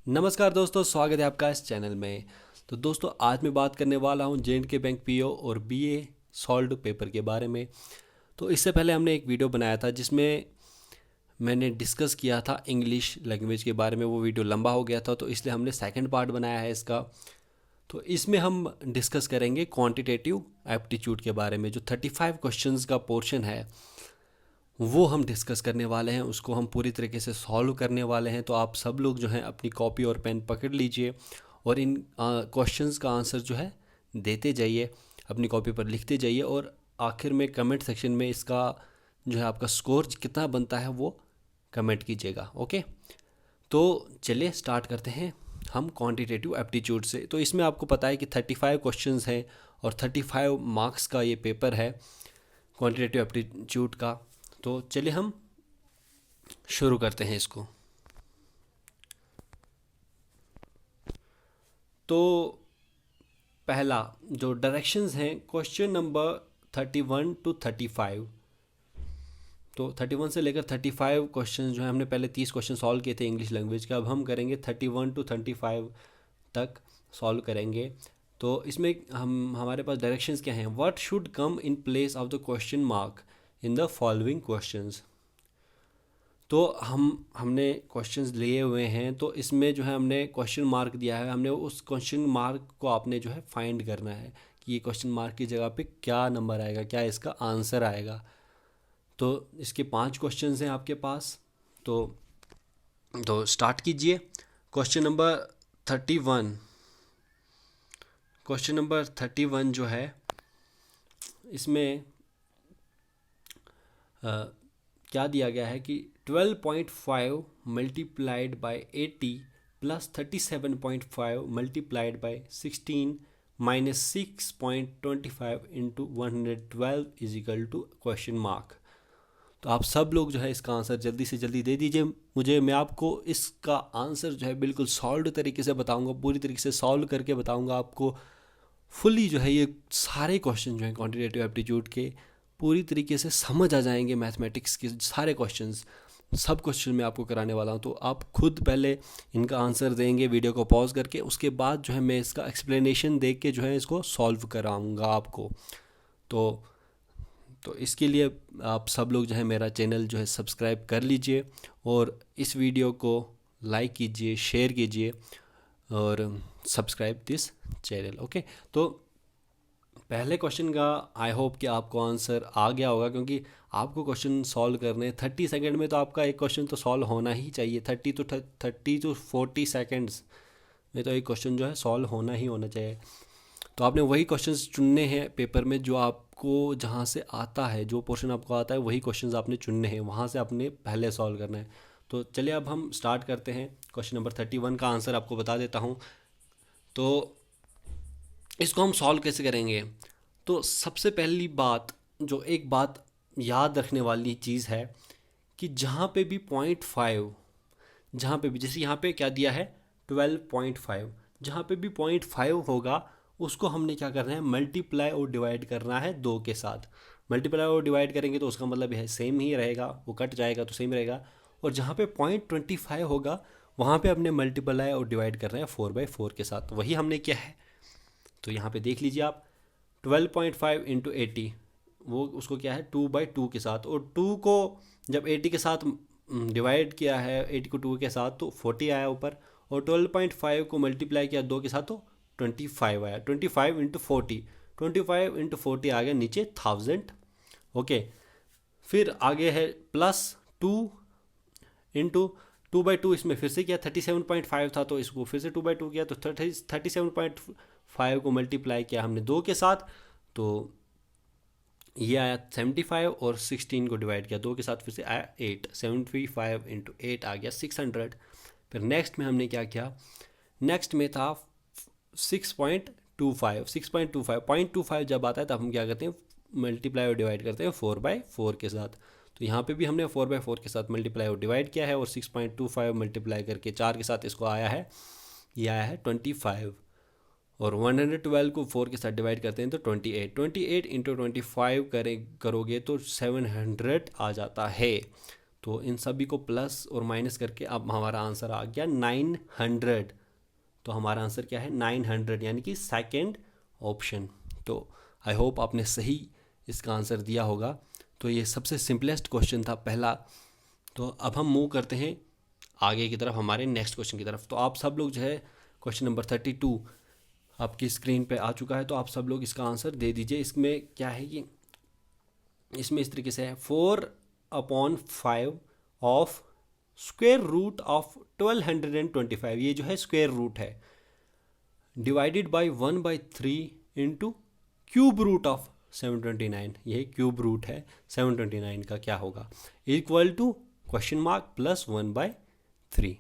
नमस्कार दोस्तों, स्वागत है आपका इस चैनल में। तो दोस्तों, आज मैं बात करने वाला हूँ J&K बैंक पीओ और बीए सॉल्व्ड पेपर के बारे में। तो इससे पहले हमने एक वीडियो बनाया था जिसमें मैंने डिस्कस किया था इंग्लिश लैंग्वेज के बारे में। वो वीडियो लंबा हो गया था तो इसलिए हमने सेकंड पार्ट बनाया है इसका। तो इसमें हम डिस्कस करेंगे क्वांटिटेटिव एप्टीट्यूड के बारे में। जो 35 क्वेश्चंस का पोर्शन है वो हम डिस्कस करने वाले हैं, उसको हम पूरी तरीके से सॉल्व करने वाले हैं। तो आप सब लोग जो हैं अपनी कॉपी और पेन पकड़ लीजिए और इन क्वेश्चंस का आंसर जो है देते जाइए, अपनी कॉपी पर लिखते जाइए और आखिर में कमेंट सेक्शन में इसका जो है आपका स्कोर कितना बनता है वो कमेंट कीजिएगा। ओके, तो चलिए स्टार्ट करते हैं हम क्वांटिटेटिव एप्टीट्यूड से। तो इसमें आपको पता है कि 35 क्वेश्चंस हैं और 35 मार्क्स का ये पेपर है क्वांटिटेटिव एप्टीट्यूड का। तो चलिए हम शुरू करते हैं इसको। तो पहला जो डायरेक्शंस हैं, क्वेश्चन नंबर 31 to 35। तो 31 से लेकर 35 क्वेश्चन जो है, हमने पहले 30 क्वेश्चन सॉल्व किए थे इंग्लिश लैंग्वेज का। अब हम करेंगे 31 to 35 तक सॉल्व करेंगे। तो इसमें हमारे पास डायरेक्शंस क्या हैं। What should come in place of the question mark in the following questions. तो हमने क्वेश्चंस लिए हुए हैं, तो इसमें जो है हमने क्वेश्चन मार्क दिया है। हमने उस क्वेश्चन मार्क को आपने जो है फाइंड करना है कि ये क्वेश्चन मार्क की जगह पे क्या नंबर आएगा, क्या इसका आंसर आएगा। तो इसके 5 क्वेश्चंस हैं आपके पास। तो स्टार्ट कीजिए। Question number 31। क्वेश्चन नंबर 31 जो है इसमें क्या दिया गया है कि 12.5 multiplied by 80 plus 37.5 multiplied by 16 minus 6.25 into 112 is equal to question mark. तो आप सब लोग जो है इसका आंसर जल्दी से जल्दी दे दीजिए मुझे। मैं आपको इसका आंसर जो है बिल्कुल सॉल्व तरीके से बताऊंगा, पूरी तरीके से सॉल्व करके बताऊंगा आपको। फुली जो है ये सारे क्वेश्चन जो हैं क्वांटिटेटिव एप्टीट्यूड के पूरी तरीके से समझ आ जाएंगे। मैथमेटिक्स के सारे क्वेश्चंस, सब क्वेश्चन मैं आपको कराने वाला हूँ। तो आप खुद पहले इनका आंसर देंगे वीडियो को पॉज करके, उसके बाद जो है मैं इसका एक्सप्लेनेशन देख के जो है इसको सॉल्व कराऊंगा आपको। तो तो इसके लिए आप सब लोग जो है मेरा चैनल जो है सब्सक्राइब कर लीजिए और इस वीडियो को लाइक कीजिए, शेयर कीजिए और सब्सक्राइब दिस चैनल। ओके, तो पहले क्वेश्चन का आई होप कि आपको आंसर आ गया होगा, क्योंकि आपको क्वेश्चन सॉल्व करने 30 सेकंड में तो आपका एक क्वेश्चन तो सॉल्व होना ही चाहिए। 30 to 40 सेकंड्स में तो एक क्वेश्चन जो है सॉल्व होना ही होना चाहिए। तो आपने वही क्वेश्चंस चुनने हैं पेपर में जो आपको जहाँ से आता है, जो पोर्शन आपको आता है वही क्वेश्चंस आपने चुनने हैं, वहाँ से आपने पहले सॉल्व करना है। तो चलिए अब हम स्टार्ट करते हैं। क्वेश्चन नंबर 31 का आंसर आपको बता देता हूँ। तो इसको हम सॉल्व कैसे करेंगे। तो सबसे पहली बात, जो एक बात याद रखने वाली चीज़ है कि जहाँ पे भी 0.5, जहाँ पे भी, जैसे यहाँ पे क्या दिया है 12.5, जहाँ पे भी 0.5 होगा उसको हमने क्या करना है, मल्टीप्लाई और डिवाइड करना है 2 के साथ। मल्टीप्लाई और डिवाइड करेंगे तो उसका मतलब है सेम ही रहेगा, वो कट जाएगा तो सेम रहेगा। और जहाँ पे 0.25 होगा वहाँ पे हमने मल्टीप्लाई और डिवाइड करना है 4/4 के साथ। वही हमने किया है। तो यहाँ पे देख लीजिए आप, 12.5 इंटू 80, वो उसको क्या है 2/2 के साथ। और 2 को जब 80 के साथ डिवाइड किया है, 80 को 2 के साथ तो 40 आया ऊपर। और 12.5 को मल्टीप्लाई किया 2 के साथ तो 25 आया। 25 इंटू 40, 25 इंटू 40 आ गया नीचे 1000। ओके, फिर आगे है प्लस 2 इंटू 2/2, इसमें फिर से किया 37.5 था तो इसको फिर से 2/2 किया तो 37.5 को मल्टीप्लाई किया हमने 2 के साथ तो ये आया 75। और 16 को डिवाइड किया 2 के साथ फिर से आया 8। 75 इंटू 8 आ गया 600। फिर नेक्स्ट में हमने क्या किया, नेक्स्ट में था 6.25। 0.25 जब आता है तब हम क्या करते हैं, मल्टीप्लाई और डिवाइड करते हैं 4/4 के साथ। तो यहाँ पे भी हमने 4/4 के साथ मल्टीप्लाई और डिवाइड किया है और 6.25 मल्टीप्लाई करके 4 के साथ इसको आया है, ये आया है 25। और 112 को 4 के साथ डिवाइड करते हैं तो 28। 28 इंटू 25 करोगे तो 700 आ जाता है। तो इन सभी को प्लस और माइनस करके अब हमारा आंसर आ गया 900। तो हमारा आंसर क्या है 900, यानी कि सेकंड ऑप्शन। तो आई होप आपने सही इसका आंसर दिया होगा। तो ये सबसे सिंपलेस्ट क्वेश्चन था पहला। तो अब हम मूव करते हैं आगे की तरफ, हमारे नेक्स्ट क्वेश्चन की तरफ। तो आप सब लोग जो है क्वेश्चन नंबर 32 आपकी स्क्रीन पे आ चुका है, तो आप सब लोग इसका आंसर दे दीजिए। इसमें क्या है कि इसमें इस तरीके से है 4/5 ऑफ स्क्वायर रूट ऑफ 1225, ये जो है स्क्वायर रूट है, divided by 1/3 into cube root of 729, ये क्यूब रूट है 729 का, क्या होगा equal to question mark plus 1/3।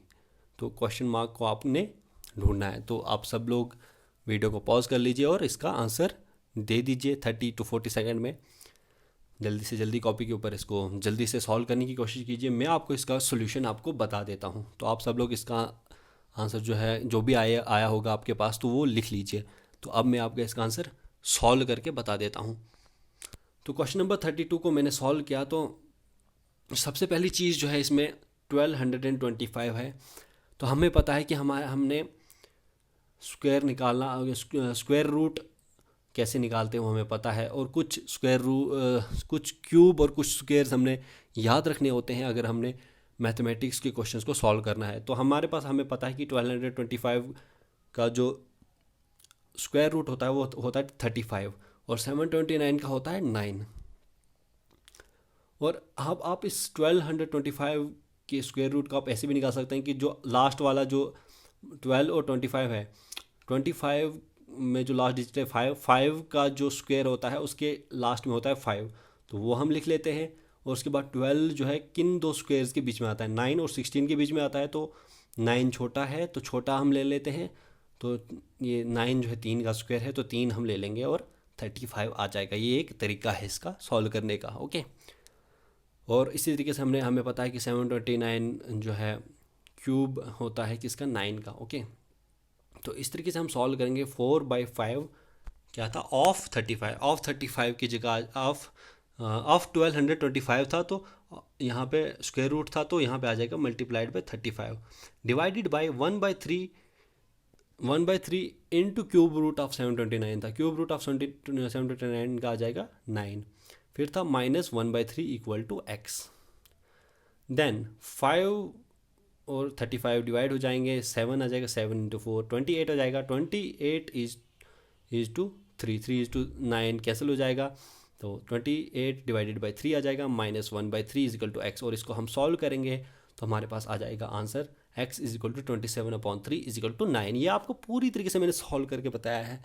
तो क्वेश्चन मार्क को आपने ढूंढना है। तो आप सब लोग वीडियो को पॉज कर लीजिए और इसका आंसर दे दीजिए 30 to 40 सेकेंड में। जल्दी से जल्दी कॉपी के ऊपर इसको जल्दी से सॉल्व करने की कोशिश कीजिए। मैं आपको इसका सोल्यूशन आपको बता देता हूँ। तो आप सब लोग इसका आंसर जो है जो भी आया होगा आपके पास, तो वो लिख लीजिए। तो अब मैं आपका इसका आंसर सॉल्व करके बता देता हूँ। तो क्वेश्चन नंबर 32 को मैंने सॉल्व किया। तो सबसे पहली चीज़ जो है इसमें 1225 है। तो हमें पता है कि हमने स्क्वायर निकालना, स्क्वायर रूट कैसे निकालते हैं वो हमें पता है, और कुछ कुछ क्यूब और कुछ स्क्वायर्स हमने याद रखने होते हैं अगर हमने मैथमेटिक्स के क्वेश्चंस को सॉल्व करना है। तो हमें पता है कि 1225 का जो स्क्वायर रूट होता है वो होता है 35, और 729 का होता है 9। और अब आप इस 1225 के स्क्वायर रूट का आप ऐसे भी निकाल सकते हैं कि जो लास्ट वाला जो 12 और 25 है, 25 में जो लास्ट डिजिट है 5 का जो स्क्वायर होता है उसके लास्ट में होता है 5, तो वो हम लिख लेते हैं। और उसके बाद 12 जो है किन दो स्क्वायर्स के बीच में आता है, 9 और 16 के बीच में आता है। तो 9 छोटा है तो छोटा हम ले लेते हैं। तो ये 9 जो है 3 का स्क्वायर है, तो 3 हम ले लेंगे और 35 आ जाएगा। ये एक तरीका है इसका सॉल्व करने का, ओके। और इसी तरीके से हमें पता है कि 729 जो है क्यूब होता है किसका, 9 का, ओके। तो इस तरीके से हम सॉल्व करेंगे। 4/5 क्या था, ऑफ 35 की जगह ऑफ 1225 था, तो यहाँ पे स्क्वायर रूट था, तो यहाँ पे आ जाएगा multiplied by 35 divided by 1/3 into cube root of 729 था। क्यूब रूट ऑफ 729 का आ जाएगा 9। फिर था -1/3 इक्वल टू x। देन 5 और 35 डिवाइड हो जाएंगे, 7 आ जाएगा, 7 इंटू 4 28 हो जाएगा। 28 is to 3 is to 9 cancel हो जाएगा, तो 28 डिवाइडेड बाई 3 आ जाएगा, -1/3 इज इक्वल टू x। और इसको हम सॉल्व करेंगे तो हमारे पास आ जाएगा answer x is equal to 27/3 is equal to 9। ये आपको पूरी तरीके से मैंने सॉल्व करके बताया है,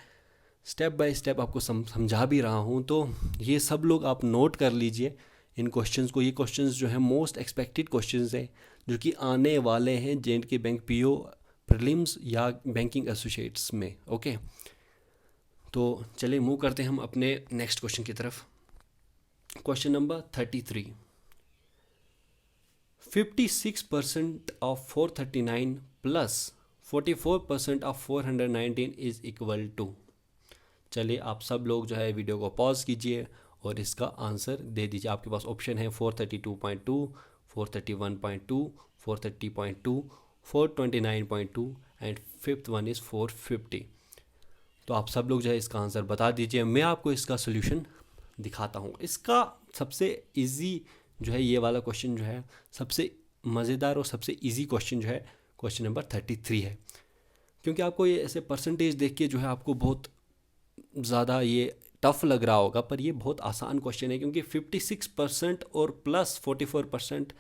स्टेप बाय स्टेप आपको समझा भी रहा हूँ। तो ये सब लोग आप नोट कर लीजिए इन क्वेश्चंस को। ये क्वेश्चंस जो है मोस्ट एक्सपेक्टेड क्वेश्चंस हैं जो कि आने वाले हैं J&K बैंक PO प्रीलिम्स या बैंकिंग एसोसिएट्स में, ओके। तो चलिए मूव करते हैं हम अपने नेक्स्ट क्वेश्चन की तरफ। क्वेश्चन नंबर 33, 56% ऑफ 439 प्लस 44% ऑफ 419 इज इक्वल टू। चलिए आप सब लोग जो है वीडियो को पॉज कीजिए और इसका आंसर दे दीजिए। आपके पास ऑप्शन है 432.2, 431.2, 430.2, 429.2 एंड फिफ्थ वन इज़ 450। तो आप सब लोग जो है इसका आंसर बता दीजिए। मैं आपको इसका सोल्यूशन दिखाता हूँ। इसका सबसे इजी जो है ये वाला क्वेश्चन जो है सबसे मज़ेदार और सबसे इजी क्वेश्चन जो है क्वेश्चन नंबर 33 है, क्योंकि आपको ये ऐसे परसेंटेज देख के जो है आपको बहुत ज़्यादा ये टफ लग रहा होगा, पर ये बहुत आसान क्वेश्चन है। क्योंकि 56% और प्लस 44%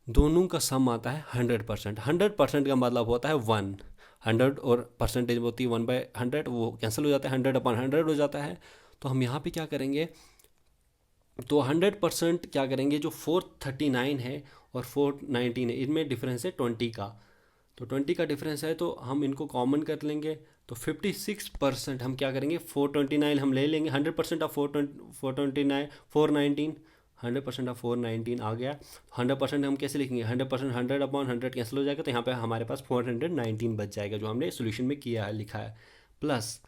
दोनों का सम आता है 100%। 100% का मतलब होता है 1, 100 और परसेंटेज होती है 1/100, वो कैंसिल हो जाता है, 100/100 हो जाता है। तो हम यहाँ पे क्या करेंगे, तो 100% क्या करेंगे, जो 439 है और 419 है इनमें डिफरेंस है 20 का, तो 20 का डिफरेंस है, तो हम इनको कॉमन कर लेंगे। तो 56% हम क्या करेंगे, 429 हम ले लेंगे, 100% ऑफ 419 419, 100% ऑफ 419 आ गया। 100% हम कैसे लिखेंगे, 100% 100/100 कैंसिल हो जाएगा, तो यहाँ पे हमारे पास 419 बच जाएगा जो हमने सोल्यूशन में किया है, लिखा है। प्लस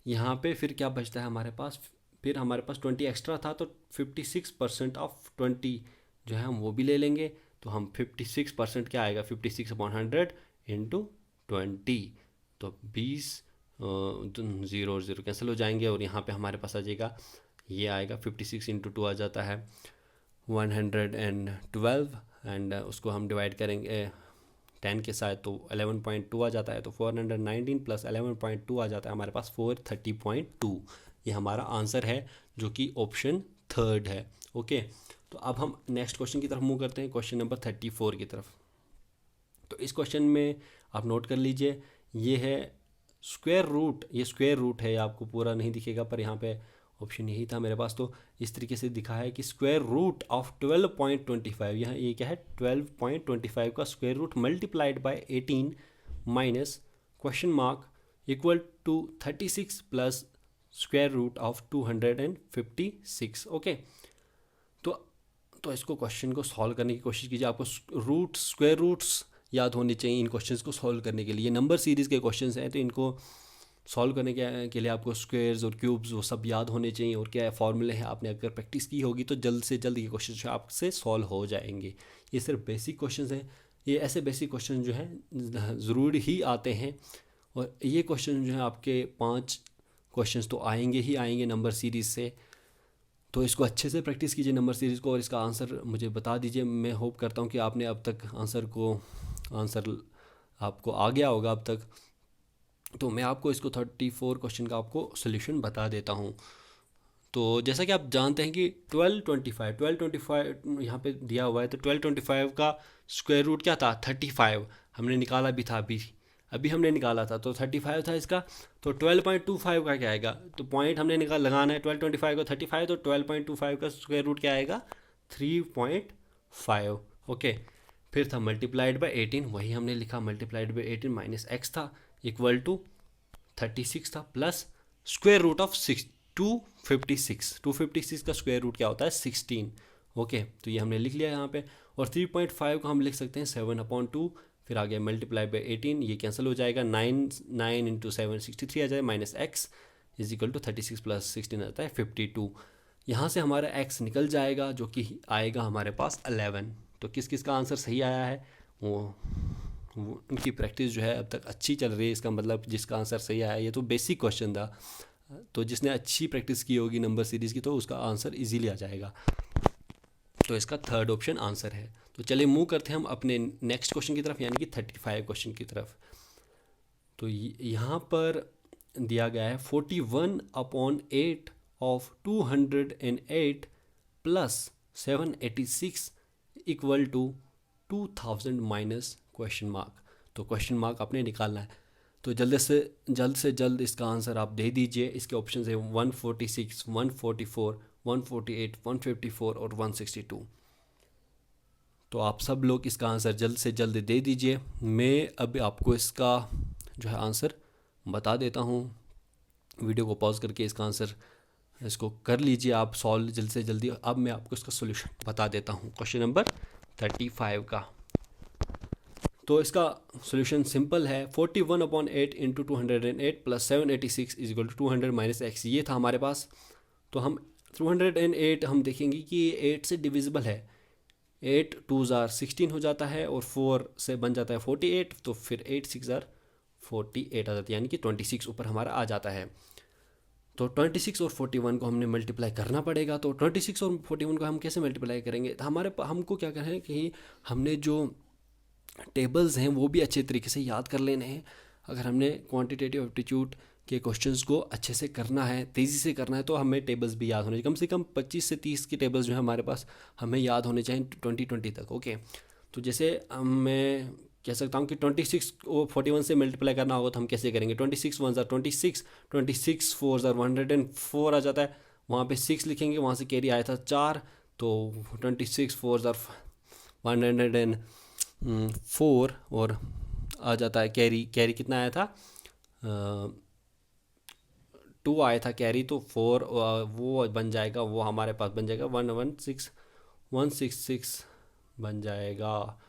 यहाँ पे फिर क्या बचता है हमारे पास, फिर हमारे पास 20 एक्स्ट्रा था, तो 56% ऑफ 20 जो है हम वो भी ले लेंगे। तो हम 56% क्या आएगा, 56/100 इंटू 20, तो 20 0 और 0 कैंसिल हो जाएंगे और यहाँ पे हमारे पास आ जाएगा, ये आएगा 56 इंटू 2 आ जाता है 112 एंड उसको हम डिवाइड करेंगे 10 के साथ तो 11.2 आ जाता है, तो 419 प्लस 11.2 आ जाता है हमारे पास 430.2। ये हमारा आंसर है जो कि ऑप्शन थर्ड है। ओके, तो अब हम नेक्स्ट क्वेश्चन की तरफ मूव करते हैं, क्वेश्चन नंबर 34 की तरफ। तो इस क्वेश्चन में आप नोट कर लीजिए, ये है स्क्वायर रूट, ये स्क्वायर रूट है, आपको पूरा नहीं दिखेगा पर यहाँ पे ऑप्शन यही था मेरे पास। तो इस तरीके से दिखा है कि स्क्वायर रूट ऑफ 12.25, यहाँ ये क्या है 12.25 का square root multiplied by 18 minus question mark equal to 36 plus square root of 256। Okay, तो इसको क्वेश्चन को सॉल्व करने की कोशिश कीजिए। आपको रूट स्क्वायर रूट्स याद होने चाहिए इन क्वेश्चंस को सॉल्व करने के लिए। नंबर सीरीज़ के क्वेश्चंस हैं तो इनको सॉल्व करने के लिए आपको स्क्वायर्स और क्यूब्स वो सब याद होने चाहिए, और क्या फॉर्मूले हैं आपने अगर प्रैक्टिस की होगी तो जल्द से जल्द ये क्वेश्चन आपसे सॉल्व हो जाएंगे। ये सिर्फ बेसिक क्वेश्चंस हैं, ये ऐसे बेसिक क्वेश्चन जो हैं ज़रूरी ही आते हैं, और ये क्वेश्चन जो है आपके 5 क्वेश्चंस तो आएंगे ही आएंगे नंबर सीरीज़ से। तो इसको अच्छे से प्रैक्टिस कीजिए नंबर सीरीज़ को, और इसका आंसर मुझे बता दीजिए। मैं होप करता हूँ कि आपने अब तक आंसर आपको आ गया होगा अब तक। तो मैं आपको इसको 34 क्वेश्चन का आपको सोल्यूशन बता देता हूँ। तो जैसा कि आप जानते हैं कि 1225 यहाँ पे दिया हुआ है, तो 1225 का स्क्वायर रूट क्या था 35, हमने निकाला भी था, अभी हमने निकाला था, तो 35 था इसका। तो 12.25 का क्या आएगा, तो पॉइंट हमने लगाना है 1225 को 35, तो 12.25 का स्क्वायर रूट क्या आएगा 3.5। ओके, फिर था मल्टीप्लाइड बाय 18, वही हमने लिखा मल्टीप्लाइड बाय 18 माइनस एक्स था इक्वल टू 36 था प्लस स्क्वायर रूट ऑफ 256 का स्क्वायर रूट क्या होता है 16। ओके, तो ये हमने लिख लिया यहाँ पे, और 3.5 को हम लिख सकते हैं 7/2, फिर आ गया मल्टीप्लाई बाय 18, ये कैंसिल हो जाएगा, 9 इंटू 7 63 आ जाए, minus x is equal to 36 plus 16 आता है 52। यहाँ से हमारा एक्स निकल जाएगा जो कि आएगा हमारे पास 11। तो किस किस का आंसर सही आया है वो उनकी प्रैक्टिस जो है अब तक अच्छी चल रही है, इसका मतलब जिसका आंसर सही आया, ये तो बेसिक क्वेश्चन था, तो जिसने अच्छी प्रैक्टिस की होगी नंबर सीरीज़ की तो उसका आंसर इजीली आ जाएगा। तो इसका थर्ड ऑप्शन आंसर है। तो चलिए मूव करते हैं हम अपने नेक्स्ट क्वेश्चन की तरफ, यानी कि 35 क्वेश्चन की तरफ। तो यहाँ पर दिया गया है 41/8 of 208 plus 786 equal to 2000 minus question mark. तो क्वेश्चन मार्क आपने निकालना है, तो जल्द से जल्द इसका आंसर आप दे दीजिए। इसके ऑप्शन है 146, 144, 148, 154 और 162। तो आप सब लोग इसका आंसर जल्द से जल्द दे दीजिए। मैं अब आपको इसका जो है आंसर बता देता हूँ, वीडियो को पॉज करके इसका आंसर इसको कर लीजिए आप सॉल्व जल्द से जल्दी। अब मैं आपको इसका सोल्यूशन बता देता हूँ क्वेश्चन नंबर 35 का। तो इसका सोल्यूशन सिंपल है, 41/8 into 208 plus 786 is equal to 200 minus x, ये था हमारे पास। तो हम 208 हम देखेंगे कि ये 8 से डिविजिबल है, 8 2s are 16 हो जाता है, और 4 से बन जाता है 48, तो फिर 8 6 are 48 आ जाती है, यानी कि 26 ऊपर हमारा आ जाता है। तो 26 और 41 को हमने मल्टीप्लाई करना पड़ेगा। तो 26 और 41 को हम कैसे मल्टीप्लाई करेंगे, हमको क्या करना है कि हमने जो टेबल्स हैं वो भी अच्छे तरीके से याद कर लेने हैं। अगर हमने क्वांटिटेटिव एप्टीट्यूड के क्वेश्चंस को अच्छे से करना है, तेज़ी से करना है, तो हमें टेबल्स भी याद होने चाहिए। कम से कम 25 से 30 की टेबल्स जो है हमारे पास हमें याद होने चाहिए 2020 तक। ओके, तो जैसे मैं कह सकता हूँ कि 26 को 41 से मल्टीप्लाई करना होगा तो हम कैसे करेंगे, 26 1s are 26, 26 4s are 104 आ जाता है, वहाँ पे 6 लिखेंगे, वहाँ से कैरी आया था 4, तो 26 4s are 104 और आ जाता है कैरी कितना आया था 2 आया था कैरी, तो 4 वो बन जाएगा, वो हमारे पास बन जाएगा 166 बन जाएगा।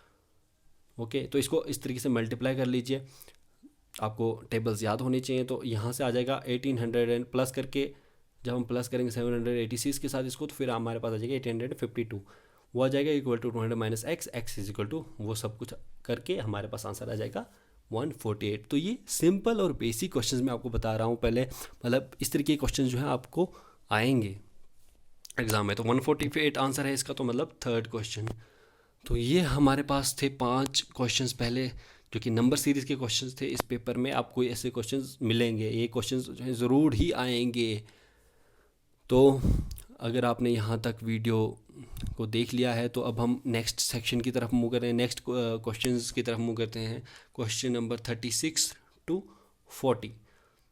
ओके, तो इसको इस तरीके से मल्टीप्लाई कर लीजिए, आपको टेबल्स याद होनी चाहिए। तो यहाँ से आ जाएगा 1800 प्लस करके, जब हम प्लस करेंगे 786 के साथ इसको, तो फिर हमारे पास आ जाएगा 852। वो आ जाएगा equal to 200 minus x, x is equal to वो सब कुछ करके हमारे पास आंसर आ जाएगा 148। तो ये सिंपल और बेसिक क्वेश्चंस मैं आपको बता रहा हूँ पहले, मतलब इस तरीके के क्वेश्चन जो है आपको आएंगे एग्ज़ाम में। तो 148 आंसर है इसका, तो मतलब थर्ड क्वेश्चन। तो ये हमारे पास थे 5 क्वेश्चंस पहले जो कि नंबर सीरीज़ के क्वेश्चंस थे। इस पेपर में आपको ऐसे क्वेश्चंस मिलेंगे, ये क्वेश्चंस जो है ज़रूर ही आएंगे। तो अगर आपने यहाँ तक वीडियो को देख लिया है तो अब हम नेक्स्ट सेक्शन की तरफ मूव करें, नेक्स्ट क्वेश्चंस की तरफ मूव करते हैं। Question number 36 to 40।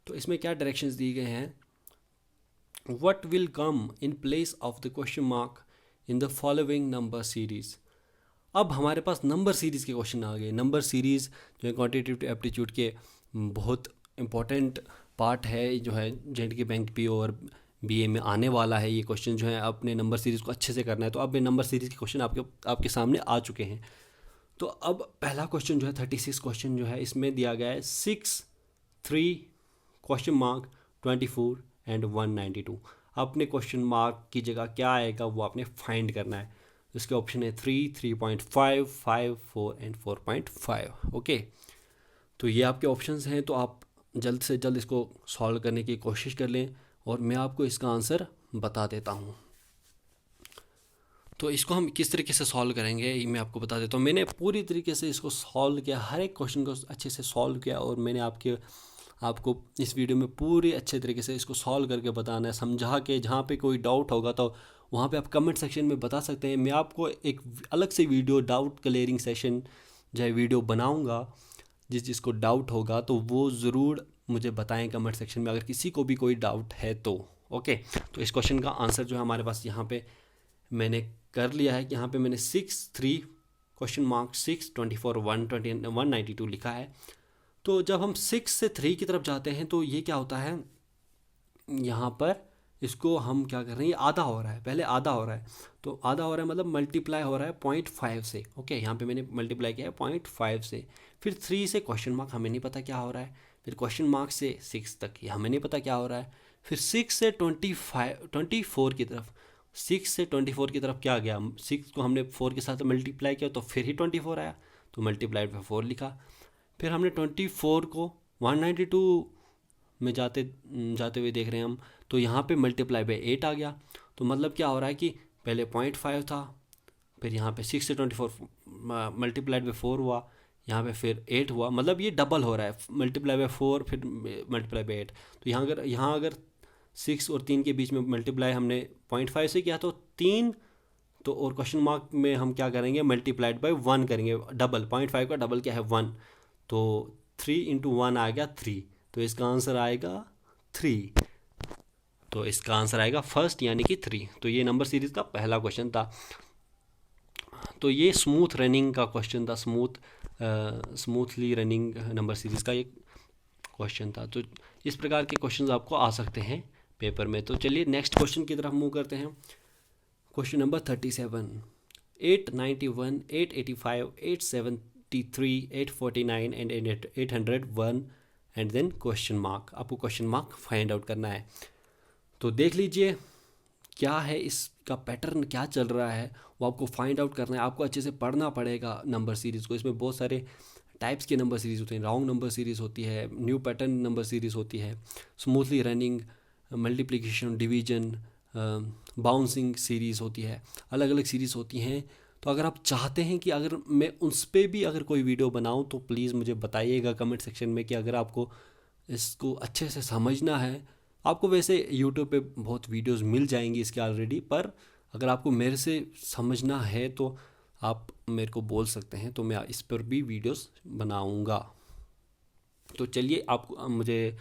तो इसमें क्या डायरेक्शंस दिए गए हैं, what will come in place of the question mark in the following number series. अब हमारे पास नंबर सीरीज़ के क्वेश्चन आ गए। नंबर सीरीज़ जो है क्वांटिटेटिव एप्टीट्यूड के बहुत इंपॉर्टेंट पार्ट है, जो है जेएंडके बैंक पीओ और बीए में आने वाला है। ये क्वेश्चन जो है अपने नंबर सीरीज़ को अच्छे से करना है। तो अब ये नंबर सीरीज़ के क्वेश्चन आपके सामने आ चुके हैं। तो अब पहला क्वेश्चन जो है 36 क्वेश्चन जो है इसमें दिया गया है 6, 3, क्वेश्चन मार्क 24 एंड 192। अपने क्वेश्चन मार्क की जगह क्या आएगा वो आपने फाइंड करना है। इसके ऑप्शन है 3, 3.5, 5, 4 एंड 4.5। ओके, तो ये आपके ऑप्शंस हैं। तो आप जल्द से जल्द इसको सॉल्व करने की कोशिश कर लें और मैं आपको इसका आंसर बता देता हूँ। तो इसको हम किस तरीके से सॉल्व करेंगे ये मैं आपको बता देता हूँ। मैंने पूरी तरीके से इसको सॉल्व किया, हर एक क्वेश्चन को अच्छे से सॉल्व किया और मैंने आपको इस वीडियो में पूरी अच्छे तरीके से इसको सॉल्व करके बताना है, समझा के। जहाँ पे कोई डाउट होगा तो वहाँ पे आप कमेंट सेक्शन में बता सकते हैं। मैं आपको एक अलग से वीडियो डाउट क्लियरिंग सेशन जो है वीडियो बनाऊँगा। जिसको डाउट होगा तो वो ज़रूर मुझे बताएं कमेंट सेक्शन में, अगर किसी को भी कोई डाउट है तो। ओके, तो इस क्वेश्चन का आंसर जो है हमारे पास यहाँ पे मैंने कर लिया है कि यहाँ पे मैंने 6, 3, क्वेश्चन मार्क 6, 24, 192 लिखा है। तो जब हम 6 से 3 की तरफ जाते हैं तो ये क्या होता है, यहाँ पर इसको हम क्या कर रहे हैं, ये आधा हो रहा है, पहले आधा हो रहा है। तो आधा हो रहा है मतलब मल्टीप्लाई हो रहा है 0.5 से। ओके, यहाँ पे मैंने मल्टीप्लाई किया है 0.5 से। फिर 3 से क्वेश्चन मार्क हमें नहीं पता क्या हो रहा है। फिर क्वेश्चन मार्क से 6 तक ये हमें नहीं पता क्या हो रहा है। फिर 6 से 24 की तरफ, 6 से 24 की तरफ क्या गया, 6 को हमने 4 के साथ मल्टीप्लाई किया तो फिर ही 24 आया, तो मल्टीप्लाइड बाय 4 लिखा। फिर हमने 24 को 192 में जाते हुए देख रहे हैं हम, तो यहाँ पे मल्टीप्लाई बाय 8 आ गया। तो मतलब क्या हो रहा है कि पहले 0.5 था, फिर यहाँ पे 6 से 24 मल्टीप्लाइड बाय 4 हुआ, यहाँ पे फिर 8 हुआ। मतलब ये डबल हो रहा है, मल्टीप्लाई बाय 4 फिर मल्टीप्लाई बाय 8। तो यहाँ अगर 6 और 3 के बीच में मल्टीप्लाई हमने 0.5 से किया तो 3, तो और क्वेश्चन मार्क में हम क्या करेंगे, मल्टीप्लाइड बाय 1 करेंगे, डबल। 0.5 का डबल क्या है 1, तो 3 × 1 आ गया 3। तो इसका आंसर आएगा 3। तो इसका आंसर आएगा फर्स्ट यानी कि 3। तो ये नंबर सीरीज़ का पहला क्वेश्चन था। तो ये स्मूथ रनिंग का क्वेश्चन था, स्मूथली रनिंग नंबर सीरीज़ का एक क्वेश्चन था। तो इस प्रकार के क्वेश्चंस आपको आ सकते हैं पेपर में। तो चलिए नेक्स्ट क्वेश्चन की तरफ मूव करते हैं। Question number 37, 891, 885, 873, 849 and 801 and then question mark. आपको क्वेश्चन मार्क फाइंड आउट करना है। तो देख लीजिए क्या है, इसका पैटर्न क्या चल रहा है वो आपको फाइंड आउट करना है। आपको अच्छे से पढ़ना पड़ेगा नंबर सीरीज़ को। इसमें बहुत सारे टाइप्स के नंबर सीरीज़ होते हैं। राउंड नंबर सीरीज़ होती है, न्यू पैटर्न नंबर सीरीज़ होती है, smoothly running, multiplication, division, bouncing series होती है, अलग अलग सीरीज़ होती हैं। तो अगर आप चाहते हैं कि अगर मैं उस पर भी अगर कोई वीडियो बनाऊं तो प्लीज़ मुझे बताइएगा कमेंट सेक्शन में कि अगर आपको इसको अच्छे से समझना है। आपको वैसे यूट्यूब पे बहुत वीडियोस मिल जाएंगी इसके ऑलरेडी, पर अगर आपको मेरे से समझना है तो आप मेरे को बोल सकते हैं, तो मैं इस पर भी वीडियोस बनाऊंगा। तो चलिए, आपको मुझे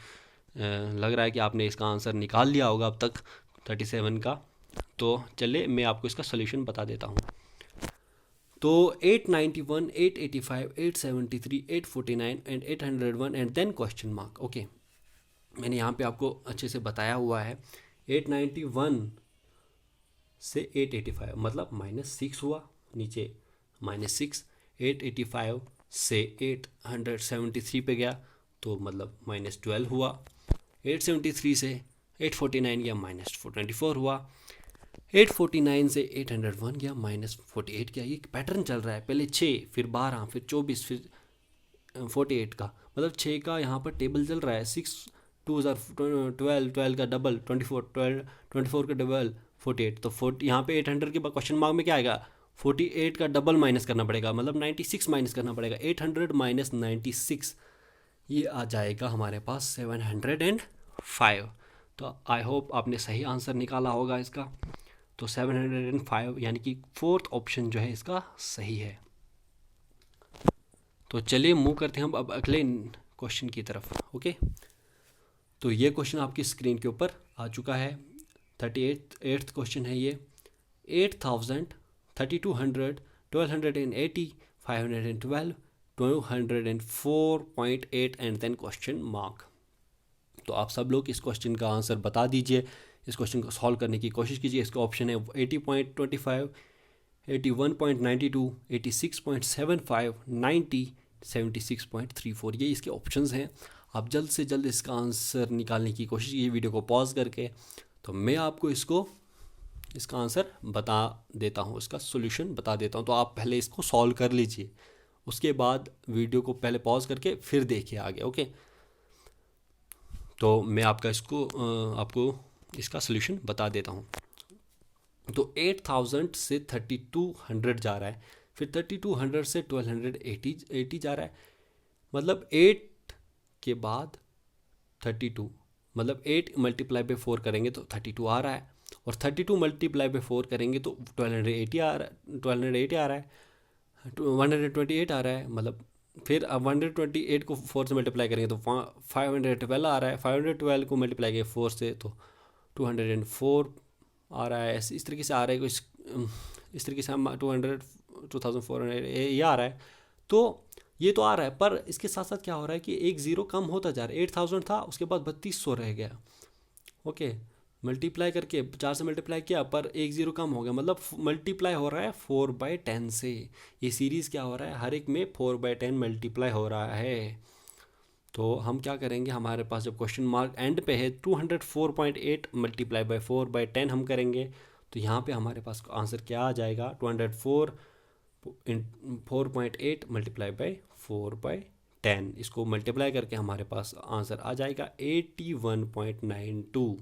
लग रहा है कि आपने इसका आंसर निकाल लिया होगा अब तक 37 का। तो चलिए मैं आपको इसका सोल्यूशन बता देता हूँ। तो 891, 885, 873, 849 and 801 and then question mark. Okay, मैंने यहाँ पे आपको अच्छे से बताया हुआ है। 891 से 885 मतलब -6 हुआ, नीचे -6। 885 से 873 पे गया तो मतलब -12 हुआ। 873 से 849 गया, -424 हुआ। 849 से 801 गया, -48 गया। ये पैटर्न चल रहा है, पहले 6 फिर 12 फिर 24 फिर 48 का, मतलब 6 का यहाँ पर टेबल चल रहा है। 6 2 12, 12 का डबल 24, 12 24 का डबल 48। तो 40 यहाँ पे 800 के बाद क्वेश्चन मार्क में क्या आएगा, 48 का डबल माइनस करना पड़ेगा, मतलब 96 माइनस करना पड़ेगा। 800 माइनस 96 ये आ जाएगा हमारे पास 705। तो आई होप आपने सही आंसर निकाला होगा इसका। तो 705 यानी कि फोर्थ ऑप्शन जो है इसका सही है। तो चलिए मूव करते हैं हम अब अगले क्वेश्चन की तरफ। ओके, तो ये क्वेश्चन आपकी स्क्रीन के ऊपर आ चुका है। 38th क्वेश्चन है ये। 8000, 3200, 1280, 512, 204.8 एंड देन क्वेश्चन मार्क। तो आप सब लोग इस क्वेश्चन का आंसर बता दीजिए, इस क्वेश्चन को सॉल्व करने की कोशिश कीजिए। इसका ऑप्शन है 80.25, 81.92, 86.75, 90, 76.34। ये इसके ऑप्शंस हैं। आप जल्द से जल्द इसका आंसर निकालने की कोशिश कीजिए वीडियो को पॉज करके। तो मैं आपको इसका आंसर बता देता हूँ, इसका सोल्यूशन बता देता हूँ। तो आप पहले इसको सॉल्व कर लीजिए, उसके बाद वीडियो को पहले पॉज करके फिर देखिए आगे। ओके, तो मैं आपको इसका सोल्यूशन बता देता हूँ। तो 8000 से 3200 जा रहा है, फिर 3200 से 1280 जा रहा है, मतलब 8 के बाद 32, मतलब 8 मल्टीप्लाई बाई 4 करेंगे तो 32 आ रहा है, और 32 मल्टीप्लाई बाई 4 करेंगे तो 1280 आ रहा है, 128 आ रहा है, मतलब फिर अब 128 को 4 से मल्टीप्लाई करेंगे तो 512 आ रहा है, 512 को मल्टीप्लाई करेंगे 4 से तो 204 आ रहा है। इस तरीके से आ रहा है, इस तरीके से हम 2400 ये आ रहा है। तो ये तो आ रहा है, पर इसके साथ साथ क्या हो रहा है कि एक ज़ीरो कम होता जा रहा है। 8000 था, उसके बाद 3200 रह गया। ओके, मल्टीप्लाई करके 4 से मल्टीप्लाई किया, पर एक ज़ीरो कम हो गया, मतलब मल्टीप्लाई हो रहा है 4/10 से। ये सीरीज़ क्या हो रहा है, हर एक में 4/10 मल्टीप्लाई हो रहा है। तो हम क्या करेंगे, हमारे पास जब क्वेश्चन मार्क एंड पे है 204.8 मल्टीप्लाई बाई 4/10 हम करेंगे, तो यहाँ पे हमारे पास आंसर क्या आ जाएगा, 204.8 मल्टीप्लाई बाई 4/10। इसको मल्टीप्लाई करके हमारे पास आंसर आ जाएगा 81.92।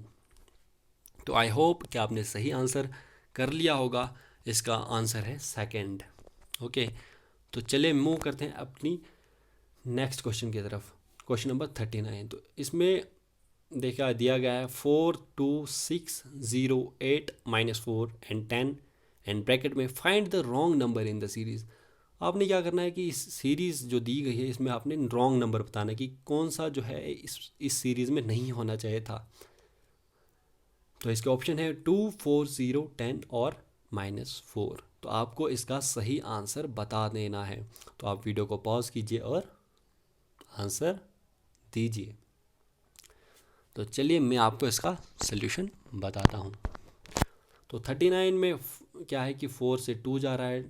तो आई होप कि आपने सही आंसर कर लिया होगा। इसका आंसर है सेकंड। ओके, तो चलिए मूव करते हैं अपनी नेक्स्ट क्वेश्चन की तरफ। Question number 39। तो इसमें दिया गया है 4 2 6 0 8 -4 एंड 10 एंड ब्रैकेट में find the wrong number in the series. आपने क्या करना है कि इस सीरीज़ जो दी गई है इसमें आपने रॉन्ग नंबर बताना है कि कौन सा जो है इस सीरीज़ में नहीं होना चाहिए था। तो इसके ऑप्शन है 2 4 0 10 और -4। तो आपको इसका सही आंसर बता देना है। तो आप वीडियो को पॉज कीजिए और आंसर दीजिए। तो चलिए मैं आपको इसका सल्यूशन बताता हूँ। तो 39 में क्या है कि 4 से 2 जा रहा है,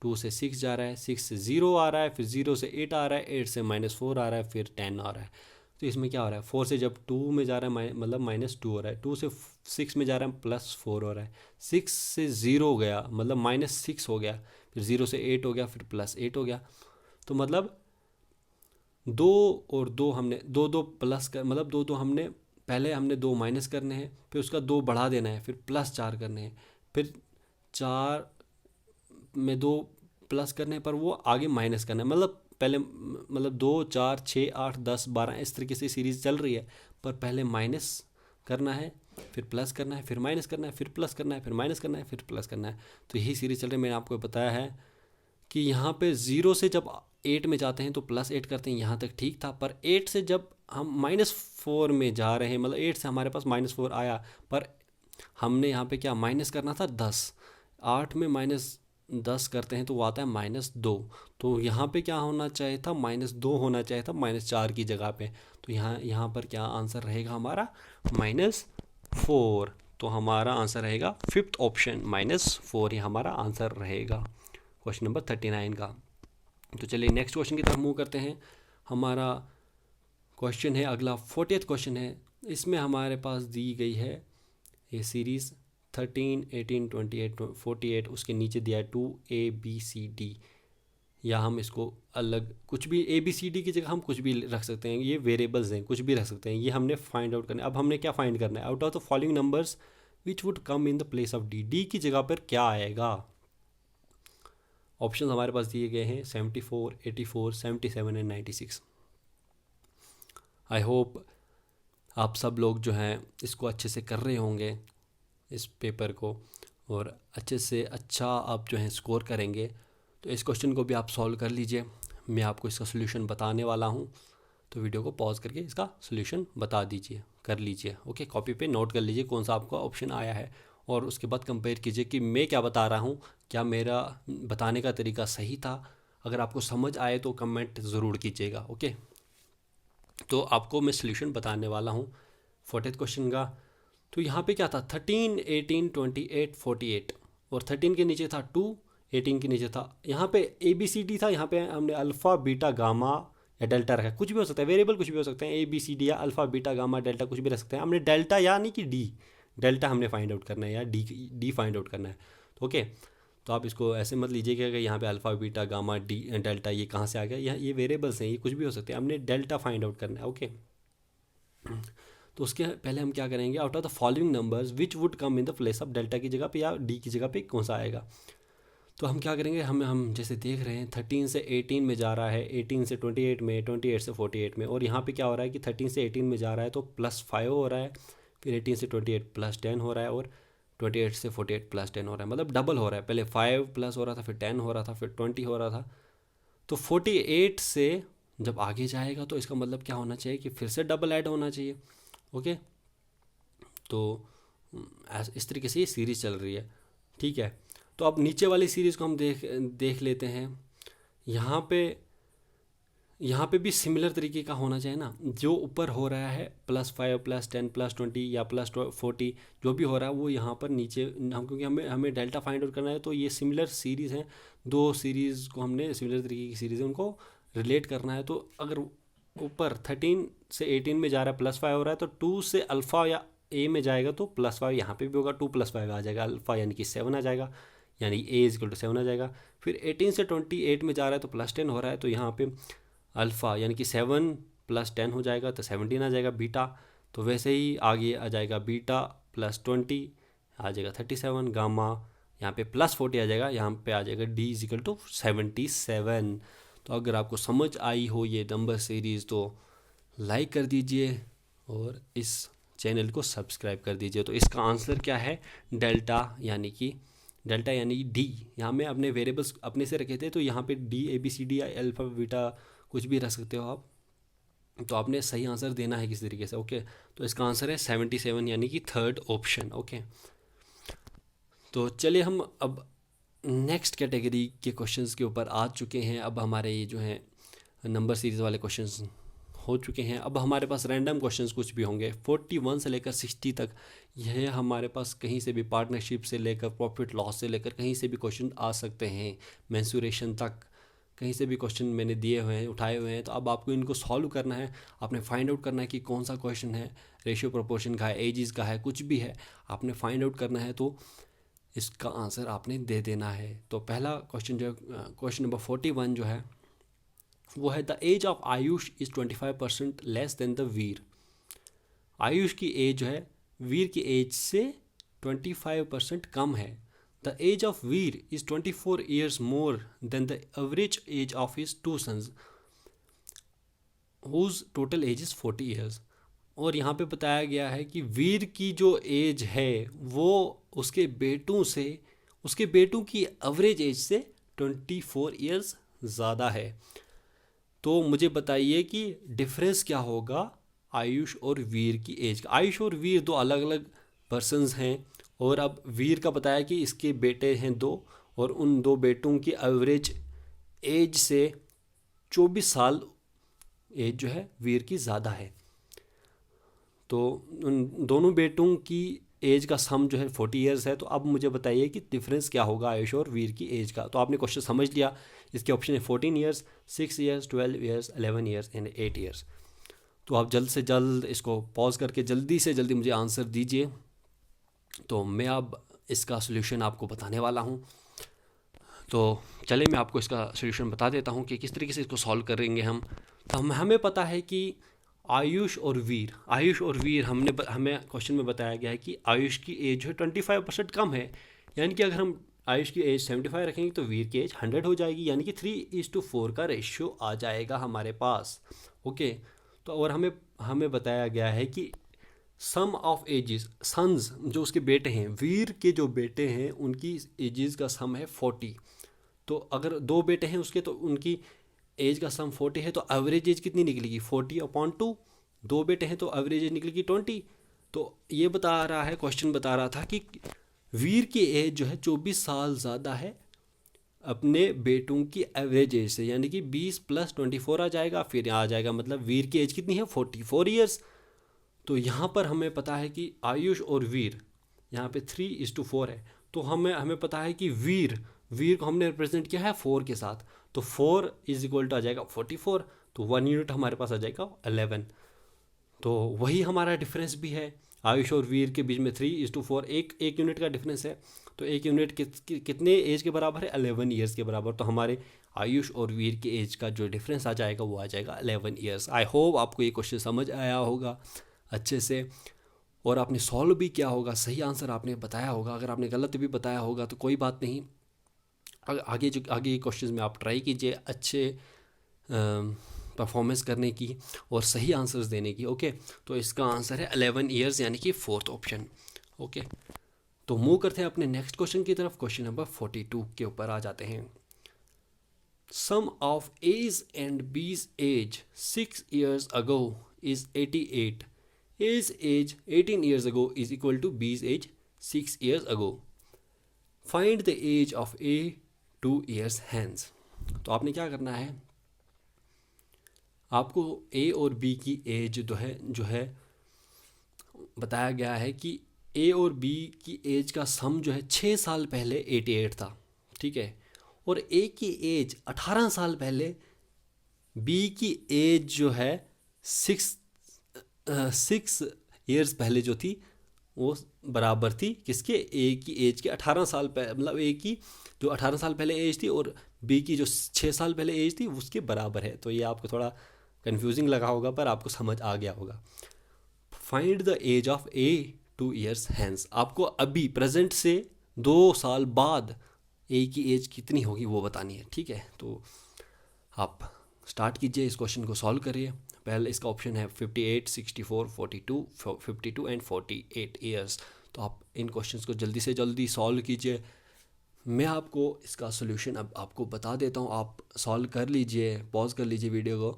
2 से 6 जा रहा है, 6 से 0 आ रहा है, फिर 0 से 8 आ रहा है, 8 से -4 आ रहा है, फिर 10 आ रहा है। तो इसमें क्या हो रहा है, 4 से जब 2 में जा रहा है मतलब -2 हो रहा है, 2 से 6 में जा रहा है +4 हो रहा है, 6 से 0 हो गया मतलब -6 हो गया, फिर 0 से 8 हो गया, फिर +8 हो गया। तो मतलब 2 और 2 हमने दो प्लस कर, मतलब 2 हमने पहले हमने 2 माइनस करने हैं, फिर उसका 2 बढ़ा देना है, फिर +4 करने हैं, फिर 4 में 2 प्लस करने पर वो आगे माइनस करना है। मतलब पहले 2 4 6 8 10 12 इस तरीके से सीरीज़ चल रही है, पर पहले माइनस करना है, फिर प्लस करना है, फिर माइनस करना है, फिर प्लस करना है, फिर माइनस करना है, फिर प्लस करना है। तो यही सीरीज़ चल रही है। मैंने आपको बताया है कि यहाँ पे 0 से जब 8 में जाते हैं तो +8 करते हैं, यहाँ तक ठीक था। पर 8 से जब हम -4 में जा रहे हैं, मतलब 8 से हमारे पास -4 आया, पर हमने यहाँ पे क्या माइनस करना था 10। 8 में -10 करते हैं तो वो आता है -2। तो यहाँ पे क्या होना चाहिए था, -2 होना चाहिए था -4 की जगह पे। तो यहाँ पर क्या आंसर रहेगा हमारा -4। तो हमारा आंसर रहेगा 5th ऑप्शन -4, ये हमारा आंसर रहेगा क्वेश्चन नंबर 39 का। तो चलिए नेक्स्ट क्वेश्चन की तरफ मूव करते हैं। हमारा क्वेश्चन है अगला 40th क्वेश्चन है। इसमें हमारे पास दी गई है ये सीरीज़ 13, 18, 28, 48, उसके नीचे दिया है 2ABCD, या हम इसको अलग कुछ भी ABCD की जगह हम कुछ भी रख सकते हैं, ये वेरिएबल्स हैं, कुछ भी रख सकते हैं, ये हमने फाइंड आउट करना है। अब हमने क्या फाइंड करना है, out of the following numbers which would come in the place of D की जगह पर क्या आएगा। ऑप्शन हमारे पास दिए गए हैं 74, 84, 77 एंड 96। आई होप आप सब लोग जो हैं इसको अच्छे से कर रहे होंगे इस पेपर को, और अच्छे से अच्छा आप जो है स्कोर करेंगे। तो इस क्वेश्चन को भी आप सॉल्व कर लीजिए, मैं आपको इसका सोल्यूशन बताने वाला हूँ, तो वीडियो को पॉज करके इसका सोल्यूशन बता दीजिए, कर लीजिए। ओके, कॉपी पे नोट कर लीजिए कौन सा आपका ऑप्शन आया है, और उसके बाद कंपेयर कीजिए कि मैं क्या बता रहा हूँ, क्या मेरा बताने का तरीका सही था। अगर आपको समझ आए तो कमेंट ज़रूर कीजिएगा। ओके, तो आपको मैं सोल्यूशन बताने वाला हूँ 40th क्वेश्चन का। तो यहाँ पे क्या था, 13, 18, 28, 48, और 13 के नीचे था 2, 18 के नीचे था, यहाँ पे ABCD था, यहाँ पे हमने अल्फ़ा बीटा गामा या डेल्टा रखा, कुछ भी हो सकता है, वेरिएबल कुछ भी हो सकते हैं, ABCD या अल्फ़ा बीटा गामा डेल्टा कुछ भी रख सकते हैं। हमने डेल्टा यानी कि डेल्टा हमने फाइंड आउट करना है, या डी फाइंड आउट करना है। तो ओके, तो आप इसको ऐसे मत लीजिएगा कि यहाँ पे अल्फ़ा बीटा गामा डेल्टा ये कहाँ से आ गया, ये वेरिएबल्स हैं, ये कुछ भी हो सकते हैं, हमने डेल्टा फाइंड आउट करना है। ओके, तो उसके पहले हम क्या करेंगे, out of the following numbers which would come in the place of delta की जगह पे या डी की जगह पे कौन सा आएगा। तो हम क्या करेंगे, हम जैसे देख रहे हैं 13 से 18 में जा रहा है, 18 से 28 में, 28 से 48 में, और यहाँ पे क्या हो रहा है कि 13 से 18 में जा रहा है तो +5 हो रहा है, फिर 18 से 28 +10 हो रहा है, और 28 से 48 +10 हो रहा है, मतलब डबल हो रहा है। पहले 5 प्लस हो रहा था, फिर 10 हो रहा था, फिर 20 हो रहा था। तो 48 से जब आगे जाएगा तो इसका मतलब क्या होना चाहिए कि फिर से डबल ऐड होना चाहिए। ओके, तो इस तरीके से ये सीरीज़ चल रही है। ठीक है, तो अब नीचे वाली सीरीज़ को हम देख लेते हैं। यहाँ पे भी सिमिलर तरीके का होना चाहिए ना, जो ऊपर हो रहा है +5 +10 +20 या +40 जो भी हो रहा है वो यहाँ पर नीचे हम, क्योंकि हमें डेल्टा फाइंड आउट करना है, तो ये सिमिलर सीरीज़ हैं, दो सीरीज़ को हमने सिमिलर तरीके की सीरीज़ है उनको रिलेट करना है। तो अगर ऊपर 13 से 18 में जा रहा है +5 हो रहा है, तो 2 से अल्फ़ा या ए में जाएगा तो +5 यहाँ पे भी होगा, 2 +5 आ जाएगा, अल्फ़ा यानी कि 7 आ जाएगा, यानी A = 7 आ जाएगा। फिर 18 से 28 में जा रहा है तो +10 हो रहा है, तो यहाँ पे अल्फ़ा यानी कि 7 + 10 हो जाएगा, तो 17 आ जाएगा बीटा। तो वैसे ही आगे आ जाएगा बीटा +20 आ जाएगा 37, गामा यहाँ पे +40 आ जाएगा, यहाँ पे आ जाएगा D = 77। तो अगर आपको समझ आई हो ये नंबर सीरीज़ तो लाइक कर दीजिए और इस चैनल को सब्सक्राइब कर दीजिए। तो इसका आंसर क्या है, डेल्टा यानी डी। यहाँ में अपने वेरिएबल्स अपने से रखे थे, तो यहाँ पे D ABCD या अल्फ़ा बीटा कुछ भी रख सकते हो आप, तो आपने सही आंसर देना है किसी तरीके से। ओके, तो इसका आंसर है 77 यानी कि थर्ड ऑप्शन। ओके, तो चलिए हम अब नेक्स्ट कैटेगरी के क्वेश्चंस के ऊपर आ चुके हैं। अब हमारे ये जो है नंबर सीरीज़ वाले क्वेश्चंस हो चुके हैं। अब हमारे पास रैंडम क्वेश्चंस कुछ भी होंगे 41 से लेकर 60 तक। यह हमारे पास कहीं से भी पार्टनरशिप से लेकर प्रॉफिट लॉस से लेकर कहीं से भी क्वेश्चन आ सकते हैं, मेंसुरेशन तक कहीं से भी क्वेश्चन मैंने दिए हुए हैं, उठाए हुए हैं। तो अब आपको इनको सॉल्व करना है, आपने फाइंड आउट करना है कि कौन सा क्वेश्चन है, रेशियो प्रोपोर्शन का है, एजेस का है, कुछ भी है आपने फाइंड आउट करना है, तो इसका आंसर आपने दे देना है। तो पहला क्वेश्चन जो क्वेश्चन नंबर 41 जो है वो है, the age of Ayush is 25% less than the Veer. Ayush की एज जो है वीर की एज से 25% कम है। The age of Veer is 24 years more than the average age of his 2 sons whose total age is 40 years। और यहाँ पे बताया गया है कि वीर की जो एज है वो उसके बेटों की एवरेज एज से 24 years ज़्यादा है। तो मुझे बताइए कि डिफरेंस क्या होगा आयुष और वीर की एज का। आयुष और वीर दो अलग अलग पर्सन्स हैं, और अब वीर का बताया कि इसके बेटे हैं 2, और उन 2 बेटों की एवरेज एज से 24 साल एज जो है वीर की ज़्यादा है। तो उन दोनों बेटों की एज का सम जो है 40 years है। तो अब मुझे बताइए कि डिफरेंस क्या होगा आयुष और वीर की एज का। तो आपने क्वेश्चन समझ लिया, इसके ऑप्शन है 14 years, 6 years, 12 years, 11 years and 8 years। तो आप जल्द से जल्द इसको पॉज करके जल्दी से जल्दी मुझे आंसर दीजिए। तो मैं अब इसका सोल्यूशन आपको बताने वाला हूँ। तो चलिए मैं आपको इसका सोल्यूशन बता देता हूँ कि किस तरीके से इसको सॉल्व करेंगे हम। तो हमें पता है कि आयुष और वीर हमें क्वेश्चन में बताया गया है कि आयुष की एज जो है 25% कम है, यानी कि अगर हम आयुष की एज 75 रखेंगे तो वीर की एज 100 हो जाएगी, यानी कि 3:4 का रेशियो आ जाएगा हमारे पास। ओके, तो और हमें बताया गया है कि सम ऑफ एजेस सन्स, जो उसके बेटे हैं, वीर के जो बेटे हैं उनकी एजेस का सम है 40। तो अगर 2 बेटे हैं उसके तो उनकी एज का सम 40 है, तो एवरेज एज कितनी निकलेगी 40/2। 2 बेटे हैं तो एवरेज एज निकलेगी 20। तो ये बता रहा है, क्वेश्चन बता रहा था कि वीर की एज जो है 24 साल ज़्यादा है अपने बेटों की एवरेज एज से, यानी कि 20 + 24 आ जाएगा, फिर आ जाएगा मतलब वीर की एज कितनी है 44 ईयर्स। तो यहाँ पर हमें पता है कि आयुष और वीर यहाँ पे 3:4 है, तो हमें पता है कि वीर को हमने रिप्रेजेंट किया है 4 के साथ, तो 4 = आ जाएगा 44, तो 1 यूनिट हमारे पास आ जाएगा 11। तो वही हमारा डिफरेंस भी है, आयुष और वीर के बीच में 3:4 एक यूनिट का डिफरेंस है। तो 1 यूनिट कितने एज के बराबर है 11 ईयर्स के बराबर। तो हमारे आयुष और वीर के एज का जो डिफरेंस आ जाएगा वो आ जाएगा 11 ईयर्स। आई होप आपको ये क्वेश्चन समझ आया होगा अच्छे से, और आपने सॉल्व भी किया होगा, सही आंसर आपने बताया होगा। अगर आपने गलत भी बताया होगा तो कोई बात नहीं, आगे के क्वेश्चंस में आप ट्राई कीजिए अच्छे परफॉर्मेंस करने की और सही आंसर्स देने की। ओके, तो इसका आंसर है 11 ईयर्स, यानी कि 4th ऑप्शन। ओके, तो मूव करते हैं अपने नेक्स्ट क्वेश्चन की तरफ। क्वेश्चन नंबर 42 के ऊपर आ जाते हैं। Sum of A's and B's age 6 years ago is 88. A's age 18 years ago is equal to B's age 6 years ago. Find the age of A 2 years hence. तो आपने क्या करना है, आपको A और B की एज जो है बताया गया है कि A और B की एज का सम जो है 6 साल पहले 88 था, ठीक है, और A की एज 18 साल पहले B की एज जो है 6 ईयर्स पहले जो थी वो बराबर थी किसके, ए की एज के 18 साल पहले, मतलब ए की जो 18 साल पहले एज थी और बी की जो 6 साल पहले एज थी उसके बराबर है। तो ये आपको थोड़ा कंफ्यूजिंग लगा होगा पर आपको समझ आ गया होगा। Find the age of A 2 years hence, आपको अभी प्रेजेंट से 2 साल बाद ए की एज कितनी होगी वो बतानी है, ठीक है। तो आप स्टार्ट कीजिए, इस क्वेश्चन को सॉल्व करिए। पहले इसका ऑप्शन है 58, 64, 42, 52 एंड 48 ईयर्स। तो आप इन क्वेश्चंस को जल्दी से जल्दी सॉल्व कीजिए। मैं आपको इसका सोल्यूशन अब आपको बता देता हूँ, आप सॉल्व कर लीजिए, पॉज कर लीजिए वीडियो को।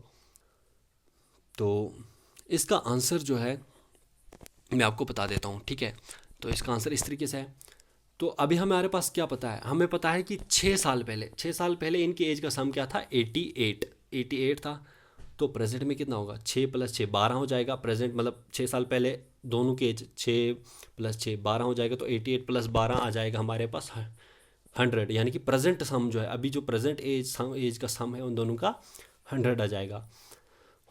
तो इसका आंसर जो है मैं आपको बता देता हूँ, ठीक है। तो इसका आंसर इस तरीके से है। तो अभी हमारे पास क्या पता है, हमें पता है कि 6 साल पहले इनकी एज का सम क्या था 88 था। तो प्रेजेंट में कितना होगा, 6 + 6 12 हो जाएगा। प्रेजेंट मतलब 6 साल पहले दोनों की एज 6 + 6 12 हो जाएगा। तो 88 + 12 आ जाएगा हमारे पास 100, यानी कि प्रेजेंट सम जो है, अभी जो प्रेजेंट एज का सम है उन दोनों का 100 आ जाएगा।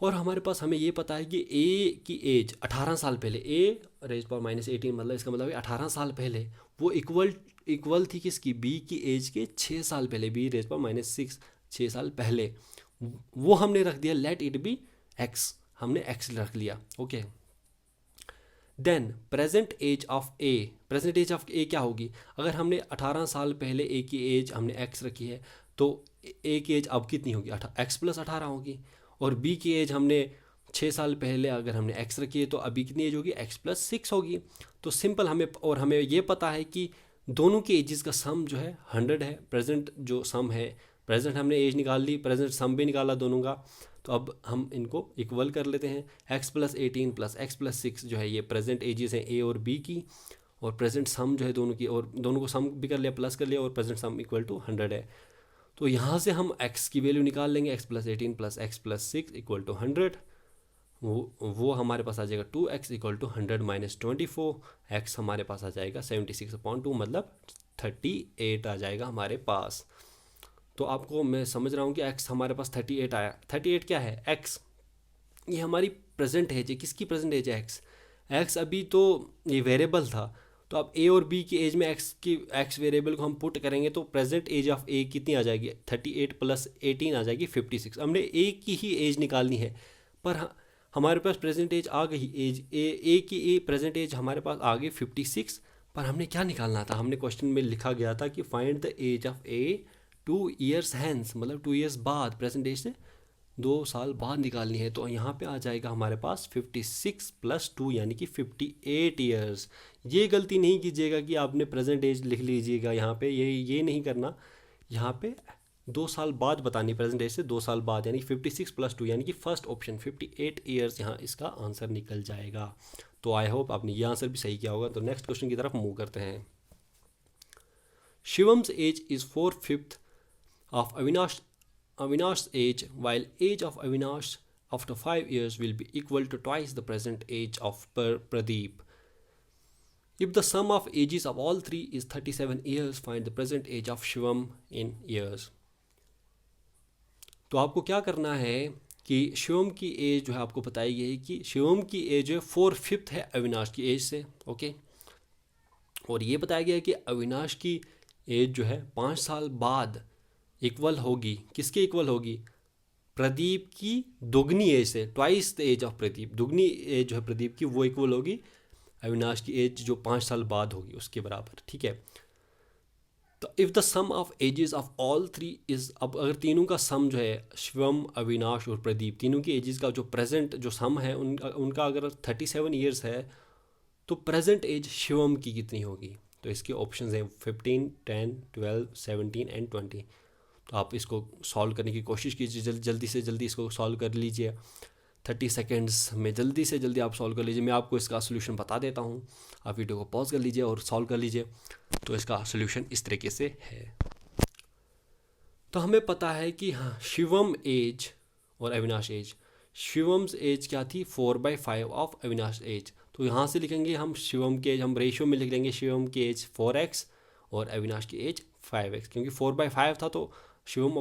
और हमारे पास हमें ये पता है कि ए की एज 18 साल पहले, A⁻−18 मतलब इसका मतलब 18 साल पहले वो इक्वल थी किसकी, बी की एज के 6 साल पहले, B⁻6 6 साल पहले। वो हमने रख दिया लेट इट बी एक्स, हमने एक्स रख लिया। Okay, then present age of A क्या होगी, अगर हमने 18 साल पहले ए की एज हमने एक्स रखी है तो ए की एज अब कितनी होगी, x+18 होगी। और बी की एज हमने 6 साल पहले अगर हमने एक्स रखी है तो अभी कितनी एज होगी, x+6 होगी। तो सिंपल हमें ये पता है कि दोनों के एजेस का सम जो है 100 है। प्रेजेंट जो सम है, प्रेजेंट हमने एज निकाल ली, प्रेजेंट सम भी निकाला दोनों का। तो अब हम इनको इक्वल कर लेते हैं, x+18 + x+6 जो है ये प्रेजेंट एजेस हैं ए और बी की, और प्रेजेंट सम जो है दोनों की, और दोनों को सम भी कर लिया, प्लस कर लिया, और प्रेजेंट सम = 100 है। तो यहाँ से हम x की वैल्यू निकाल लेंगे, x+18 + x+6 = 100। वो हमारे पास आ जाएगा 2x = 100 - 24, x हमारे पास आ जाएगा 76/2 मतलब 38 आ जाएगा हमारे पास। तो आपको मैं समझ रहा हूँ कि x हमारे पास 38 आया। 38 क्या है, x ये हमारी प्रेजेंट एज है। किसकी प्रेजेंट एज है, x अभी तो ये वेरिएबल था तो अब ए और बी की एज में एक्स वेरिएबल को हम पुट करेंगे तो प्रेजेंट एज ऑफ ए कितनी आ जाएगी, 38 + 18 आ जाएगी 56। हमने ए की ही एज निकालनी है, पर हमारे पास प्रेजेंट एज आ गई, एज ए की प्रेजेंट एज हमारे पास आ गई 56। पर हमने क्या निकालना था, हमने क्वेश्चन में लिखा गया था कि find the age of A 2 years hence, मतलब 2 ईयर्स बाद, प्रेजेंट एज से 2 साल बाद निकालनी है। तो यहाँ पे आ जाएगा हमारे पास 56 + 2 यानी कि 58 ईयर्स। ये गलती नहीं कीजिएगा कि आपने प्रेजेंट एज लिख लीजिएगा यहाँ पे, ये नहीं करना। यहाँ पे 2 साल बाद बतानी, प्रेजेंट एज से 2 साल बाद, यानी 56 + 2 यानी कि फर्स्ट ऑप्शन 58 ईयर्स यहाँ इसका आंसर निकल जाएगा। तो आई होप आपने ये आंसर भी सही किया होगा। तो नेक्स्ट क्वेश्चन की तरफ मूव करते हैं। शिवम्स as is 4/5 of Avinash's age, while age of Avinash after 5 years will be equal to twice the present age of Pradeep. If the sum of ages of all three is 37 years, find the present age of Shivam in years. तो आपको क्या करना है कि शिवम की age जो है आपको बताई गई कि शिवम की एज जो है 4/5 है अविनाश की एज से, ओके। और ये बताया गया है कि अविनाश की एज जो है 5 साल बाद इक्वल होगी, किसके इक्वल होगी, प्रदीप की दुगनी एज से, twice the age of Pradeep, दुगनी एज जो है प्रदीप की वो इक्वल होगी अविनाश की एज जो 5 साल बाद होगी उसके बराबर, ठीक है। तो if the sum of ages of all three is, अब अगर तीनों का सम जो है शिवम, अविनाश और प्रदीप, तीनों की एजेस का जो प्रेजेंट जो सम है उनका अगर 37 ईयर्स है, तो प्रेजेंट एज शिवम की कितनी होगी। तो इसके ऑप्शन हैं 15, 10, 12, 17 एंड 20। तो आप इसको सॉल्व करने की कोशिश कीजिए, जल्दी से जल्दी इसको सॉल्व कर लीजिए। 30 सेकेंड्स में जल्दी से जल्दी आप सॉल्व कर लीजिए। मैं आपको इसका सोल्यूशन बता देता हूँ, आप वीडियो को पॉज कर लीजिए और सॉल्व कर लीजिए। तो इसका सोल्यूशन इस तरीके से है। तो हमें पता है कि हाँ, शिवम एज और अविनाश एज, शिवम्स एज क्या थी 4/5 ऑफ अविनाश एज। तो यहाँ से लिखेंगे हम शिवम की एज, हम रेशियो में लिख लेंगे शिवम की एज 4x और अविनाश की एज 5x, क्योंकि 4/5 था तो शिवम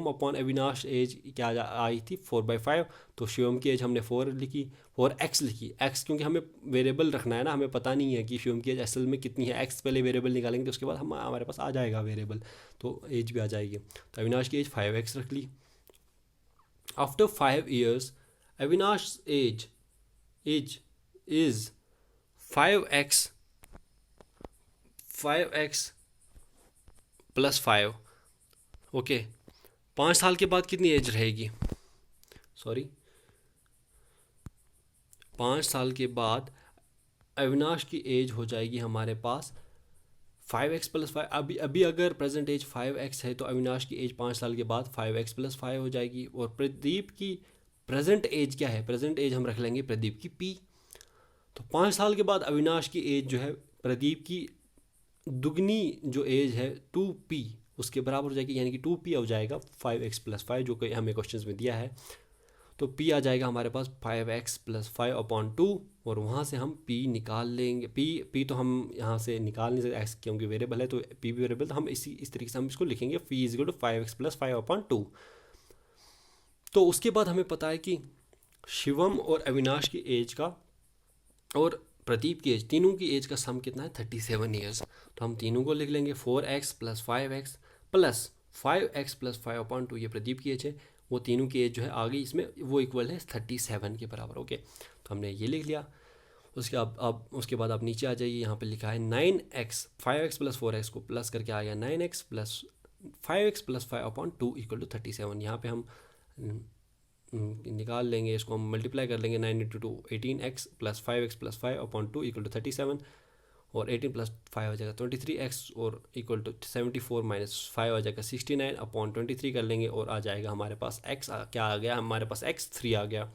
अपॉन अविनाश एज क्या आई थी 4/5। तो शिवम की एज हमने 4x लिखी, x क्योंकि हमें वेरिएबल रखना है ना, हमें पता नहीं है कि शिवम की एज असल में कितनी है। x पहले वेरिएबल निकालेंगे तो उसके बाद हमारे पास आ जाएगा वेरिएबल, तो एज भी आ जाएगी। तो अविनाश की एज 5x रख ली। After 5 years Avinash age is 5x + 5, okay. 5 साल के बाद कितनी एज रहेगी, 5 साल के बाद अविनाश की एज हो जाएगी हमारे पास 5x + 5। अभी अगर प्रेजेंट एज 5x है तो अविनाश की एज 5 साल के बाद 5x + 5 हो जाएगी। और प्रदीप की प्रेजेंट एज क्या है, प्रेजेंट एज हम रख लेंगे प्रदीप की p। तो 5 साल के बाद अविनाश की एज जो है प्रदीप की दुगनी जो एज है 2p उसके बराबर हो जाएगी, यानी कि 2p हो जाएगा 5x + 5 जो कि हमें क्वेश्चन में दिया है। तो p आ जाएगा हमारे पास 5x + 5/2 और वहाँ से हम p निकाल लेंगे। p तो हम यहाँ से निकाल नहीं सकते x क्योंकि वेरिएबल है, तो p भी वेरिएबल, तो हम इस तरीके से हम इसको लिखेंगे p = 5x + 5/2। तो उसके बाद हमें पता है कि शिवम और अविनाश की एज का और प्रदीप की एज, तीनों की एज का सम कितना है 37 ईयर्स। तो हम तीनों को लिख लेंगे 4x + 5x + 5x + 5/2, ये प्रदीप की एज है, वो तीनों की एज जो है आ गई इसमें, वो इक्वल है 37 के बराबर, ओके। तो हमने ये लिख लिया। उसके बाद आप नीचे आ जाइए, यहाँ पे लिखा है 9x, 5x + 4x को प्लस करके आ गया 9x + 5x + 5/2 = 37। यहाँ पे हम निकाल लेंगे, इसको हम मल्टीप्लाई कर लेंगे, 9 × 2 18x + 5x + 5/2 = 37 और 18 + 5 हो जाएगा 23x और इक्वल टू 74 - 5 हो जाएगा 69/23 कर लेंगे और आ जाएगा हमारे पास x क्या आ गया, हमारे पास x 3 आ गया।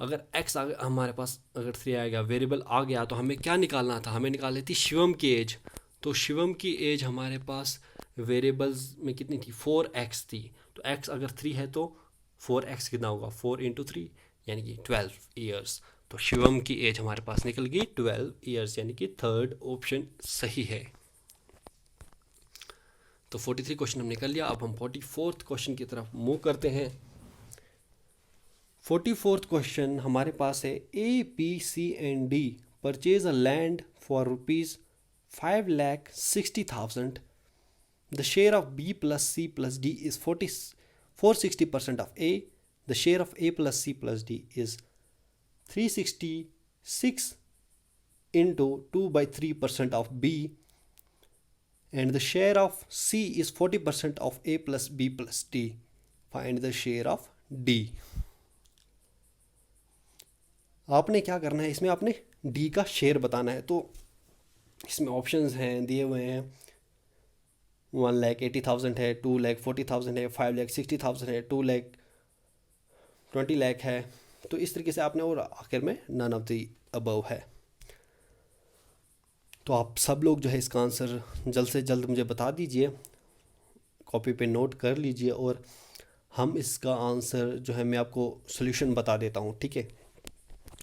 अगर x हमारे पास अगर 3 आ गया, वेरिएबल आ गया, तो हमें क्या निकालना था, हमें निकाली थी शिवम की एज। तो शिवम की एज हमारे पास वेरिएबल्स में कितनी थी 4x थी। तो x अगर 3 है तो 4x कितना होगा 4 × 3 यानी कि 12 ईयर्स। तो शिवम की एज हमारे पास निकल गई 12 ईयर्स, यानी कि थर्ड ऑप्शन सही है। तो 43 क्वेश्चन हमने कर लिया। अब हम 44th क्वेश्चन की तरफ मूव करते हैं। 44th क्वेश्चन हमारे पास है A, B, C and D purchase a land for rupees 5,60,000. The share of B plus C plus D is 460% of A. The share of A plus C plus D is 366 into 2 by 3% of B, and the share of C is 40% of A plus B plus D. Find the share of D. आपने क्या करना है, इसमें आपने D का share बताना है। तो इसमें ऑप्शंस हैं दिए हुए हैं, 1,80,000 है, 2,40,000 है, 5,60,000 है, 2,20,000 है। तो इस तरीके से आपने, और आखिर में नन ऑफ द अबव है। तो आप सब लोग जो है इसका आंसर जल्द से जल्द मुझे बता दीजिए, कॉपी पे नोट कर लीजिए, और हम इसका आंसर जो है मैं आपको सॉल्यूशन बता देता हूँ, ठीक है।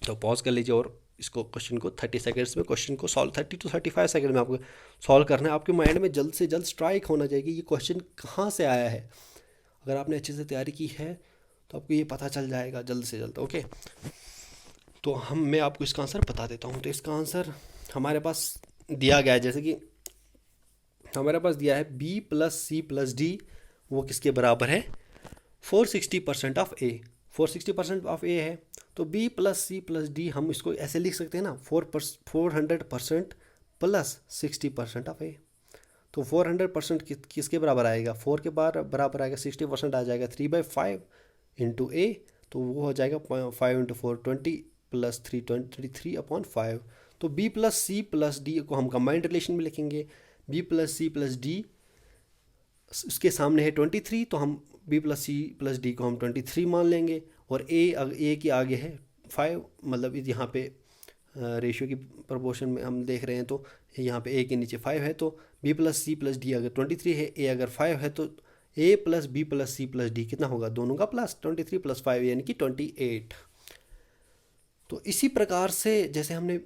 तो पॉज कर लीजिए और इसको क्वेश्चन को 30 सेकंड्स में क्वेश्चन को सॉल्व 30 to 35 सेकंड में आपको सॉल्व करना है। आपके माइंड में जल्द से जल्द स्ट्राइक होना चाहिए कि ये क्वेश्चन कहाँ से आया है। अगर आपने अच्छे से तैयारी की है तो आपको ये पता चल जाएगा जल्द से जल्द, ओके। तो मैं आपको इसका आंसर बता देता हूँ। तो इसका आंसर हमारे पास दिया गया है, जैसे कि हमारे पास दिया है B plus C plus D, वो किसके बराबर है, 460% ऑफ A। 460% ऑफ A है, तो B plus C plus D हम इसको ऐसे लिख सकते हैं ना, 400% प्लस 60% ऑफ A। तो 400% किसके बराबर आएगा, 4 के बराबर आएगा, 60% आ जाएगा 3/5 इंटू A, तो वो हो जाएगा 5 इंटू 4 20 प्लस 3 23/5। तो B plus C plus D को हम कंबाइंड रिलेशन में लिखेंगे। B plus C plus D, उसके सामने है 23, तो हम B plus C plus D को हम 23 मान लेंगे, और A के आगे है 5, मतलब यहाँ पे रेशियो की प्रोपोर्शन में हम देख रहे हैं, तो यहाँ पे A के नीचे 5 है, तो B plus C plus D अगर 23 है, A अगर 5 है, तो A plus B plus C plus D कितना होगा, दोनों का प्लस, 23 प्लस 5 यानी कि 28। तो इसी प्रकार से जैसे हमने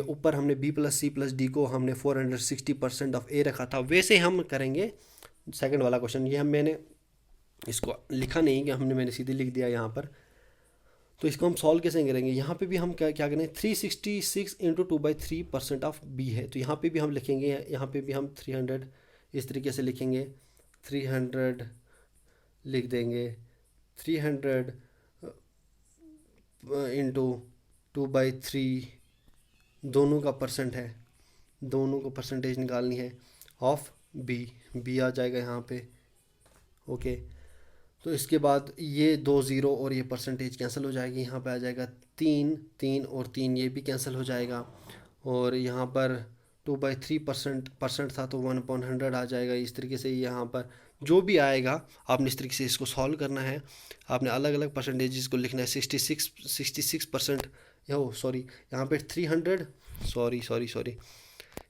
ऊपर हमने B plus C plus D को हमने 460% ऑफ A रखा था, वैसे हम करेंगे सेकंड वाला क्वेश्चन। ये मैंने इसको लिखा नहीं कि मैंने सीधे लिख दिया यहाँ पर। तो इसको हम सॉल्व कैसे करेंगे, यहाँ पे भी हम क्या करें, 366 इंटू 2/3% ऑफ B है, तो यहाँ पे भी हम लिखेंगे, यहाँ पे भी हम 300 इस तरीके से लिखेंगे, 300 लिख देंगे, 300 इंटू 2/3, दोनों का परसेंट है, दोनों को परसेंटेज निकालनी है ऑफ B आ जाएगा यहाँ पे, ओके। तो इसके बाद ये 2 0 और ये परसेंटेज कैंसिल हो जाएगी, यहाँ पे आ जाएगा 3 और 3 ये भी कैंसिल हो जाएगा, और यहाँ पर 2/3% था, तो 1/100 आ जाएगा। इस तरीके से यहाँ पर जो भी आएगा आपने इस तरीके से इसको सॉल्व करना है। आपने अलग अलग परसेंटेज को लिखना है, 66%, सॉरी यहाँ पे 300, सॉरी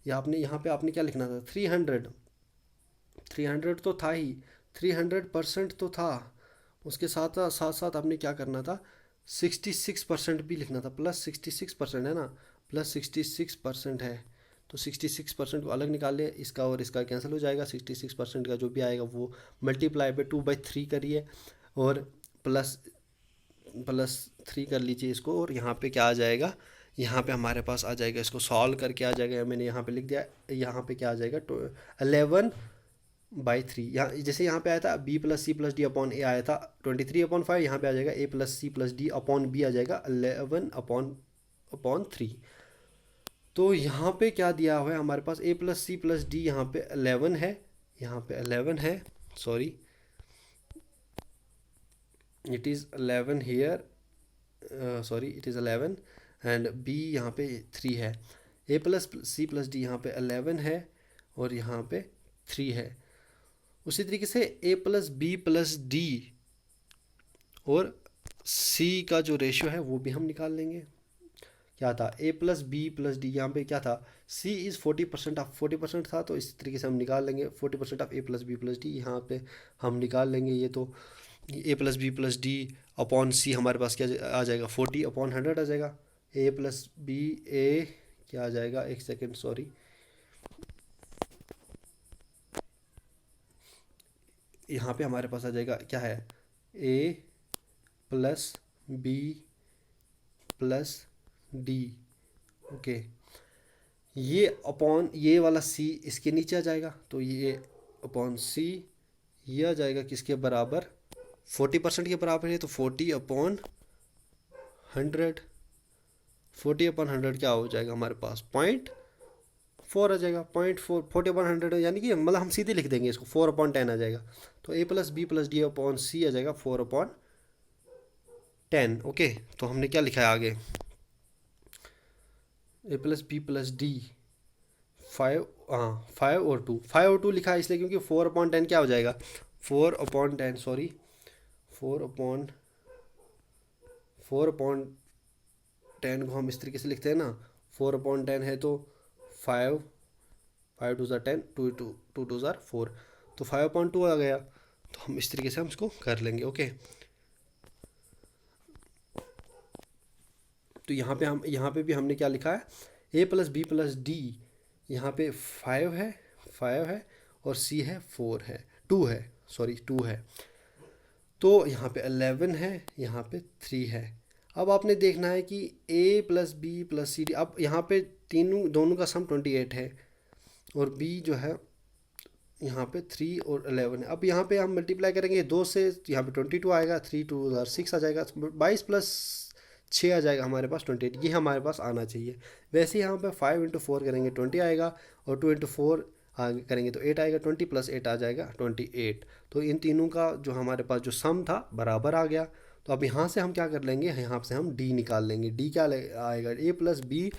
यहाँ पे आपने क्या लिखना था, 300 तो था ही, 300% तो था, उसके साथ साथ आपने क्या करना था, 66% भी लिखना था, प्लस 66% है ना, प्लस 66% है, तो 66% को अलग निकाल लिया, इसका और इसका कैंसिल हो जाएगा, 66% का जो भी आएगा वो मल्टीप्लाई पे 2/3 करिए, और प्लस 3 कर लीजिए इसको, और यहाँ पे क्या आ जाएगा, यहाँ पे हमारे पास आ जाएगा, इसको सॉल्व करके आ जाएगा, मैंने यहाँ पे लिख दिया, यहाँ पे क्या आ जाएगा, 11/3। यहाँ जैसे यहाँ पे आया था B plus C plus D upon A आया था 23/5, यहाँ पे आ जाएगा A plus C plus D upon B आ जाएगा 11/3। तो यहाँ पे क्या दिया हुआ है हमारे पास, A plus C plus D यहाँ पे 11 है, यहाँ पे 11 है, sorry it is 11 here, sorry it is 11, and B यहाँ पे 3 है। A plus C plus D यहाँ पे 11 है और यहाँ पे 3 है। उसी तरीके से A plus B plus D और C का जो रेशियो है वो भी हम निकाल लेंगे। क्या था, A plus B plus D, यहाँ पे क्या था, C इज़ 40% ऑफ 40% था, तो इस तरीके से हम निकाल लेंगे 40% of A plus B plus D, यहाँ पे हम निकाल लेंगे। ये तो A plus B plus D upon C हमारे पास क्या आ जाएगा, 40/100 आ जाएगा। A प्लस B A क्या आ जाएगा, एक सेकेंड सॉरी, यहाँ पे हमारे पास आ जाएगा क्या है, A plus B plus D, okay. ये अपॉन ये वाला सी इसके नीचे आ जाएगा, तो ये अपॉन सी ये आ जाएगा किसके बराबर, 40% के बराबर है, तो 40/100, 40/100 क्या हो जाएगा हमारे पास, 0.4 आ जाएगा, 0.4, 40/100 यानी कि मतलब हम सीधे लिख देंगे इसको, 4/10 आ जाएगा। तो a+b+d/c आ जाएगा 4/10। ओके, तो हमने क्या लिखा है आगे, a+b+d 5, हाँ 5/2 लिखा है इसलिए क्योंकि 4/10 क्या हो जाएगा, 4/10 सॉरी 4/10 को हम इस तरीके से लिखते हैं ना, 4/10 है तो 5, 5×2 = 10, 2×2 = 4, तो 5/2 आ गया। तो हम इस तरीके से हम इसको कर लेंगे। ओके, तो यहाँ पे भी हमने क्या लिखा है, a+b+d, यहाँ पे 5 है और c है 4 है 2 है, सॉरी 2 है, तो यहाँ पे 11 है, यहाँ पे 3 है। अब आपने देखना है कि a+b+c+d, अब यहाँ पे दोनों का सम 28 है और b जो है यहाँ पे 3 और 11 है। अब यहाँ पे हम मल्टीप्लाई करेंगे 2 से, यहाँ पे 22 आएगा, 3×2 = 6 आ जाएगा, 22+6 आ जाएगा हमारे पास 28, ये हमारे पास आना चाहिए। वैसे यहाँ पे 5×4 करेंगे 20 आएगा, और 2×4 आगे करेंगे तो 8 आएगा, 20+8 आ जाएगा 28। तो इन तीनों का जो हमारे पास जो सम था बराबर आ गया। तो अब यहाँ से हम क्या कर लेंगे, यहाँ से हम डी निकाल लेंगे। डी क्या आएगा, a+b+c,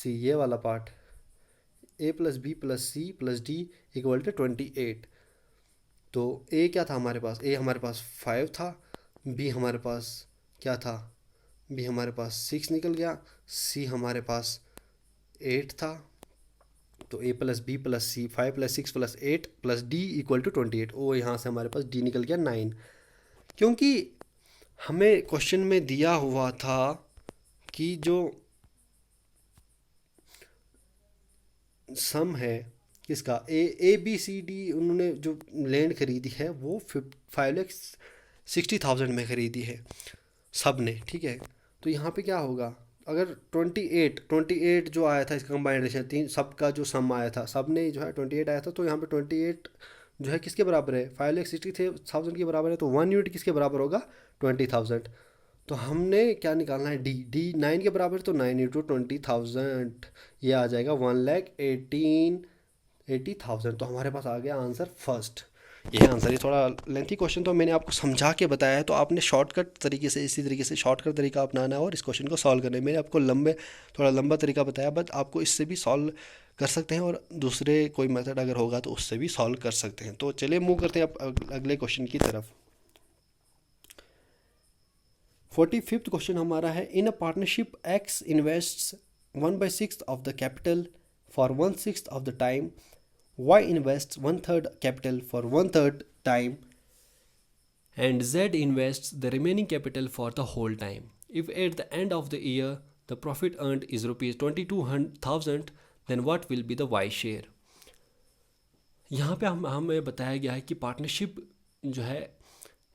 ये वाला पार्ट, a+b+c+d = 28। तो ए क्या था हमारे पास, ए हमारे पास 5 था, बी हमारे पास क्या था, बी हमारे पास 6 निकल गया, सी हमारे पास 8 था, तो a+b+c 5+6+8+d = 28। ओ यहाँ से हमारे पास डी निकल गया 9, क्योंकि हमें क्वेश्चन में दिया हुआ था कि जो सम है किसका, A B C D, उन्होंने जो लैंड खरीदी है वो 5,60,000 में खरीदी है सब ने, ठीक है। तो यहाँ पे क्या होगा, अगर 28 जो आया था इसका कंबाइंड रेशो, तीन सबका जो सम आया था, सब ने जो है 28 आया था, तो यहाँ पे 28 जो है किसके बराबर है, 5,60,000 के बराबर है, तो 1 यूनिट किसके बराबर होगा, 20,000। तो हमने क्या निकालना है, डी 9 के बराबर, तो 9 × 20,000 ये आ जाएगा 1,80,000। तो हमारे पास आ गया आंसर फर्स्ट, ये आंसर। ये थोड़ा लेंथी क्वेश्चन तो मैंने आपको समझा के बताया है, तो आपने शॉर्टकट तरीके से, इसी तरीके से शॉर्टकट तरीका अपनाना है और इस क्वेश्चन को सॉल्व करना है। मैंने आपको थोड़ा लंबा तरीका बताया, बट आपको इससे भी सॉल्व कर सकते हैं, और दूसरे कोई मेथड अगर होगा तो उससे भी सॉल्व कर सकते हैं। तो चलिए मूव करते हैं अब अगले क्वेश्चन की तरफ। 45th क्वेश्चन हमारा है, in a partnership X invests 1/6 of the capital for 1/6 of the time, Y invests 1/3 capital for 1/3 time, and Z invests the remaining capital for the whole time. If at the end of the year the profit earned is rupees 22,000, then what will be the Y share? यहाँ पे हमें बताया गया है कि partnership जो है,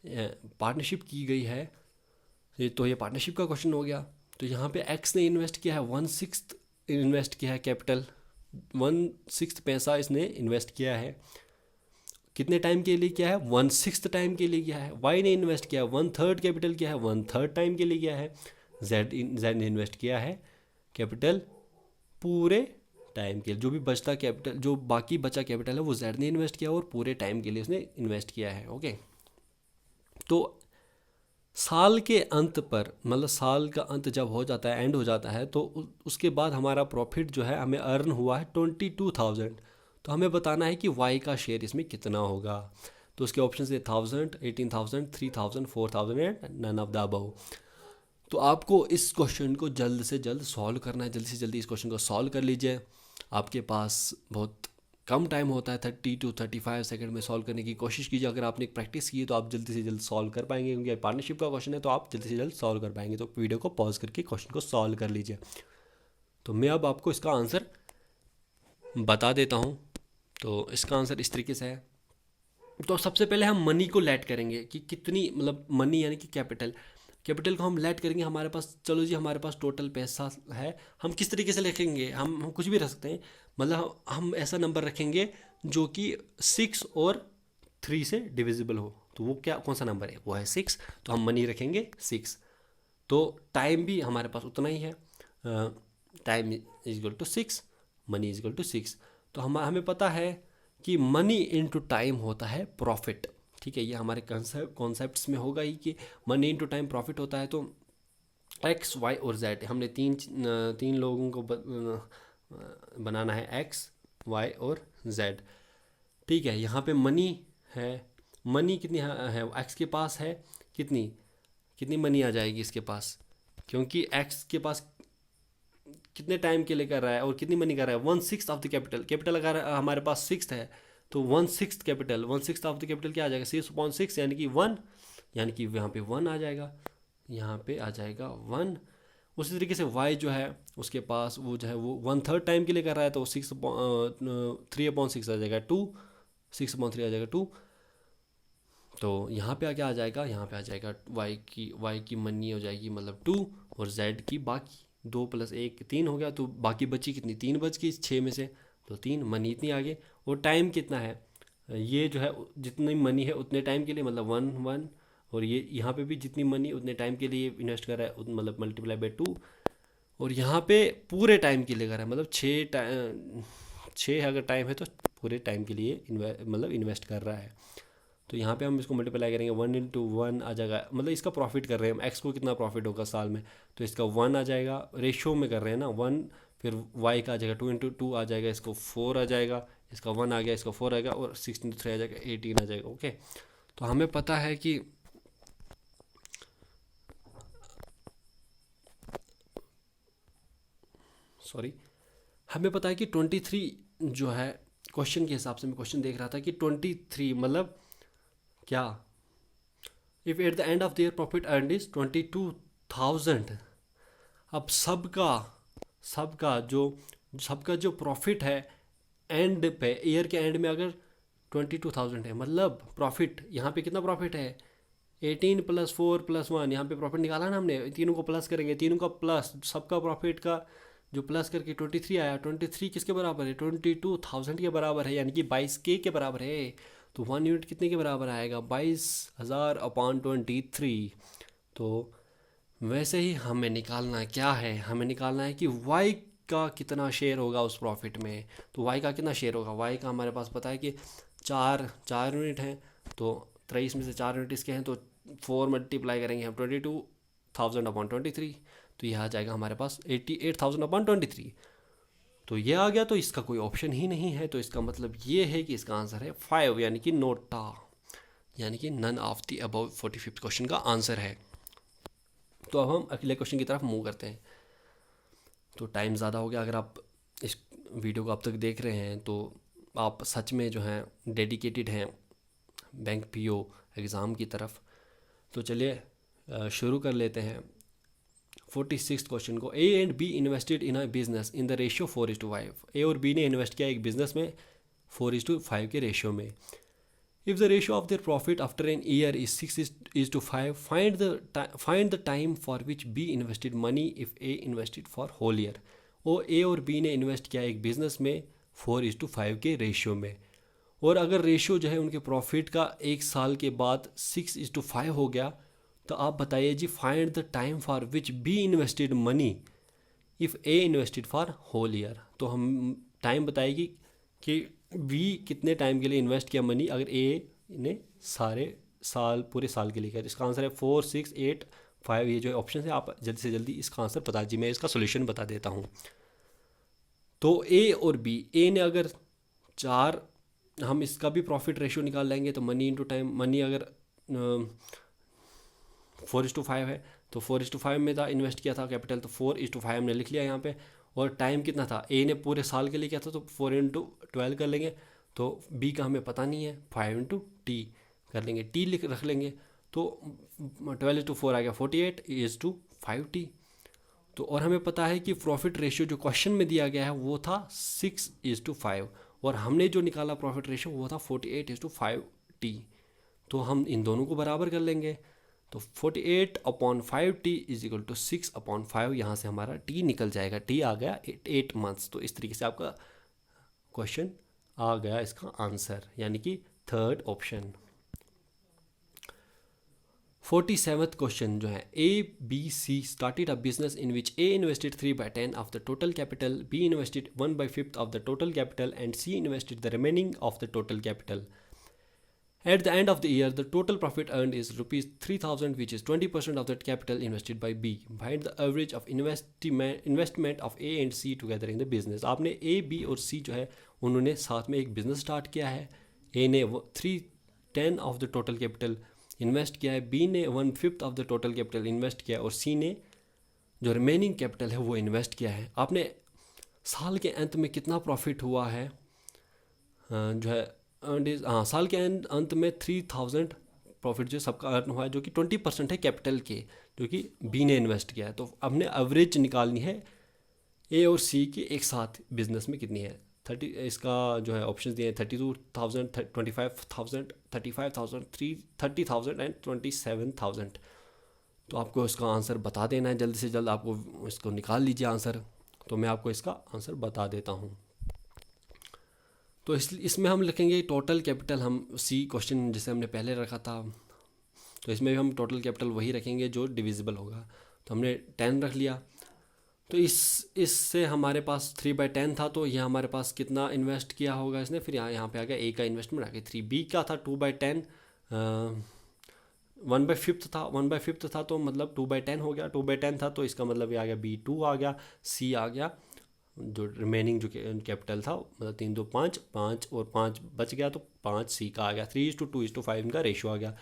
partnership की गई है, तो ये पार्टनरशिप का क्वेश्चन हो गया। तो यहाँ पे एक्स ने इन्वेस्ट किया है 1/6 इन्वेस्ट किया है कैपिटल, 1/6 पैसा इसने इन्वेस्ट किया है, कितने टाइम के लिए किया है, 1/6 टाइम के लिए किया है। वाई ने इन्वेस्ट किया 1/3 कैपिटल किया है, 1/3 टाइम के लिए किया है। जेड ने इन्वेस्ट किया है कैपिटल पूरे टाइम के लिए, जो भी बचता कैपिटल, जो बाकी बचा कैपिटल है वो जेड ने इन्वेस्ट किया और पूरे टाइम के लिए उसने इन्वेस्ट किया है। ओके, तो साल के अंत पर, मतलब साल का अंत जब हो जाता है, एंड हो जाता है, तो उसके बाद हमारा प्रॉफिट जो है हमें अर्न हुआ है 22,000। तो हमें बताना है कि वाई का शेयर इसमें कितना होगा। तो उसके ऑप्शन है 1,000, 18,000, 3,000, 4,000 and none of the above. तो आपको इस क्वेश्चन को जल्द से जल्द सॉल्व करना है, जल्दी से जल्दी इस क्वेश्चन को सॉल्व कर लीजिए। आपके पास बहुत कम टाइम होता है, 30 to 35 सेकंड में सॉल्व करने की कोशिश कीजिए। अगर आपने प्रैक्टिस की तो आप जल्दी से जल्द सॉल्व कर पाएंगे, क्योंकि पार्टनरशिप का क्वेश्चन है तो आप जल्दी से जल्द सॉल्व कर पाएंगे। तो वीडियो को पॉज करके क्वेश्चन को सॉल्व कर लीजिए। तो मैं अब आपको इसका आंसर बता देता हूँ। तो इसका आंसर इस तरीके से है। तो सबसे पहले हम मनी को लेट करेंगे कि कितनी, मतलब मनी यानी कि कैपिटल। कैपिटल को हम लेट करेंगे हमारे पास, चलो जी हमारे पास टोटल पैसा है, हम किस तरीके से लिखेंगे, हम कुछ भी रख सकते हैं, मतलब हम ऐसा नंबर रखेंगे जो कि 6 और 3 से डिविजिबल हो। तो वो क्या कौन सा नंबर है, वो है 6, तो हम मनी रखेंगे 6। तो टाइम भी हमारे पास उतना ही है, time is equal to 6, money is equal to 6। तो हमें पता है कि मनी इनटू टाइम होता है प्रॉफिट, ठीक है, ये हमारे कॉन्सेप्ट्स में होगा ही कि मनी इनटू टाइम प्रॉफिट होता है। तो एक्स वाई और जेड, हमने तीन लोगों को बनाना है, एक्स वाई और जेड, ठीक है। यहाँ पे मनी है, मनी कितनी है एक्स के पास है, कितनी कितनी मनी आ जाएगी इसके पास, क्योंकि एक्स के पास कितने टाइम के लिए कर रहा है और कितनी मनी कर रहा है, 1/6 ऑफ द कैपिटल। कैपिटल अगर हमारे पास 6 है तो 1/6 कैपिटल, 1/6 ऑफ द कैपिटल क्या आ जाएगा, 6/6 यानी कि 1, यानी कि यहाँ पे 1 आ जाएगा, यहाँ पे आ जाएगा 1। उसी तरीके से y जो है उसके पास वो जो है वो 1/3 टाइम के लिए कर रहा है, तो 3/6 आ जाएगा 2, 6/3 आ जाएगा 2। तो यहाँ पे क्या आ जाएगा, यहाँ पे आ जाएगा y की मनी हो जाएगी मतलब 2, और z की बाकी 2 + 1 3 हो गया, तो बाकी बची कितनी, 3 बच गई 6 में से, तो 3 मनी इतनी आगे। और टाइम कितना है, ये जो है जितनी मनी है उतने टाइम के लिए, मतलब 1, और ये यहाँ पे भी जितनी मनी उतने टाइम के लिए इन्वेस्ट कर रहा है, मतलब मल्टीप्लाई बाई 2, और यहाँ पे पूरे टाइम के लिए कर रहा है, मतलब 6 अगर टाइम है तो पूरे टाइम के लिए मतलब इन्वेस्ट कर रहा है। तो यहाँ पे हम इसको मल्टीप्लाई करेंगे, 1 × 1 आ जाएगा, मतलब इसका प्रॉफिट कर रहे हैं हम, एक्स को कितना प्रॉफिट होगा साल में, तो इसका 1 आ जाएगा, रेशो में कर रहे हैं ना 1, फिर वाई का आ जाएगा 2 × 2 आ जाएगा, इसको 4 आ जाएगा, इसका 1 आ गया, इसका 4 आएगा, और 6 × 3 आ जाएगा 18 आ जाएगा। ओके, तो हमें पता है कि हमें पता है कि 23 जो है, क्वेश्चन के हिसाब से मैं क्वेश्चन देख रहा था कि 23 मतलब क्या, if at the end of their profit earn is 22,000। अब सबका जो प्रॉफिट है एंड पे, ईयर के एंड में अगर 22,000 है, मतलब प्रॉफिट यहाँ पे कितना प्रॉफिट है, 18 + 4 + 1, यहाँ पे प्रॉफिट निकाला ना हमने, तीनों को प्लस करेंगे, तीनों का प्लस, सबका प्रॉफिट का जो प्लस करके 23 आया, 23 किसके बराबर है, 22,000 के बराबर है, यानी कि 22K के बराबर है। तो 1 यूनिट कितने के बराबर आएगा, 22,000/23। तो वैसे ही हमें निकालना क्या है, हमें निकालना है कि y का कितना शेयर होगा उस प्रॉफिट में। तो y का कितना शेयर होगा, y का हमारे पास पता है कि 4 यूनिट हैं, तो 23 में से 4 यूनिट इसके हैं, तो 4 मल्टीप्लाई करेंगे हम 22,000/23, तो यह आ जाएगा हमारे पास 88,000/23। तो ये आ गया, तो इसका कोई ऑप्शन ही नहीं है, तो इसका मतलब ये है कि इसका आंसर है 5, यानी कि नोटा, यानी कि none of the above 45th question का आंसर है। तो अब हम अगले क्वेश्चन की तरफ मूव करते हैं। तो टाइम ज़्यादा हो गया, अगर आप इस वीडियो को अब तक देख रहे हैं तो आप सच में जो हैं डेडिकेटेड हैं बैंक पीओ एग्ज़ाम की तरफ। तो चलिए शुरू कर लेते हैं 46 क्वेश्चन को। ए and be invested in a business in the ratio 4:5। ए और बी ने इन्वेस्ट किया एक बिजनेस में 4:5 के रेशियो में। If the ratio of their profit after an year is 6:5, find the time for which B invested money if A invested for whole year। A और B ने invest किया एक बिजनेस में 4:5 के रेशियो में, और अगर रेशियो जो है उनके प्रॉफिट का एक साल के बाद 6:5 हो गया, तो आप बताइए जी find the time for which B invested money if A invested for whole year. तो हम टाइम बताएगी कि बी कितने टाइम के लिए इन्वेस्ट किया मनी अगर ए ने सारे साल पूरे साल के लिए किया। इसका आंसर है 4, 6, 8, 5, ये जो ऑप्शन है आप जल्दी से जल्दी इसका आंसर बता दीजिए, मैं इसका सोल्यूशन बता देता हूँ। तो ए और बी, ए ने अगर 4, हम इसका भी प्रॉफिट रेशियो निकाल लेंगे, तो मनी इंटू टाइम, मनी अगर 4:5 है तो 4:5 में था इन्वेस्ट किया था कैपिटल, तो 4:5 हमने लिख लिया यहाँ पे। और टाइम कितना था, ए ने पूरे साल के लिए किया था तो 4×12 कर लेंगे, तो बी का हमें पता नहीं है, 5×t कर लेंगे, टी रख लेंगे, तो 12:4 आ गया 48:5t। तो और हमें पता है कि प्रॉफिट रेशियो जो क्वेश्चन में दिया गया है वो था 6:5, और हमने जो निकाला प्रॉफिट रेशियो वो था 48:5t। तो हम इन दोनों को बराबर कर लेंगे, तो 48/5t इज इक्वल टू 6/5, यहाँ से हमारा t निकल जाएगा, t आ गया 8 मंथ्स। तो इस तरीके से आपका क्वेश्चन आ गया इसका आंसर, यानी कि थर्ड ऑप्शन। 47th क्वेश्चन जो है, ABC started a business in which A invested 3/10 of the total capital, B invested 1/5 of the total capital, and C invested the remaining of the total capital. At the end of the year, the total profit earned is rupees 3,000, which is 20% of that capital invested by B. Find the average of investment of A and C together in the business. आपने A, B और C जो है उन्होंने साथ में एक business start किया है। A ने 3/10 of the total capital invest किया है, बी ने 1/5 of the total capital invest किया है, और सी ने जो रिमेनिंग कैपिटल है वो इन्वेस्ट किया है। आपने साल के अंत में कितना प्रॉफिट हुआ है जो है साल के अंत में 3,000 प्रॉफिट जो सबका अर्न हुआ है, जो कि 20% है कैपिटल के, जो कि बी ने इन्वेस्ट किया है। तो हमने एवरेज निकालनी है ए और सी की एक साथ बिजनेस में कितनी है। 30, इसका जो है ऑप्शन दिए हैं 32,000, 25,000, 35,000, 30,000 एंड 27,000। तो आपको इसका आंसर बता देना है, जल्द से जल्द आपको इसको निकाल लीजिए आंसर। तो मैं आपको इसका आंसर बता देता हूँ। तो इसमें हम लिखेंगे टोटल कैपिटल, हम सी क्वेश्चन जैसे हमने पहले रखा था, तो इसमें भी हम टोटल कैपिटल वही रखेंगे जो डिविजिबल होगा। तो हमने 10 रख लिया। तो इससे हमारे पास 3/10 था, तो यह हमारे पास कितना इन्वेस्ट किया होगा इसने। फिर यहाँ पे आ गया ए का इन्वेस्टमेंट आ गया 3, बी का था 2/10, 1/5 था, 1/5 था तो मतलब 2/10 हो गया, 2/10 था तो इसका मतलब ये आ गया B2 आ गया, सी आ गया जो रिमेनिंग जो कैपिटल था, मतलब 3 2 5 5 और 5 बच गया, तो 5 सी का आ गया। 3:2:5 इनका रेशियो आ गया।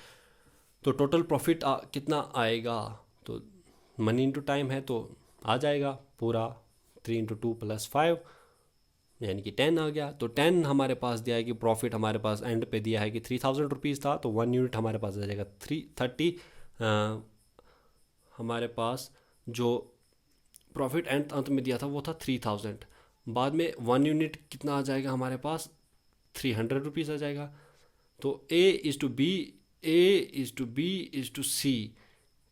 तो टोटल प्रॉफिट कितना आएगा, तो मनी इंटू टाइम है तो आ जाएगा पूरा 3 × 2 + 5 यानी कि 10 आ गया। तो 10 हमारे पास दिया है कि प्रॉफिट हमारे पास एंड पे दिया है कि 3,000 रुपीज़ था, तो 1 यूनिट हमारे पास आ जाएगा 330। हमारे पास जो प्रॉफिट अंत में दिया था वो था 3,000। बाद में 1 यूनिट कितना आ जाएगा हमारे पास, 300 रुपीज़ आ जाएगा। तो A/B, A/B/C,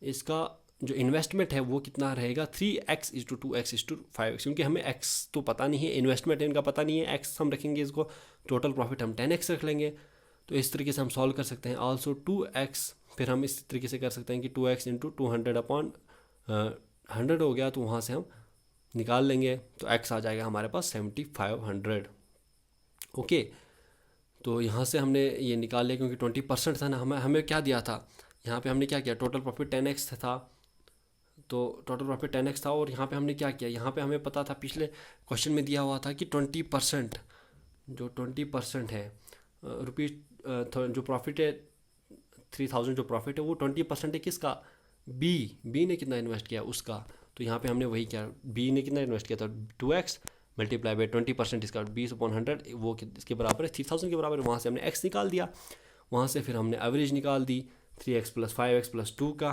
इसका जो इन्वेस्टमेंट है वो कितना रहेगा, 3x/2x/5x, क्योंकि हमें x तो पता नहीं है, इन्वेस्टमेंट इनका पता नहीं है, x हम रखेंगे इसको, टोटल प्रॉफिट हम 10x रख लेंगे। तो इस तरीके से हम सॉल्व कर सकते हैं। आल्सो 2x, फिर हम इस तरीके से कर सकते हैं कि 2x × 200/100 हो गया, तो वहाँ से हम निकाल लेंगे, तो x आ जाएगा हमारे पास 7,500। ओके, तो यहाँ से हमने ये निकाल लिया, क्योंकि 20% था ना, हमें क्या दिया था यहाँ पे, हमने क्या किया, टोटल प्रॉफिट 10x था, तो टोटल प्रॉफिट 10x था, और यहाँ पे हमने क्या किया, यहाँ पे हमें पता था पिछले क्वेश्चन में दिया हुआ था कि 20%, जो 20% है रुपीज़, जो प्रॉफिट है 3,000 जो प्रॉफिट है वो 20% है किसका, बी ने कितना इन्वेस्ट किया उसका। तो यहाँ पे हमने वही किया, बी ने कितना इन्वेस्ट किया था 2x मल्टीप्लाई बाई 20%, इसका 20/100 वो इसके बराबर है 3,000 के बराबर है। वहाँ से हमने x निकाल दिया, वहाँ से फिर हमने एवरेज निकाल दी 3x + 5x + 2 का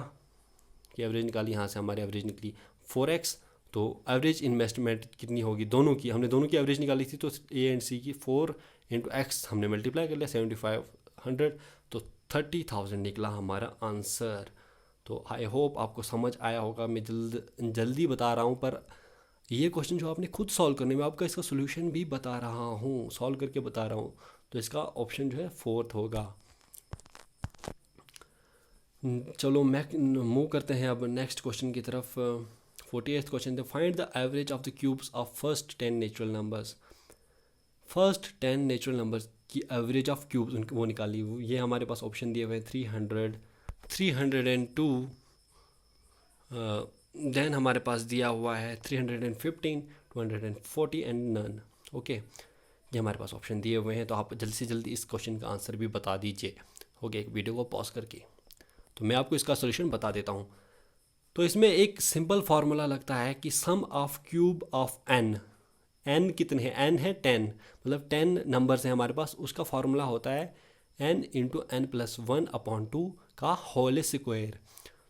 की एवरेज निकाली, यहाँ से हमारी एवरेज निकली 4x। तो एवरेज इन्वेस्टमेंट कितनी होगी, दोनों की हमने दोनों की एवरेज निकाली थी, तो A एंड C की 4 × x हमने मल्टीप्लाई कर लिया 7,500, तो 30,000 निकला हमारा आंसर। तो आई होप आपको समझ आया होगा। मैं जल्दी बता रहा हूँ, पर ये क्वेश्चन जो आपने खुद सॉल्व करने में, आपका इसका सोल्यूशन भी बता रहा हूँ, सॉल्व करके बता रहा हूँ। तो इसका ऑप्शन जो है 4th होगा। चलो मूव करते हैं अब नेक्स्ट क्वेश्चन की तरफ। 48th question, find the average of the cubes of first 10 natural numbers. First 10 natural numbers की एवरेज ऑफ क्यूब्स वो निकाली। ये हमारे पास ऑप्शन दिए हुए हैं 300, 302, देन हमारे पास दिया हुआ है 315, 240 एंड नन। ओके, ये हमारे पास ऑप्शन दिए हुए हैं, तो आप जल्दी से जल्दी इस क्वेश्चन का आंसर भी बता दीजिए। ओके, एक वीडियो को पॉज करके। तो मैं आपको इसका सोल्यूशन बता देता हूँ। तो इसमें एक सिंपल फार्मूला लगता है कि सम ऑफ क्यूब ऑफ n कितने हैं, n है 10, मतलब 10 नंबर्स हैं हमारे पास, उसका फार्मूला होता है n × n + 1/2 का होल स्क्वायर।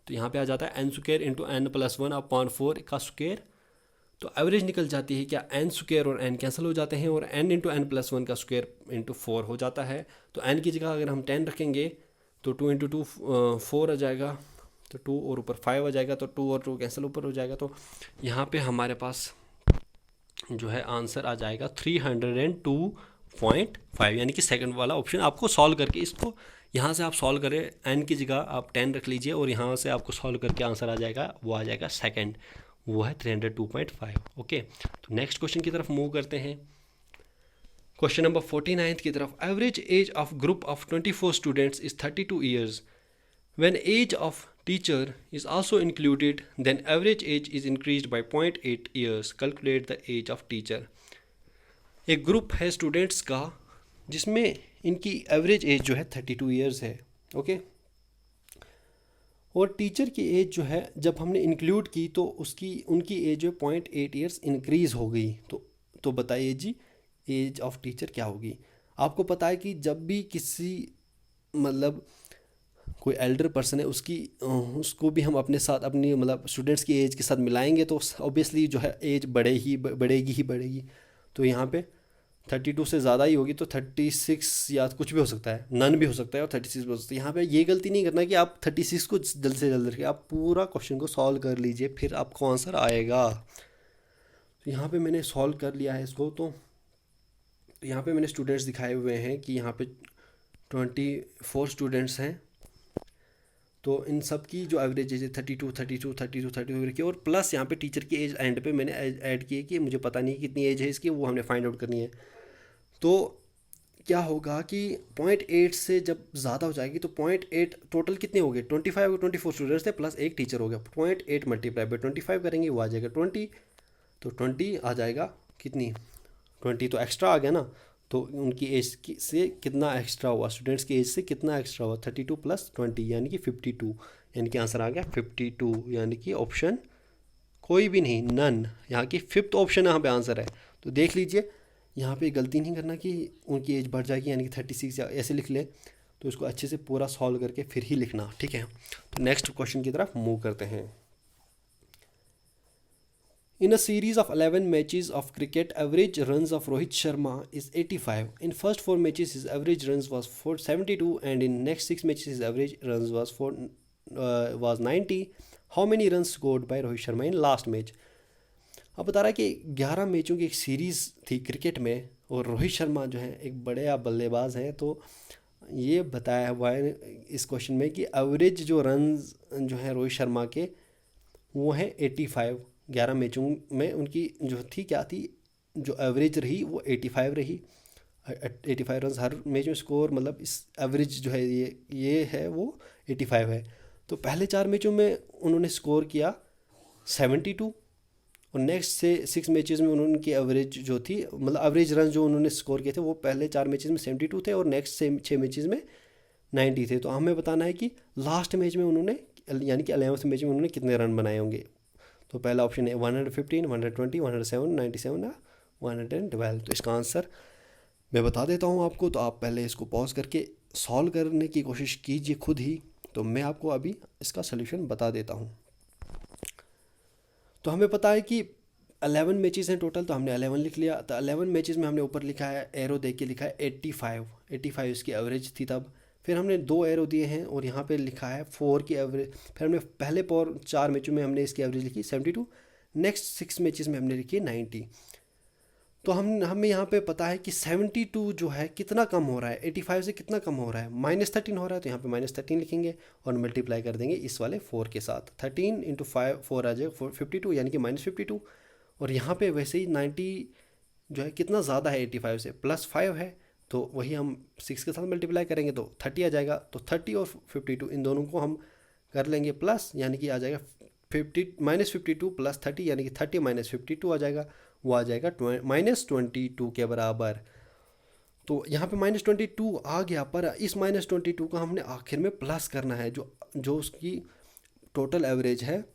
तो यहाँ पे आ जाता है n² × n + 1/4 का स्क्वायर। तो एवरेज निकल जाती है क्या, n² और n कैंसिल हो जाते हैं, और n × n + 1 का स्क्वायर × 4 हो जाता है। तो n की जगह अगर हम 10 रखेंगे तो 2 × 2 4 आ जाएगा, तो 2 और ऊपर 5 आ जाएगा, तो 2 और 2 कैंसिल ऊपर हो जाएगा। तो यहाँ पे हमारे पास जो है आंसर आ जाएगा 302.5, यानी कि सेकंड वाला ऑप्शन। आपको सॉल्व करके इसको यहाँ से आप सॉल्व करें, n की जगह आप 10 रख लीजिए और यहाँ से आपको सॉल्व करके आंसर आ जाएगा, वो आ जाएगा सेकंड, वो है 302.5। ओके, तो नेक्स्ट क्वेश्चन की तरफ मूव करते हैं। क्वेश्चन नंबर 49 की तरफ। Average age of group of 24 students is 32 years. When age of teacher is also included, then average age is increased by 0.8 years. Calculate the age of teacher. एक group है students का जिसमें इनकी average age जो है 32 years है। Okay, और teacher की एज जो है जब हमने इंक्लूड की तो उनकी एज जो 0.8 ईयर्स इंक्रीज़ हो गई। तो बताइए जी एज ऑफ टीचर क्या होगी। आपको पता है कि जब भी किसी मतलब कोई एल्डर पर्सन है उसको भी हम अपने साथ अपनी मतलब स्टूडेंट्स की एज के साथ मिलाएंगे तो ऑब्वियसली जो है एज बढ़ेगी। तो यहाँ पे 32 से ज़्यादा ही होगी, तो 36 या कुछ भी हो सकता है, नन भी हो सकता है और 36 भी हो सकता है। यहाँ पे ये गलती नहीं करना कि आप 36 को जल्द से जल्द रखिए, आप पूरा क्वेश्चन को सॉल्व कर लीजिए, फिर आपको आंसर आएगा। तो यहाँ पे मैंने सॉल्व कर लिया है इसको। तो यहाँ पे मैंने स्टूडेंट्स दिखाए हुए हैं कि यहाँ पे 24 स्टूडेंट्स हैं, तो इन सब की जो एवरेज एज है 32 की, और प्लस यहाँ पे टीचर की एज एंड पे मैंने ऐड की है कि मुझे पता नहीं कितनी एज है इसकी, वो हमने फाइंड आउट करनी है। तो क्या होगा कि 0.8 से जब ज़्यादा हो जाएगी तो 0.8 टोटल कितने हो गए, 25 और 24 स्टूडेंट्स थे प्लस एक टीचर हो गया। 0.8 मल्टीप्लाई बाई 25 करेंगे वो आ जाएगा 20, तो 20 आ जाएगा कितनी, 20 तो एक्स्ट्रा आ गया ना। तो उनकी एज से कितना एक्स्ट्रा हुआ, स्टूडेंट्स की एज से कितना एक्स्ट्रा हुआ, 32 + 20 यानी कि 52, यानी कि आंसर आ गया 52, यानी कि ऑप्शन कोई भी नहीं, नन, यहाँ की 5th ऑप्शन यहाँ पे आंसर है। तो देख लीजिए यहाँ पे गलती नहीं करना कि उनकी एज बढ़ जाएगी यानी कि 36 या ऐसे लिख ले, तो इसको अच्छे से पूरा सॉल्व करके फिर ही लिखना, ठीक है। तो नेक्स्ट क्वेश्चन की तरफ मूव करते हैं। In a series of 11 matches of cricket, average runs of Rohit Sharma is 85. In first 4 matches, his average runs was 472, and in next 6 matches, his average runs was 90. How many runs scored by Rohit Sharma in last match? अब बता रहा है कि 11 मैचों की एक series थी cricket में, और रोहित शर्मा जो है एक बड़े बल्लेबाज हैं। तो ये बताया हुआ है इस क्वेश्चन में कि एवरेज जो रन्स जो है रोहित शर्मा के वो हैं 85। 11 मैचों में उनकी जो थी क्या थी, जो एवरेज रही वो 85 रही। 85 रन हर मैच में स्कोर, मतलब इस एवरेज जो है ये है वो 85 है। तो पहले 4 मैचों में उन्होंने स्कोर किया 72, और नेक्स्ट से 6 मैचेस में उनकी एवरेज जो थी, मतलब एवरेज रन जो उन्होंने स्कोर किए थे वो पहले 4 मैचेस में 72 थे और नेक्स्ट से 6 मैचेस में 90 थे। तो हमें बताना है कि लास्ट मैच में उन्होंने यानी कि 11वें मैच में उन्होंने कितने रन बनाए होंगे। तो पहला ऑप्शन है 115, 120, 107, 97 या 112। तो इसका आंसर मैं बता देता हूँ आपको, तो आप पहले इसको पॉज करके सॉल्व करने की कोशिश कीजिए खुद ही। तो मैं आपको अभी इसका सलूशन बता देता हूँ। तो हमें पता है कि 11 मैचेस हैं टोटल, तो हमने 11 लिख लिया। तो 11 मैचेस में हमने ऊपर लिखा है, एरो देख के लिखा है 85 इसकी एवरेज थी तब। फिर हमने 2 एरो दिए हैं और यहाँ पे लिखा है 4 की एवरेज। फिर हमने पहले 4 मैचों में हमने इसकी एवरेज लिखी 72, नेक्स्ट 6 मैचेस में हमने लिखी 90। तो हमें यहाँ पे पता है कि 72 जो है कितना कम हो रहा है, 85 से कितना कम हो रहा है, -13 हो रहा है। तो यहाँ पे -13 लिखेंगे और मल्टीप्लाई कर देंगे इस वाले 4 के साथ। 13 × 5 4 आ जाएगा 52, यानी कि -52। और यहाँ पे वैसे ही 90 जो है कितना ज़्यादा है 85 से, +5 है, तो वही हम 6 के साथ मल्टीप्लाई करेंगे तो 30 आ जाएगा। तो 30 और 52 इन दोनों को हम कर लेंगे प्लस, यानी कि आ जाएगा -52 + 30, यानी कि 30 - 52 आ जाएगा, वो आ जाएगा -22 के बराबर। तो यहाँ पे -22 आ गया, पर इस -22 का हमने आखिर में प्लस करना है, जो उसकी टोटल एवरेज है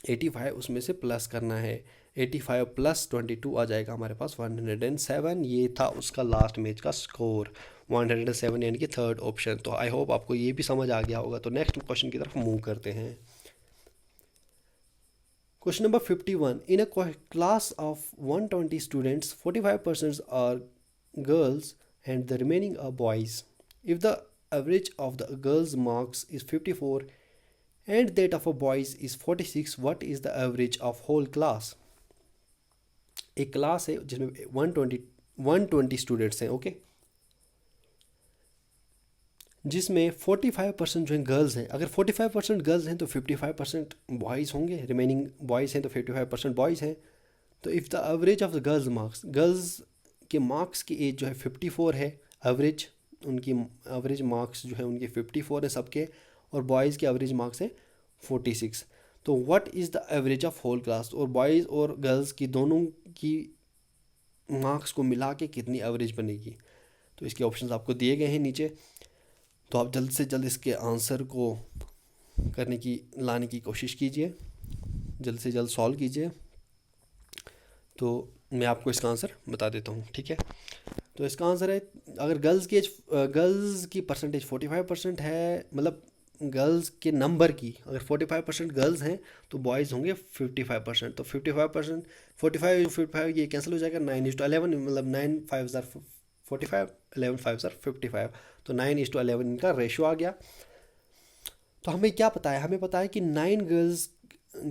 85 उसमें से प्लस करना है। 85 + 22 आ जाएगा हमारे पास 107। ये था उसका लास्ट मैच का स्कोर 107, यानी कि 3rd ऑप्शन। तो आई होप आपको ये भी समझ आ गया होगा। तो नेक्स्ट क्वेश्चन की तरफ मूव करते हैं। Question number 51. In a class of 120 students, 45% are girls and the remaining are boys. If the average of the girls' marks is 54, and that of a boys is 46, what is the average of whole class. एक class है जिसमें 120 students हैं, okay, जिसमें 45% जो है girls हैं। अगर 45% girls हैं तो 55% बॉयज़ होंगे, रिमेनिंग बॉयज़ हैं तो 55% बॉयज़ हैं। तो if the average of the girls marks, girls के मार्क्स की एज जो है 54 है, एवरेज उनकी एवरेज मार्क्स जो है उनके 54 है सबके, और बॉयज़ के एवरेज मार्क्स है 46। तो what is the average of whole class, और बॉयज़ और गर्ल्स की दोनों की मार्क्स को मिला के कितनी एवरेज बनेगी। तो इसके ऑप्शंस आपको दिए गए हैं नीचे, तो आप जल्द से जल्द इसके आंसर को लाने की कोशिश कीजिए, जल्द से जल्द सॉल्व कीजिए। तो मैं आपको इसका आंसर बता देता हूँ, ठीक है। तो इसका आंसर है, अगर गर्ल्स की परसेंटेज 45% है, मतलब गर्ल्स के नंबर की अगर 45% गर्ल्स हैं तो बॉयज़ होंगे 55%। तो 55%, 45 ये कैंसिल हो जाएगा, 9:11, मतलब 9 5 ज़ार 45, 11 5 ज़ार 55, तो 9:11 इनका रेशो आ गया। तो हमें क्या पता है, हमें पता है कि 9 गर्ल्स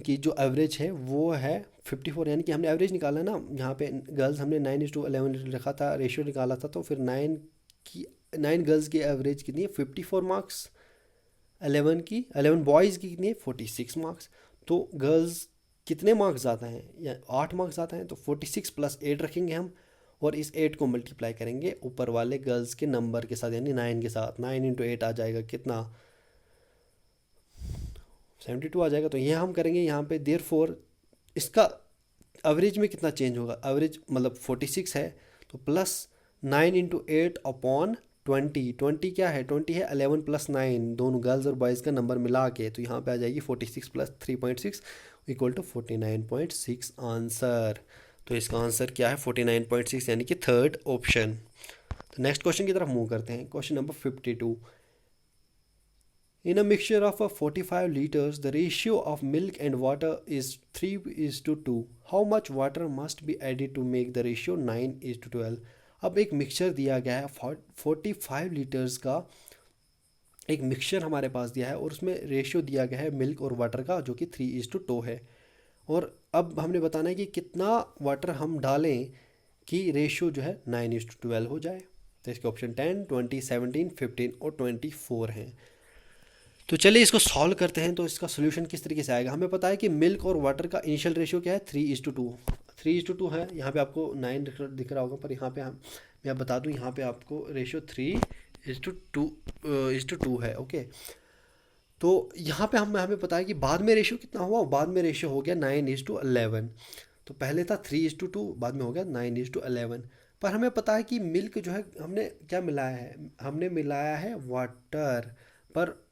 की जो एवरेज है वो है 54, यानी कि हमने एवरेज निकाला है ना, यहाँ पे गर्ल्स हमने 9:11 रखा था, रेशियो निकाला था, तो फिर 9 गर्ल्स की एवरेज कितनी है 54 मार्क्स, 11 बॉयज़ की कितनी है 46 मार्क्स। तो गर्ल्स कितने मार्क्स ज़्यादा हैं, या 8 मार्क्स ज़्यादा हैं, तो 46 + 8 रखेंगे हम, और इस 8 को मल्टीप्लाई करेंगे ऊपर वाले गर्ल्स के नंबर के साथ, यानी 9 के साथ। 9 × 8 आ जाएगा कितना, 72 आ जाएगा। तो ये हम करेंगे यहाँ पे, देयरफॉर इसका एवरेज में कितना चेंज होगा, एवरेज मतलब 46 है, तो +9 × 8 अपॉन 20, 20 क्या है, 20 है 11 + 9, दोनों गर्ल्स और बॉयज़ का नंबर मिला के, तो यहाँ पे आ जाएगी 46 + 3.6 = 49.6 आंसर। तो इसका आंसर क्या है 49.6, यानी कि थर्ड ऑप्शन। तो नेक्स्ट क्वेश्चन की तरफ मूव करते हैं, question number 52। In a mixture of 45 liters, the ratio of milk and water is 3:2. How much water must be added to make the ratio 9:12? अब एक मिक्सचर दिया गया है 45 लीटर्स का, एक मिक्सचर हमारे पास दिया है, और उसमें रेशियो दिया गया है मिल्क और वाटर का जो कि 3:2 है। और अब हमने बताना है कि कितना वाटर हम डालें कि रेशियो जो है 9:12 हो जाए। तो इसके ऑप्शन 10, 20, 17, 15 और 24 हैं। तो चलिए इसको सॉल्व करते हैं। तो इसका सोल्यूशन किस तरीके से आएगा, हमें पता है कि मिल्क और वाटर का इनिशियल रेशियो क्या है 3:2 है। यहाँ पे आपको 9 दिख रहा होगा, पर यहाँ पे मैं बता दूँ, यहाँ पे आपको रेशियो 3:2 है, ओके। तो यहाँ पे हमें पता है कि बाद में रेशियो कितना हुआ, बाद में रेशियो हो गया 9:11। तो पहले था 3:2, बाद में हो गया 9:11। पर हमें पता है कि मिल्क जो है हमने क्या मिलाया है, हमने मिलाया है वाटर, पर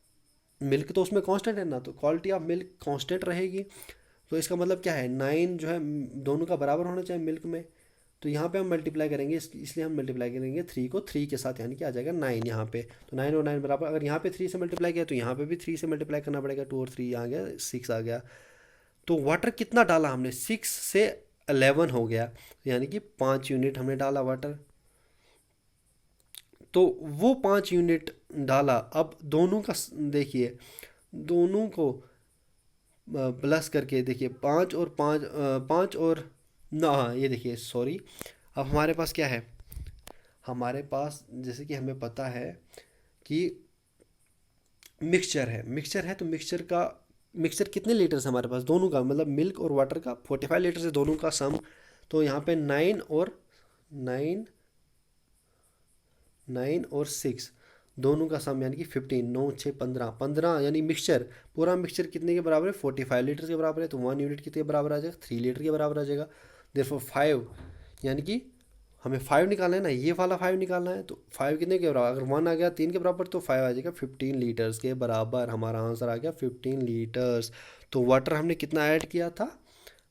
मिल्क तो उसमें कांस्टेंट है ना, तो क्वालिटी ऑफ मिल्क कांस्टेंट रहेगी। तो इसका मतलब क्या है, 9 जो है दोनों का बराबर होना चाहिए मिल्क में। तो यहाँ पे हम मल्टीप्लाई करेंगे, इसलिए हम मल्टीप्लाई करेंगे 3 को 3 के साथ, यानी कि आ जाएगा 9 यहाँ पे। तो 9 और 9 बराबर, अगर यहाँ पे 3 से मल्टीप्लाई किया तो यहाँ पे भी 3 से मल्टीप्लाई करना पड़ेगा, 2 और 3 आ गया 6 आ गया। तो वाटर कितना डाला हमने, 6 से 11 हो गया, यानी कि 5 यूनिट हमने डाला वाटर। तो वो 5 यूनिट डाला। अब दोनों का देखिए, दोनों को प्लस करके देखिए, 5 और ना, हाँ ये देखिए, सॉरी। अब हमारे पास क्या है, हमारे पास जैसे कि हमें पता है कि मिक्सचर है तो मिक्सचर कितने लीटर्स हमारे पास, दोनों का मतलब मिल्क और वाटर का 45 लीटर से दोनों का सम। तो यहाँ पे 9 और 6 दोनों का सम, यानी कि 15, 9 6 15, यानी पूरा मिक्सचर कितने के बराबर है 45 लीटर के बराबर है। तो 1 यूनिट कितने के बराबर आ जाएगा, 3 लीटर के बराबर आ जाएगा। देयरफॉर 5, यानी कि हमें 5 निकालना है ना, ये वाला 5 निकालना है। तो 5 कितने के बराबर, अगर 1 आ गया 3 के बराबर, तो 5 आ जाएगा 15 लीटर्स के बराबर। हमारा आंसर आ गया 15 लीटर्स। तो वाटर हमने कितना ऐड किया था,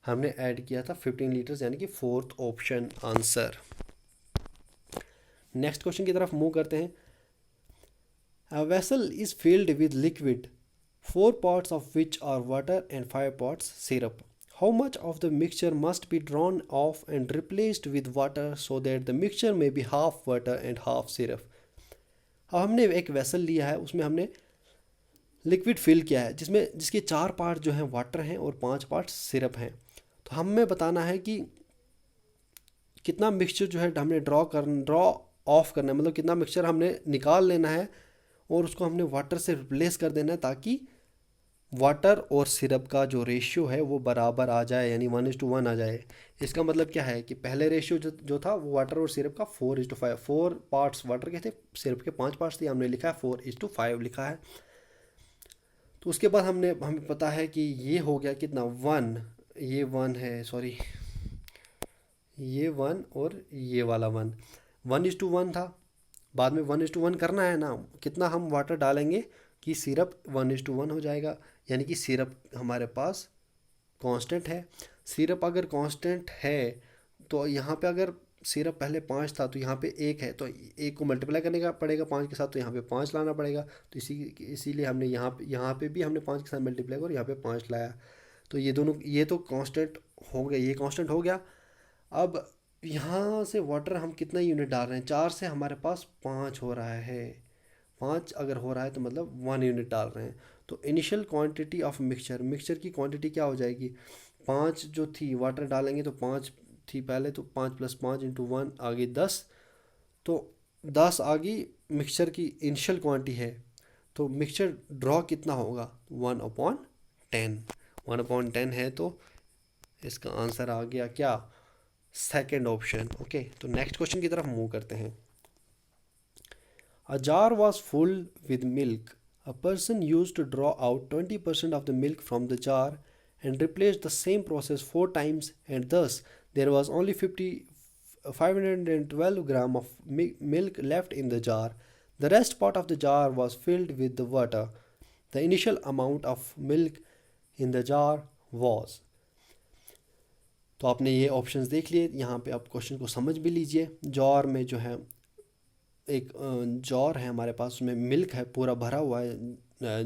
हमने ऐड किया था 15 लीटर्स, यानी कि fourth option answer. Next question की तरफ मूव करते हैं। A vessel is filled with liquid, 4 parts of which are water and 5 parts syrup. How much of the mixture must be drawn off and replaced with water so that the mixture may be half water and half syrup? अब हमने एक vessel लिया है, उसमें हमने liquid fill किया है जिसके 4 पार्ट जो हैं वाटर हैं और 5 पार्ट सिरप हैं। तो हमें बताना है कि कितना मिक्सचर जो है हमने ड्रॉ ऑफ करना है, मतलब कितना मिक्सचर हमने निकाल लेना है और उसको हमने वाटर से रिप्लेस कर देना है, ताकि वाटर और सिरप का जो रेशियो है वो बराबर आ जाए, यानी 1:1 आ जाए। इसका मतलब क्या है कि पहले रेशियो जो था वो वाटर और सिरप का 4:5, 4 पार्ट्स वाटर के थे, सिरप के 5 पार्ट्स थे, हमने लिखा है 4:5 लिखा है। तो उसके बाद हमें पता है कि ये हो गया कितना 1, ये 1 है, सॉरी ये 1 और ये वाला 1:1 था। बाद में 1:1 करना है ना, कितना हम वाटर डालेंगे कि सिरप 1:1 हो जाएगा, यानी कि सिरप हमारे पास कांस्टेंट है। सिरप अगर कांस्टेंट है तो यहाँ पे अगर सिरप पहले 5 था तो यहाँ पे 1 है, तो 1 को मल्टीप्लाई करने का पड़ेगा 5 के साथ, तो यहाँ पे 5 लाना पड़ेगा। तो इसीलिए हमने यहाँ पे भी हमने 5 के साथ मल्टीप्लाई और यहाँ पे 5 लाया। तो ये तो कांस्टेंट हो गया, ये कांस्टेंट हो गया। अब यहाँ से वाटर हम कितना यूनिट डाल रहे हैं, 4 से हमारे पास 5 हो रहा है, 5 अगर हो रहा है तो मतलब 1 यूनिट डाल रहे हैं। तो इनिशियल क्वांटिटी ऑफ मिक्सचर की क्वांटिटी क्या हो जाएगी, 5 जो थी वाटर डालेंगे तो 5 थी पहले, तो 5 + 5 × 1 आ गई 10, तो 10 आ गई मिक्सचर की इनिशियल क्वांटिटी है। तो मिक्सचर ड्रॉ कितना होगा 1/10, 1/10 है, तो इसका आंसर आ गया क्या, सेकेंड ऑप्शन। ओके, तो नेक्स्ट क्वेश्चन की तरफ मूव करते हैं। A jar was full with milk. A person used to draw out 20% of the milk from the jar and replaced the same process 4 times, and thus there was only 512 gram of milk left in the jar. The rest part of the jar was filled with the water. The initial amount of milk in the jar was। तो आपने ये options देख लिए, यहाँ पे आप question को समझ भी लीजिए। जार में जो है एक जार है हमारे पास, उसमें मिल्क है, पूरा भरा हुआ है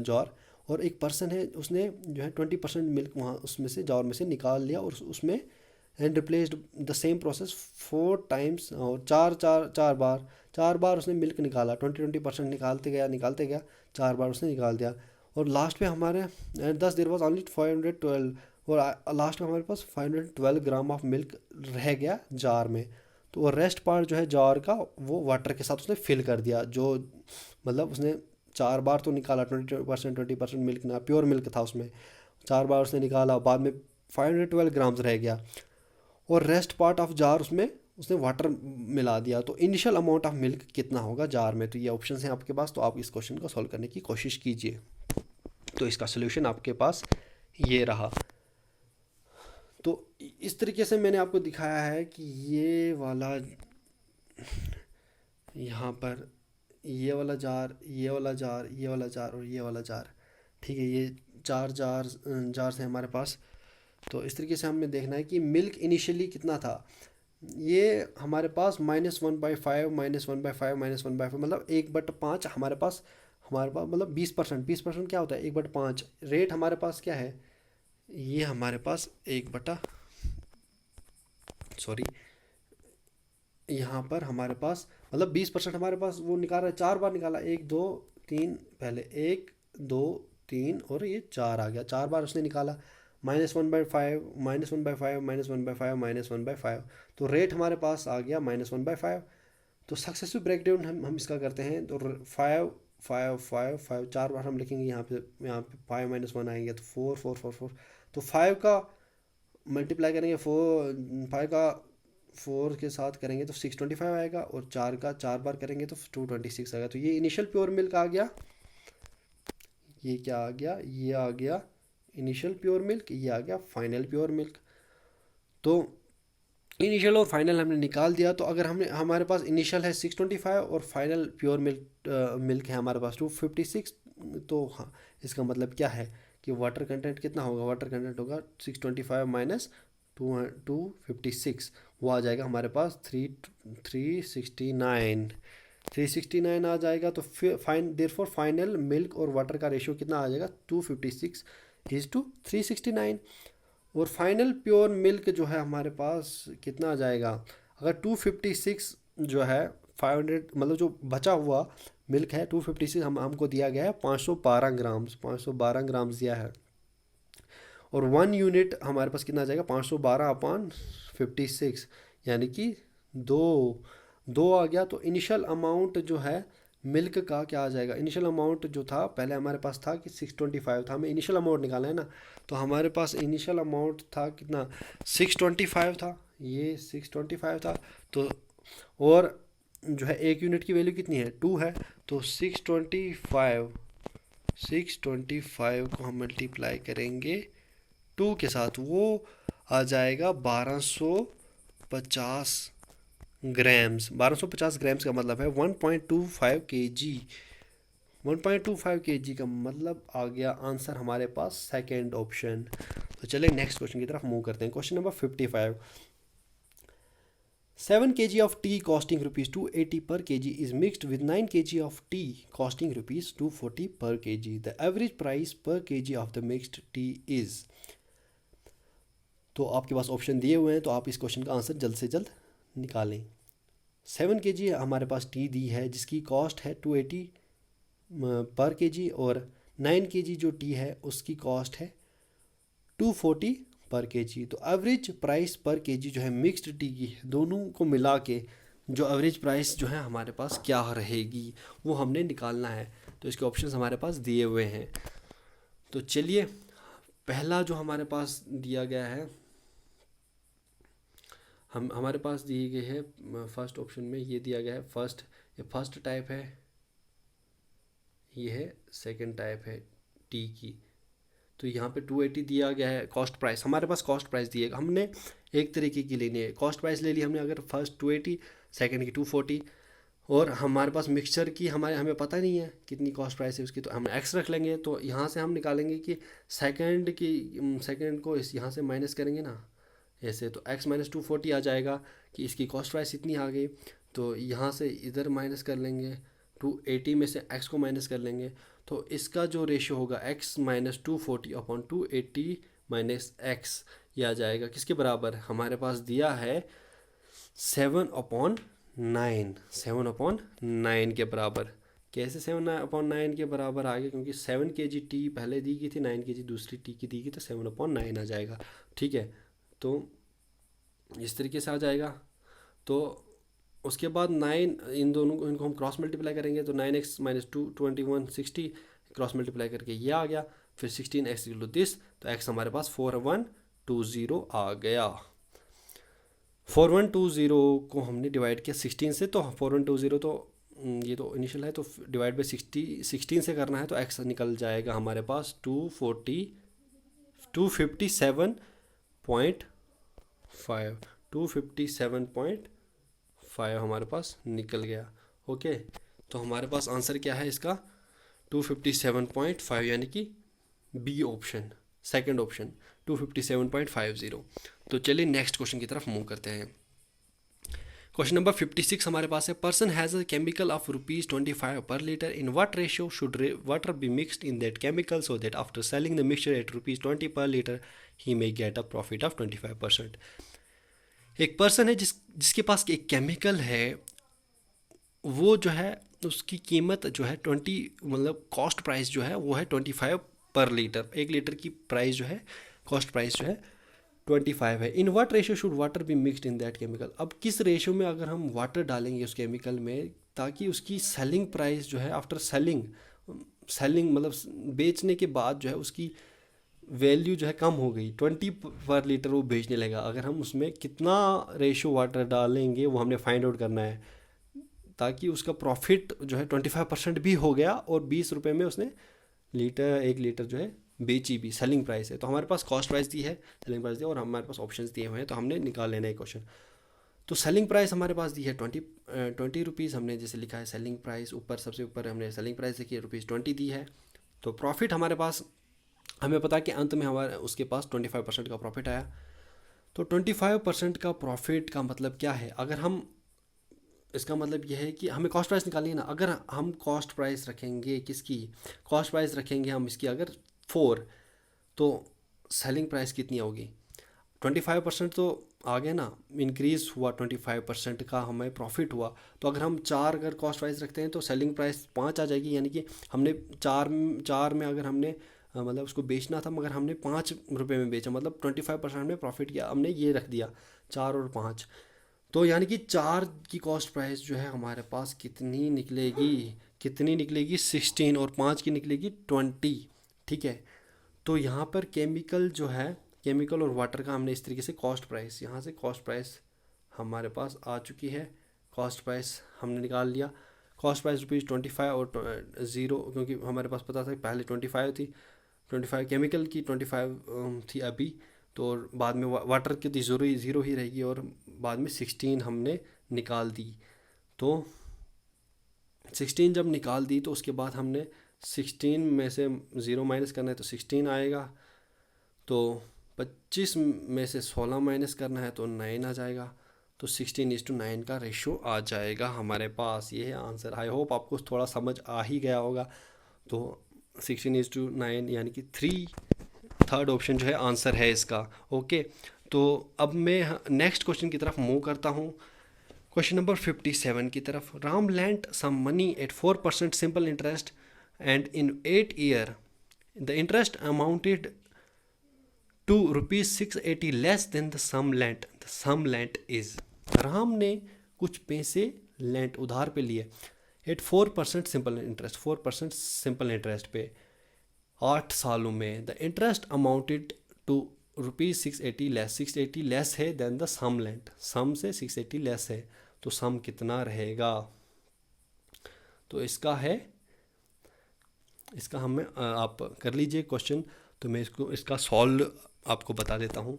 जार, और एक पर्सन है उसने जो है 20% मिल्क वहाँ उसमें से जार में से निकाल लिया और उसमें and replaced the same process 4 times, और चार बार उसने मिल्क निकाला, 20% निकालते गया 4 बार उसने निकाल दिया, और लास्ट में हमारे 10 देर वॉज ऑनली 512, और लास्ट में हमारे पास 512 ग्राम ऑफ मिल्क रह गया जार में। तो वो रेस्ट पार्ट जो है जार का वो वाटर के साथ उसने फिल कर दिया, जो मतलब उसने 4 बार तो निकाला, 20% मिल्क ना, प्योर मिल्क था उसमें, 4 बार उसने निकाला, बाद में 512 ग्राम्स रह गया, और रेस्ट पार्ट ऑफ जार उसमें उसने वाटर मिला दिया। तो इनिशियल अमाउंट ऑफ मिल्क कितना होगा जार में। तो ये ऑप्शन हैं आपके पास, तो आप इस क्वेश्चन को सॉल्व करने की कोशिश कीजिए। तो इसका सोल्यूशन आपके पास ये रहा। तो इस तरीके से मैंने आपको दिखाया है कि ये वाला, यहाँ पर ये वाला जार, ये वाला जार, ये वाला जार और ये वाला जार, ठीक है, ये 4 जार हैं हमारे पास। तो इस तरीके से हमें देखना है कि मिल्क इनिशियली कितना था। ये हमारे पास -1/5 मतलब 1/5 हमारे पास मतलब 20% क्या होता है 1/5। रेट हमारे पास क्या है, ये हमारे पास यहाँ पर हमारे पास मतलब 20% हमारे पास वो निकाल रहा है, 4 बार निकाला, 1 2 3, पहले 1 2 3 और ये 4 आ गया, 4 बार उसने निकाला, -1/5 तो रेट हमारे पास आ गया -1/5। तो सक्सेसिव ब्रेकडाउन हम इसका करते हैं, तो 5 5 5 5 4 बार हम लिखेंगे, यहाँ पे 5 - 1 आएंगे, तो 4 4 4 4, तो 5 का मल्टीप्लाई करेंगे 5 का 4 के साथ करेंगे तो 625 आएगा, और 4 का 4 बार करेंगे तो 226 आएगा। तो ये इनिशियल प्योर मिल्क आ गया, ये क्या आ गया, ये आ गया इनिशियल प्योर मिल्क, ये आ गया फाइनल प्योर मिल्क। तो इनिशियल और फाइनल हमने निकाल दिया। तो अगर हमारे पास इनिशियल है 625 और फाइनल प्योर मिल्क है हमारे पास 256, तो हाँ इसका मतलब क्या है कि वाटर कंटेंट कितना होगा, वाटर कंटेंट होगा 625 - 256, वो आ जाएगा हमारे पास 369 आ जाएगा। तो देयरफॉर फाइनल मिल्क और वाटर का रेशियो कितना आ जाएगा 256:369। और फाइनल प्योर मिल्क जो है हमारे पास कितना आ जाएगा, अगर 256 जो है 500 मतलब जो बचा हुआ मिल्क है 256, हमको दिया गया है 512 ग्राम्स, 512 ग्राम्स दिया है। और 1 यूनिट हमारे पास कितना आ जाएगा, 512/56, यानी कि दो दो आ गया। तो इनिशियल अमाउंट जो है मिल्क का क्या आ जाएगा, इनिशियल अमाउंट जो था पहले हमारे पास था कि 625 था, हमें इनिशियल अमाउंट निकालना है ना। तो हमारे पास इनिशियल अमाउंट था कितना, 625 था, ये 625 था। तो और जो है एक यूनिट की वैल्यू कितनी है, 2 है। तो 625 को हम मल्टीप्लाई करेंगे 2 के साथ, वो आ जाएगा 1250 ग्राम्स। 1250 ग्राम्स का मतलब है 1.25 kg। 1.25 kg का मतलब आ गया आंसर हमारे पास सेकेंड ऑप्शन। तो चलिए नेक्स्ट क्वेश्चन की तरफ मूव करते हैं। Question number 55। 7 kg of tea costing rupees 280 per kg is mixed with 9 kg of tea costing rupees 240 per kg. The average price per kg of the mixed tea is। तो आपके पास option दिए हुए हैं, तो आप इस क्वेश्चन का answer जल्द से जल्द निकालें। 7 kg हमारे पास टी दी है जिसकी कॉस्ट है 280 पर kg, और 9 kg जो टी है उसकी कॉस्ट है 240 पर kg। तो एवरेज प्राइस पर kg जो है मिक्स्ड टी की, दोनों को मिला के जो एवरेज प्राइस जो है हमारे पास क्या रहेगी वो हमने निकालना है। तो इसके ऑप्शंस हमारे पास दिए हुए हैं। तो चलिए पहला जो हमारे पास दिया गया है, हमारे पास दी गई है फर्स्ट ऑप्शन में, ये दिया गया है फर्स्ट, ये फर्स्ट टाइप है, ये है सेकंड टाइप है टी की। तो यहाँ पे 280 दिया गया है कॉस्ट प्राइस, हमारे पास कॉस्ट प्राइस दी है, हमने एक तरीके की लेनी है। कॉस्ट प्राइस ले ली हमने, अगर फर्स्ट 280, सेकंड की 240, और हमारे पास मिक्सचर की हमें पता नहीं है कितनी कॉस्ट प्राइस है उसकी, तो हम एक्स रख लेंगे। तो यहाँ से हम निकालेंगे कि सेकंड को इस यहाँ से माइनस करेंगे ना ऐसे, तो x माइनस 240 आ जाएगा कि इसकी कॉस्ट प्राइस इतनी आ गई। तो यहाँ से इधर माइनस कर लेंगे, 280 में से x को माइनस कर लेंगे, तो इसका जो रेशियो होगा x माइनस 240/280 माइनस x, ये आ जाएगा किसके बराबर, हमारे पास दिया है 7/9, 7/9 के बराबर। कैसे 7/9 के बराबर आ गया, क्योंकि 7 kg टी पहले दी गई थी, 9 kg दूसरी टी की दी गई, तो 7/9 आ जाएगा। ठीक है, तो इस तरीके से आ जाएगा। तो उसके बाद 9, इन दोनों को इनको हम क्रॉस मल्टीप्लाई करेंगे, तो 9x माइनस 221 60 क्रॉस मल्टीप्लाई करके ये आ गया, फिर 16x इक्वल टू दिस, तो x हमारे पास 4120 आ गया। 4120 को हमने डिवाइड किया 16 से, तो 4120 तो ये तो इनिशियल है, तो डिवाइड बाई 16 से करना है, तो x निकल जाएगा हमारे पास 257.5 हमारे पास निकल गया। ओके, तो हमारे पास आंसर क्या है इसका, 257.5, यानी कि बी ऑप्शन, सेकंड ऑप्शन 257.50। तो चलिए नेक्स्ट क्वेश्चन की तरफ मूव करते हैं। क्वेश्चन नंबर 56 हमारे पास है, person has a chemical of ₹25 पर litre, in what ratio should water be mixed in that chemical so that after selling the mixture eight ₹20 पर litre he may get a profit of 25%। एक person है जिसके पास एक chemical है, वो जो है उसकी कीमत जो है 20, मतलब कॉस्ट प्राइस जो है वो है 25 पर लीटर, 1 लीटर की प्राइस जो है, कॉस्ट प्राइस जो है 25 है। In what ratio should water be mixed in that chemical. अब किस रेशियो में अगर हम वाटर डालेंगे उस केमिकल में, ताकि उसकी सेलिंग प्राइस जो है आफ्टर सेलिंग मतलब बेचने के बाद जो है उसकी वैल्यू जो है कम हो गई, 20 पर लीटर वो बेचने लगा। अगर हम उसमें कितना रेशियो वाटर डालेंगे वो हमने फाइंड आउट करना है, ताकि उसका प्रॉफिट जो है 25% भी हो गया, और 20 रुपये में उसने 1 लीटर जो है बेची भी, सेलिंग प्राइस है। तो हमारे पास कॉस्ट प्राइस दी है, सेलिंग प्राइस दी है, और हमारे पास ऑप्शंस दिए हुए हैं, तो हमने निकाल लेना है क्वेश्चन। तो सेलिंग प्राइस हमारे पास दी है 20 रुपीज़, हमने जैसे लिखा है सेलिंग प्राइस, ऊपर सबसे ऊपर हमने सेलिंग प्राइस देखी है ₹20 दी है। तो प्रॉफिट हमारे पास, हमें पता है कि अंत में हमारे उसके पास 25% का प्रॉफिट आया। तो 25% का प्रॉफिट का मतलब क्या है, अगर हम, इसका मतलब यह है कि हमें कॉस्ट प्राइस निकालनी है ना। अगर हम कॉस्ट प्राइस रखेंगे, किसकी कॉस्ट प्राइस रखेंगे हम इसकी अगर 4, तो सेलिंग प्राइस कितनी होगी, 25% तो आ गया ना, इंक्रीज़ हुआ 25% का हमें प्रॉफिट हुआ। तो अगर हम 4 अगर कॉस्ट प्राइस रखते हैं तो सेलिंग प्राइस 5 आ जाएगी, यानी कि हमने 4 में अगर हमने मतलब उसको बेचना था मगर हमने 5 रुपये में बेचा, मतलब 25% हमने प्रॉफिट किया, हमने ये रख दिया 4 और 5। तो यानी कि 4 की कॉस्ट प्राइस जो है हमारे पास कितनी निकलेगी 16, और 5 की निकलेगी 20। ठीक है, तो यहाँ पर केमिकल और वाटर का हमने इस तरीके से कॉस्ट प्राइस, यहाँ से कॉस्ट प्राइस हमारे पास आ चुकी है। कॉस्ट प्राइस हमने निकाल लिया, कॉस्ट प्राइस ₹25 और 0, क्योंकि हमारे पास पता था पहले 25 थी, 25 केमिकल की 25 थी अभी, तो बाद में वाटर की तो ज़ीरो ही रहेगी, और बाद में 16 हमने निकाल दी। तो 16 जब निकाल दी तो उसके बाद हमने 16 में से 0 माइनस करना है तो 16 आएगा, तो 25 में से 16 माइनस करना है तो 9 आ जाएगा, तो 16:9 का रेशो आ जाएगा हमारे पास। ये है आंसर। आई होप आपको थोड़ा समझ आ ही गया होगा। तो 16:9 यानी कि थर्ड ऑप्शन जो है आंसर है इसका। ओके, तो अब मैं नेक्स्ट क्वेश्चन की तरफ मूव करता हूँ, क्वेश्चन नंबर 57 की तरफ। Ram lent some money at 4% simple interest and in 8 year the interest amounted to ₹680 less than the sum lent is. Ram ने कुछ पैसे लेंट उधार पे लिए at 4% simple interest, 4% simple interest पे 8 सालों में। The interest amounted to ₹680 680 less है than the sum lent, sum से 680 लेस है, तो सम कितना रहेगा? तो इसका हमें आप कर लीजिए क्वेश्चन, तो मैं इसका सॉल्व आपको बता देता हूँ।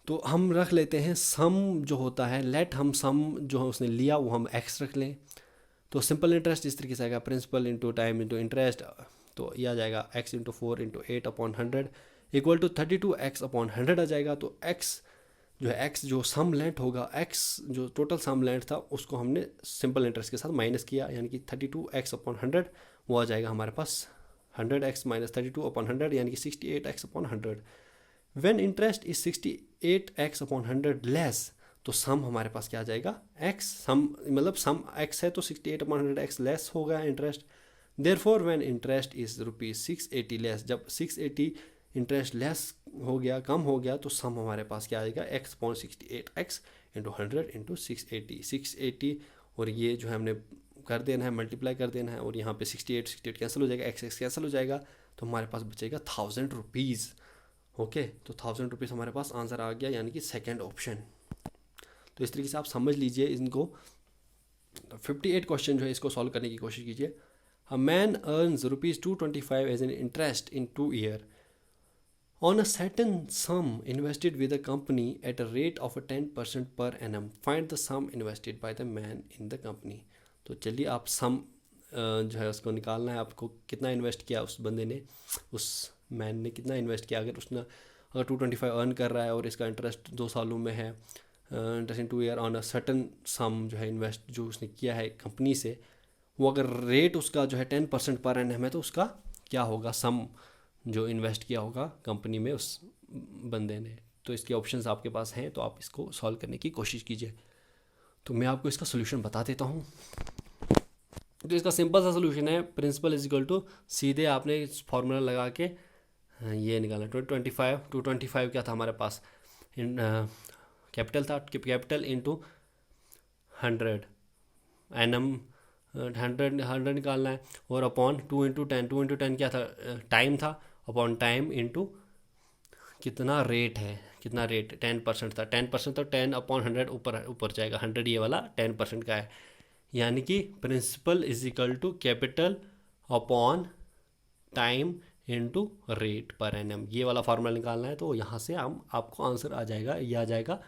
तो हम रख लेते हैं सम जो होता है, लेट हम सम जो है उसने लिया वो हम एक्स रख लें। तो सिंपल इंटरेस्ट इस तरीके से आएगा, principal into time into interest, तो यह आ जाएगा x into 4 into 8/100 equal to 32x/100 आ जाएगा। तो x जो सम लेंथ होगा, x जो टोटल सम लेंथ था उसको हमने सिंपल इंटरेस्ट के साथ माइनस किया, यानी कि 32x/100 वो आ जाएगा हमारे पास 100x माइनस 32/100 यानी कि 68x/100। When interest is 68x/100 less, तो सम हमारे पास क्या आ जाएगा x, सम मतलब सम x है तो 68/100x लेस होगा interest. Therefore when interest is ₹680 less, जब 680 इंटरेस्ट लेस हो गया, कम हो गया, तो सम हमारे पास क्या आएगा x/68x इंटू 100 इंटू 680 और ये जो है हमने कर देना है, मल्टीप्लाई कर देना है, और यहाँ पे 68 कैंसिल हो जाएगा, x कैंसिल हो जाएगा, तो हमारे पास बचेगा ₹1000। ओके, तो ₹1000 हमारे पास आंसर आ गया, यानी कि सेकेंड ऑप्शन। तो इस तरीके से आप समझ लीजिए इनको। 58 क्वेश्चन जो है इसको सॉल्व करने की कोशिश कीजिए। A man earns ₹225 as an interest in 2 year on a certain sum invested with a company at a rate of 10% per annum. Find the sum invested by the man in the company. तो चलिए आप सम जो है उसको निकालना है आपको, कितना इन्वेस्ट किया उस बंदे ने, उस मैन ने कितना इन्वेस्ट किया। अगर 225 अर्न कर रहा है और इसका इंटरेस्ट 2 सालों में है, interest in 2 year on a certain सम जो है इन्वेस्ट जो उसने किया है कंपनी से, वो अगर रेट उसका जो है 10% पर एनम है, तो उसका क्या होगा सम जो इन्वेस्ट किया होगा कंपनी में उस बंदे ने। तो इसके ऑप्शंस आपके पास हैं, तो आप इसको सॉल्व करने की कोशिश कीजिए। तो मैं आपको इसका सोल्यूशन बता देता हूँ। तो इसका सिंपल सा सोल्यूशन है, प्रिंसिपल इज इक्वल टू, सीधे आपने फार्मूला लगा के ये निकालना। 225 क्या था हमारे पास, कैपिटल था, कैपिटल इंटू 100 एनम 100 निकालना है, और अपॉन 2 इंटू 10 क्या था, टाइम था, अपॉन टाइम इंटू कितना रेट है, 10% था, 10% तो 10/100 ऊपर जाएगा, 100 ये वाला 10% का है, यानी कि principal is equal to capital upon time into rate per annum, ये वाला फार्मूला निकालना है। तो यहाँ से आपको आंसर आ जाएगा, ये आ जाएगा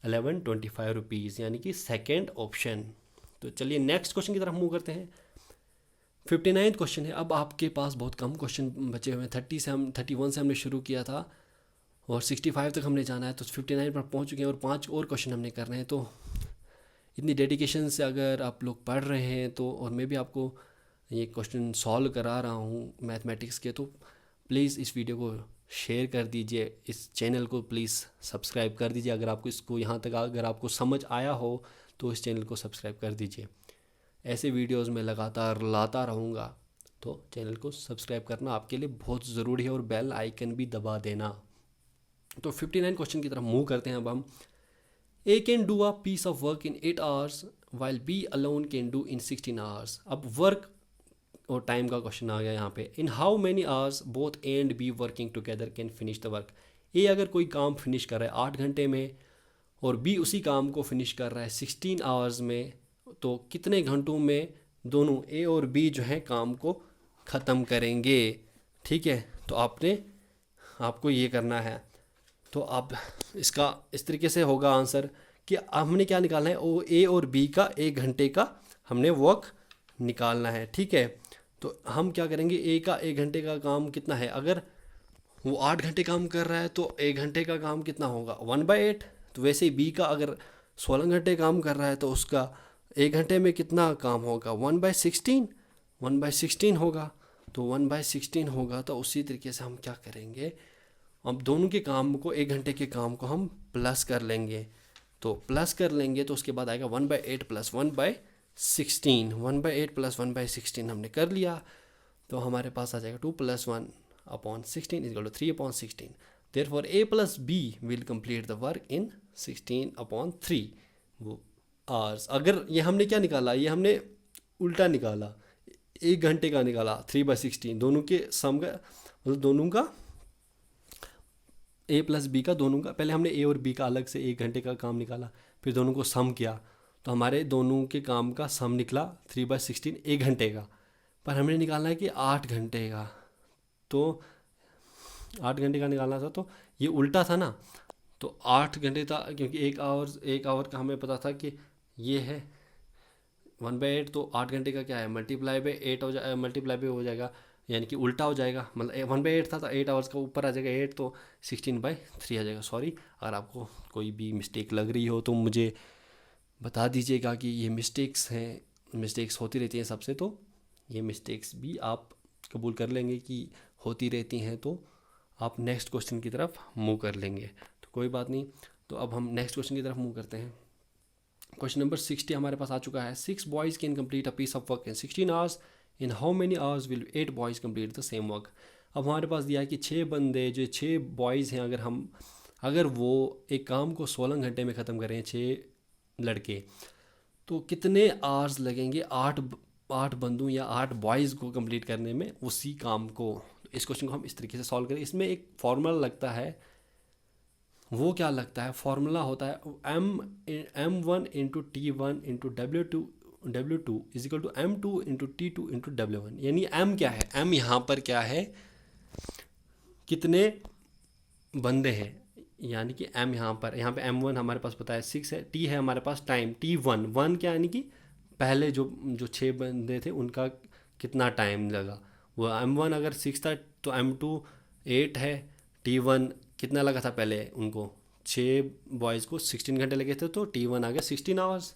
₹1125, यानी कि सेकेंड ऑप्शन। तो चलिए नेक्स्ट क्वेश्चन की तरफ मूव करते हैं। 59 क्वेश्चन है। अब आपके पास बहुत कम क्वेश्चन बचे हुए हैं, 31 से हमने शुरू किया था और 65 तक हमने जाना है, तो 59 पर पहुंच चुके हैं और 5 और क्वेश्चन हमने करने हैं। तो इतनी डेडिकेशन से अगर आप लोग पढ़ रहे हैं तो, और मैं भी आपको ये क्वेश्चन सॉल्व करा रहा हूँ मैथमेटिक्स के, तो प्लीज़ इस वीडियो को शेयर कर दीजिए, इस चैनल को प्लीज़ सब्सक्राइब कर दीजिए। अगर आपको इसको यहाँ तक अगर आपको समझ आया हो तो इस चैनल को सब्सक्राइब कर दीजिए। ऐसे वीडियोस मैं लगातार लाता रहूँगा, तो चैनल को सब्सक्राइब करना आपके लिए बहुत ज़रूरी है और बेल आइकन भी दबा देना। तो 59 क्वेश्चन की तरफ मूव करते हैं अब हम। A can do a piece of work in 8 hours while B alone can do in 16 hours. अब वर्क और टाइम का क्वेश्चन आ गया यहाँ पे। In how many hours both A and B working together can finish the work. ए अगर कोई काम फिनिश कर रहा है 8 घंटे में और बी उसी काम को फिनिश कर रहा है 16 आवर्स में, तो कितने घंटों में दोनों ए और बी जो है काम को ख़त्म करेंगे। ठीक है, तो आपको ये करना है। तो अब इसका इस तरीके से होगा आंसर कि हमने क्या निकालना है, ओ ए और बी का 1 घंटे का हमने वर्क निकालना है। ठीक है, तो हम क्या करेंगे, ए का 1 घंटे का काम कितना है, अगर वो 8 घंटे काम कर रहा है तो 1 घंटे का काम कितना होगा 1/8। तो वैसे ही बी का अगर 16 घंटे काम कर रहा है तो उसका 1 घंटे में कितना काम होगा 1/16, 1/16 होगा। तो 1/16 होगा, तो उसी तरीके से हम क्या करेंगे, अब दोनों के काम को 1 घंटे के काम को हम प्लस कर लेंगे। तो प्लस कर लेंगे तो उसके बाद आएगा 1/8 प्लस 1/16, 1/8 प्लस 1/16 हमने कर लिया। तो हमारे पास आ जाएगा 2 + 1/16 = 3/16। Therefore A plus B will complete the work in 16/3 वो आवर्स। अगर ये हमने क्या निकाला, ये हमने उल्टा निकाला, 1 घंटे का निकाला 3/16, दोनों के सम का मतलब दोनों का A प्लस बी का दोनों का, पहले हमने ए और बी का अलग से 1 घंटे का काम निकाला, फिर दोनों को सम किया, तो हमारे दोनों के काम का सम निकला 3/16 1 घंटे का। पर हमने निकालना है कि 8 घंटे का, तो 8 घंटे का निकालना था, तो ये उल्टा था ना। तो 8 घंटे था क्योंकि 1 आवर का हमें पता था कि ये है 1/8, तो 8 घंटे का क्या है मल्टीप्लाई बाई 8 हो जाएगा, मल्टीप्लाई बाई हो जाएगा, यानी कि उल्टा हो जाएगा। मतलब 1/8 था तो 8 आवर्स का ऊपर आ जाएगा 8, तो 16/3 आ जाएगा। सॉरी, अगर आपको कोई भी मिस्टेक लग रही हो तो मुझे बता दीजिएगा कि ये मिस्टेक्स हैं, मिस्टेक्स होती रहती हैं सबसे, तो ये मिस्टेक्स भी आप कबूल कर लेंगे कि होती रहती हैं, तो आप नेक्स्ट क्वेश्चन की तरफ मूव कर लेंगे, तो कोई बात नहीं। तो अब हम नेक्स्ट क्वेश्चन की तरफ मूव करते हैं। क्वेश्चन नंबर 60 हमारे पास आ चुका है। 6 boys can complete a piece of work in 16 hours, in how many hours will 8 boys complete the same work. अब हमारे पास दिया है कि 6 बंदे, जो 6 बॉयज़ हैं, अगर वो एक काम को 16 घंटे में ख़त्म करें, 6 लड़के, तो कितने आवर्स लगेंगे 8 बंदों या 8 बॉयज़ को कंप्लीट करने में उसी काम को। इस क्वेश्चन को हम इस तरीके से सॉल्व करें। इसमें एक फार्मूला लगता है, वो क्या लगता है, फार्मूला होता है m1 into T1 into W2 is equal to m2 into T2 into W1। यानी m क्या है, m यहाँ पर क्या है, कितने बंदे हैं, यानी कि m यहाँ पे m1 हमारे पास पता है 6 है, t है हमारे पास टाइम, T1 क्या, यानी कि पहले जो 6 बंदे थे उनका कितना टाइम लगा, वो m1 अगर 6 था तो m2 8 है, T1 कितना लगा था पहले उनको, 6 बॉयज़ को 16 घंटे लगे थे, तो T1 आ गया 16 आवर्स,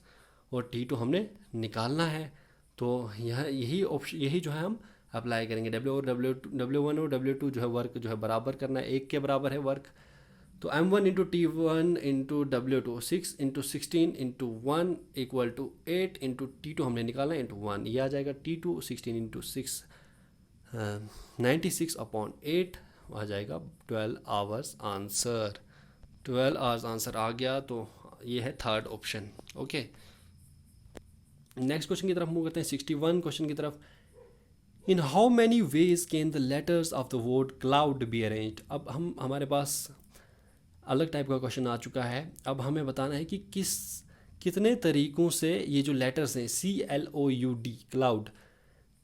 और T2 हमने निकालना है। तो यही जो है हम अप्लाई करेंगे। W1 और W2 जो है वर्क जो है बराबर करना है, 1 के बराबर है वर्क। तो m1 into T1 into W2 6 into 16 into 1 equal to 8 into T2 हमने निकालना है इंटू 1, ये आ जाएगा T2 16 इंटू 6 96/8 आ जाएगा 12 आवर्स आंसर। 12 आवर्स आंसर आ गया, तो ये है third option. Okay, next question की तरफ मूव करते हैं, 61 क्वेश्चन की तरफ। इन how many ways can the letters of the word cloud be arranged. अब हमारे पास अलग टाइप का क्वेश्चन आ चुका है। अब हमें बताना है कि कितने तरीक़ों से ये जो लेटर्स हैं CLOUD क्लाउड,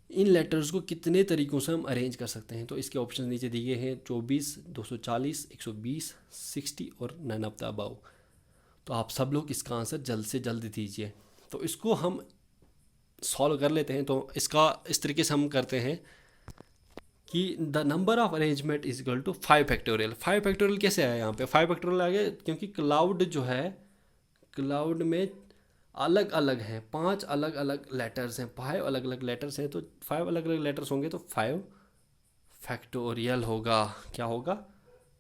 इन लेटर्स को कितने तरीक़ों से हम अरेंज कर सकते हैं। तो इसके ऑप्शन नीचे दिए हैं 24, 240, 120, 60 और नन ऑफ द अबव। तो आप सब लोग इसका आंसर जल्द से जल्द दीजिए। तो इसको हम सॉल्व कर लेते हैं। तो इसका इस तरीके से हम करते हैं कि the number of arrangement is equal to 5 factorial. 5 factorial कैसे आया यहाँ पे, 5 फैक्टोरियल आ गया क्योंकि क्लाउड जो है, क्लाउड में अलग अलग हैं, 5 अलग अलग लेटर्स हैं, 5 अलग अलग लेटर्स हैं, तो 5 अलग अलग लेटर्स होंगे तो 5 फैक्टोरियल होगा। क्या होगा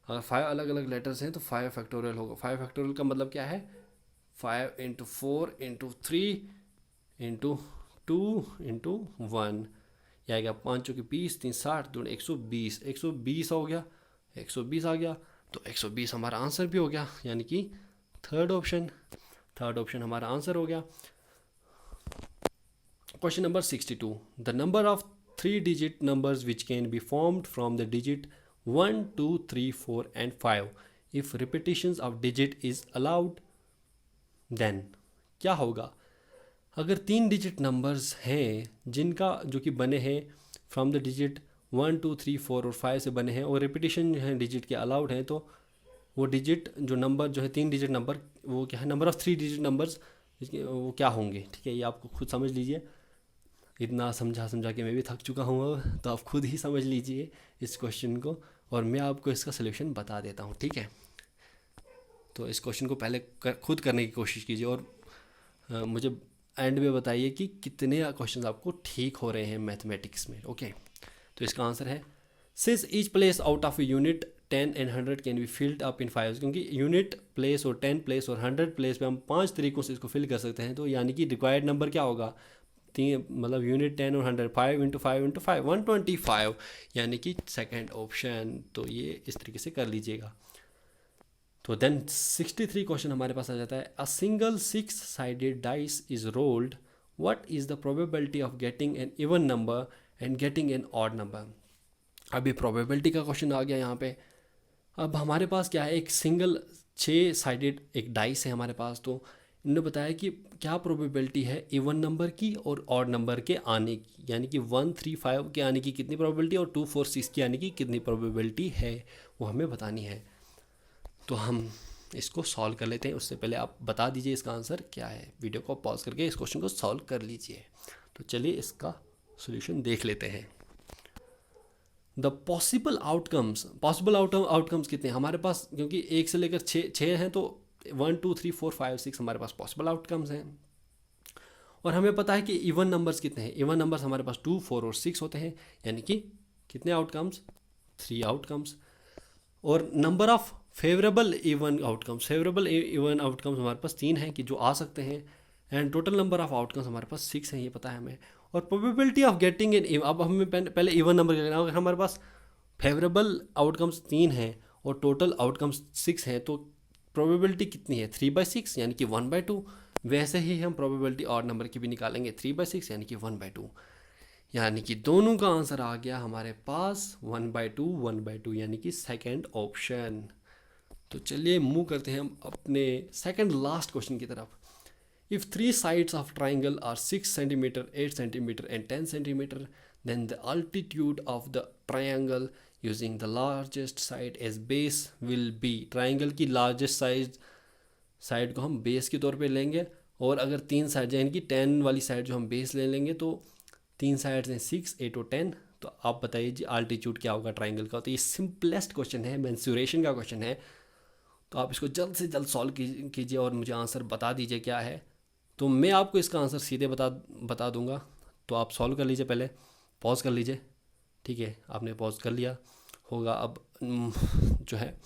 अगर 5 अलग अलग लेटर्स हैं तो 5 फैक्टोरियल होगा। 5 फैक्टोरियल का मतलब क्या है, 5 इंटू 4 इंटू 3 इंटू 2 इंटू 1, यह आएगा 5 चौके 20, 3 60, 2 120, 120 हो गया, 120 आ गया, तो 120 हमारा आंसर भी हो गया, यानी कि थर्ड ऑप्शन हमारा आंसर हो गया। Question number 62, the number of 3 digit numbers which can be formed from the digit 1 2 3 4 and 5 if repetitions of digit is allowed, then क्या होगा। अगर 3 डिजिट नंबर्स हैं जिनका जो कि बने हैं फ्रॉम द डिजिट 1 2 3 4 और 5 से बने हैं और रिपीटिशन जो है डिजिट के अलाउड हैं, तो वो डिजिट जो नंबर जो है 3 डिजिट नंबर, वो क्या है, नंबर ऑफ़ 3 डिजिट नंबर्स वो क्या होंगे। ठीक है, ये आपको खुद समझ लीजिए, इतना समझा के मैं भी थक चुका हूँ अब, तो आप खुद ही समझ लीजिए इस क्वेश्चन को, और मैं आपको इसका सलूशन बता देता हूँ। ठीक है, तो इस क्वेश्चन को पहले खुद करने की कोशिश कीजिए और मुझे एंड में बताइए कि कितने क्वेश्चन आपको ठीक हो रहे हैं मैथमेटिक्स में। ओके, तो इसका आंसर है since each place out of unit 10 and 100 can be filled up in 5, क्योंकि यूनिट प्लेस और 10 प्लेस और 100 प्लेस पे हम 5 तरीक़ों से इसको फिल कर सकते हैं, तो यानी कि रिक्वायर्ड नंबर क्या होगा, तीन, मतलब यूनिट 10 और 100, 5 इंटू 5 इंटू 5 125, यानी कि सेकेंड ऑप्शन। तो ये इस तरीके से कर लीजिएगा। तो देन 63 क्वेश्चन हमारे पास आ जाता है, a single 6 sided dice is rolled, what is the probability of getting an even number and getting an odd number. अभी प्रोबेबिलिटी का क्वेश्चन आ गया यहाँ पे। अब हमारे पास क्या है, एक सिंगल 6 साइडेड एक डाइस है हमारे पास, तो इन्होंने बताया कि क्या प्रोबेबिलिटी है इवन नंबर की और ऑड नंबर के आने की, यानी कि 1 3 5 के आने की कितनी प्रोबेबिलिटी और 2 4 6 के आने की कितनी प्रोबेबिलिटी है, वो हमें बतानी है। तो हम इसको सॉल्व कर लेते हैं। उससे पहले आप बता दीजिए इसका आंसर क्या है, वीडियो को पॉज करके इस क्वेश्चन को सॉल्व कर लीजिए। तो चलिए इसका सॉल्यूशन देख लेते हैं। द पॉसिबल आउटकम्स कितने हैं हमारे पास, क्योंकि 1 से लेकर 6 हैं, तो 1 2 3 4 5 6 हमारे पास पॉसिबल आउटकम्स हैं। और हमें पता है कि इवन नंबर्स कितने हैं, इवन नंबर्स हमारे पास 2 4 और 6 होते हैं, यानी कि कितने आउटकम्स, 3 आउटकम्स। और number of favourable even outcomes हमारे पास 3 हैं कि जो आ सकते हैं, and total number of outcomes हमारे पास 6 हैं, ये पता है हमें। और प्रोबेबिलिटी ऑफ गेटिंग एन, अब हमें पहले इवन नंबर का करना, अगर हमारे पास फेवरेबल आउटकम्स 3 हैं और टोटल आउटकम्स 6 हैं, तो प्रोबेबिलिटी कितनी है, 3/6 यानी कि 1/2। वैसे ही हम प्रोबेबिलिटी ऑड नंबर की भी निकालेंगे, 3/6 यानी कि 1/2, यानी कि दोनों का आंसर आ गया हमारे पास 1/2 यानी कि सेकेंड ऑप्शन। तो चलिए मूव करते हैं हम अपने सेकेंड लास्ट क्वेश्चन की तरफ। If 3 sides of triangle are 6 centimetre, 8 centimetre and 10 centimetre, then the altitude of the triangle using the largest side as base will be. Triangle की लार्जेस्ट साइड को हम बेस के तौर पे लेंगे, और अगर 3 साइड यानी कि 10 वाली साइड जो हम बेस ले लेंगे, तो 3 साइड्स हैं 6 8 और 10। तो आप बताइए जी आल्टीट्यूड क्या होगा ट्राइंगल का। तो ये सिंपलेस्ट क्वेश्चन है, मेंसुरेशन का क्वेश्चन है, तो आप इसको जल्द से जल्द सॉल्व कीजिए और मुझे आंसर बता दीजिए क्या है। तो मैं आपको इसका आंसर सीधे बता दूंगा, तो आप सॉल्व कर लीजिए, पहले पॉज कर लीजिए। ठीक है, आपने पॉज कर लिया होगा। अब जो है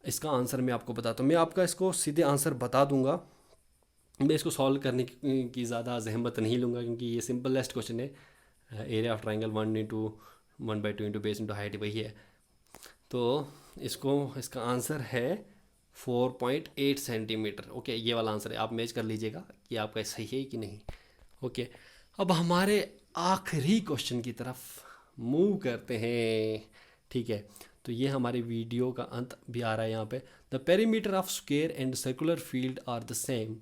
इसका आंसर मैं आपको बताता हूँ, मैं आपका इसको सीधे आंसर बता दूंगा, मैं इसको सॉल्व करने की ज़्यादा जहमत नहीं लूँगा, क्योंकि ये सिंपलेस्ट क्वेश्चन है। Area of triangle 1/2 into base into height वही है। तो इसका आंसर है 4.8 सेंटीमीटर। ओके, ये वाला आंसर है, आप मैच कर लीजिएगा कि आपका सही है कि नहीं। ओके, अब हमारे आखिरी क्वेश्चन की तरफ मूव करते हैं। ठीक है, तो ये हमारे वीडियो का अंत भी आ रहा है यहाँ पे। The perimeter of square and circular field are the same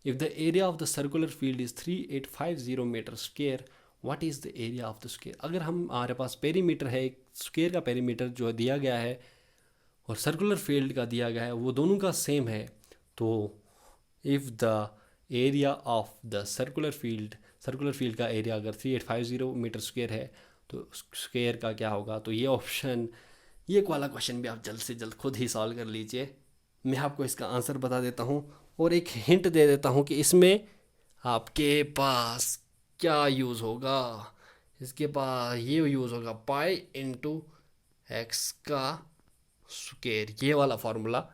if the area of the circular field is 3850 metre square, what is the area of the square. अगर हमारे पास पेरीमीटर है, एक स्क्वायर का पेरीमीटर जो दिया गया है और सर्कुलर फील्ड का दिया गया है, वो दोनों का सेम है, तो if the area of the circular field का एरिया अगर 3850 मीटर स्क्वायर है, तो स्क्वायर का क्या होगा। तो ये वाला क्वेश्चन भी आप जल्द से जल्द खुद ही सॉल्व कर लीजिए। मैं आपको इसका आंसर बता देता हूँ और एक हिंट दे देता हूँ कि इसमें आपके पास क्या यूज़ होगा। इसके पास ये यूज़ होगा पाई इंटू एक्स का स्क्वायर, ये वाला फार्मूला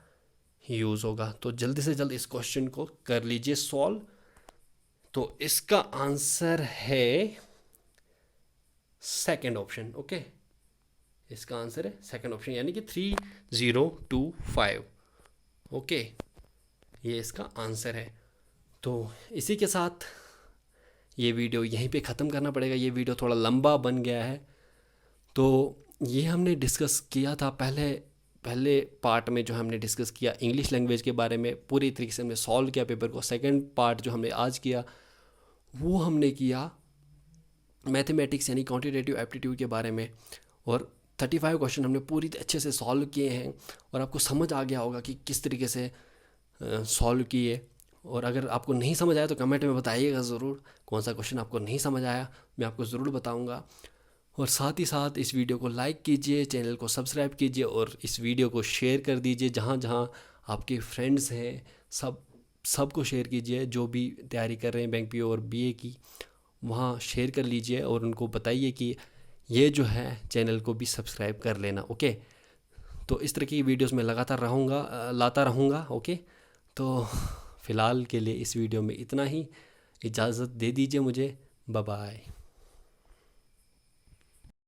यूज़ होगा। तो जल्दी से जल्द इस क्वेश्चन को कर लीजिए सॉल्व। तो इसका आंसर है सेकंड ऑप्शन। ओके, इसका आंसर है सेकंड ऑप्शन, यानी कि 3025। ओके, ये इसका आंसर है। तो इसी के साथ ये वीडियो यहीं पे ख़त्म करना पड़ेगा। ये वीडियो थोड़ा लंबा बन गया है। तो ये हमने डिस्कस किया था पहले पार्ट में, जो हमने डिस्कस किया इंग्लिश लैंग्वेज के बारे में, पूरी तरीके से हमने सॉल्व किया पेपर को। सेकंड पार्ट जो हमने आज किया वो हमने किया मैथमेटिक्स यानी क्वांटिटेटिव एप्टीट्यूड के बारे में, और 35 क्वेश्चन हमने पूरी अच्छे से सॉल्व किए हैं, और आपको समझ आ गया होगा कि किस तरीके से सॉल्व किए। और अगर आपको नहीं समझ आया तो कमेंट में बताइएगा ज़रूर, कौन सा क्वेश्चन आपको नहीं समझ आया, मैं आपको ज़रूर बताऊंगा। और साथ ही साथ इस वीडियो को लाइक कीजिए, चैनल को सब्सक्राइब कीजिए, और इस वीडियो को शेयर कर दीजिए जहाँ जहाँ आपके फ्रेंड्स हैं, सबको शेयर कीजिए। जो भी तैयारी कर रहे हैं बैंक पीओ और बीए की, वहाँ शेयर कर लीजिए और उनको बताइए कि ये जो है चैनल को भी सब्सक्राइब कर लेना। ओके, तो इस तरह की वीडियोस में लगातार लाता रहूँगा। ओके, तो फ़िलहाल के लिए इस वीडियो में इतना ही। इजाज़त दे दीजिए मुझे। Bye bye.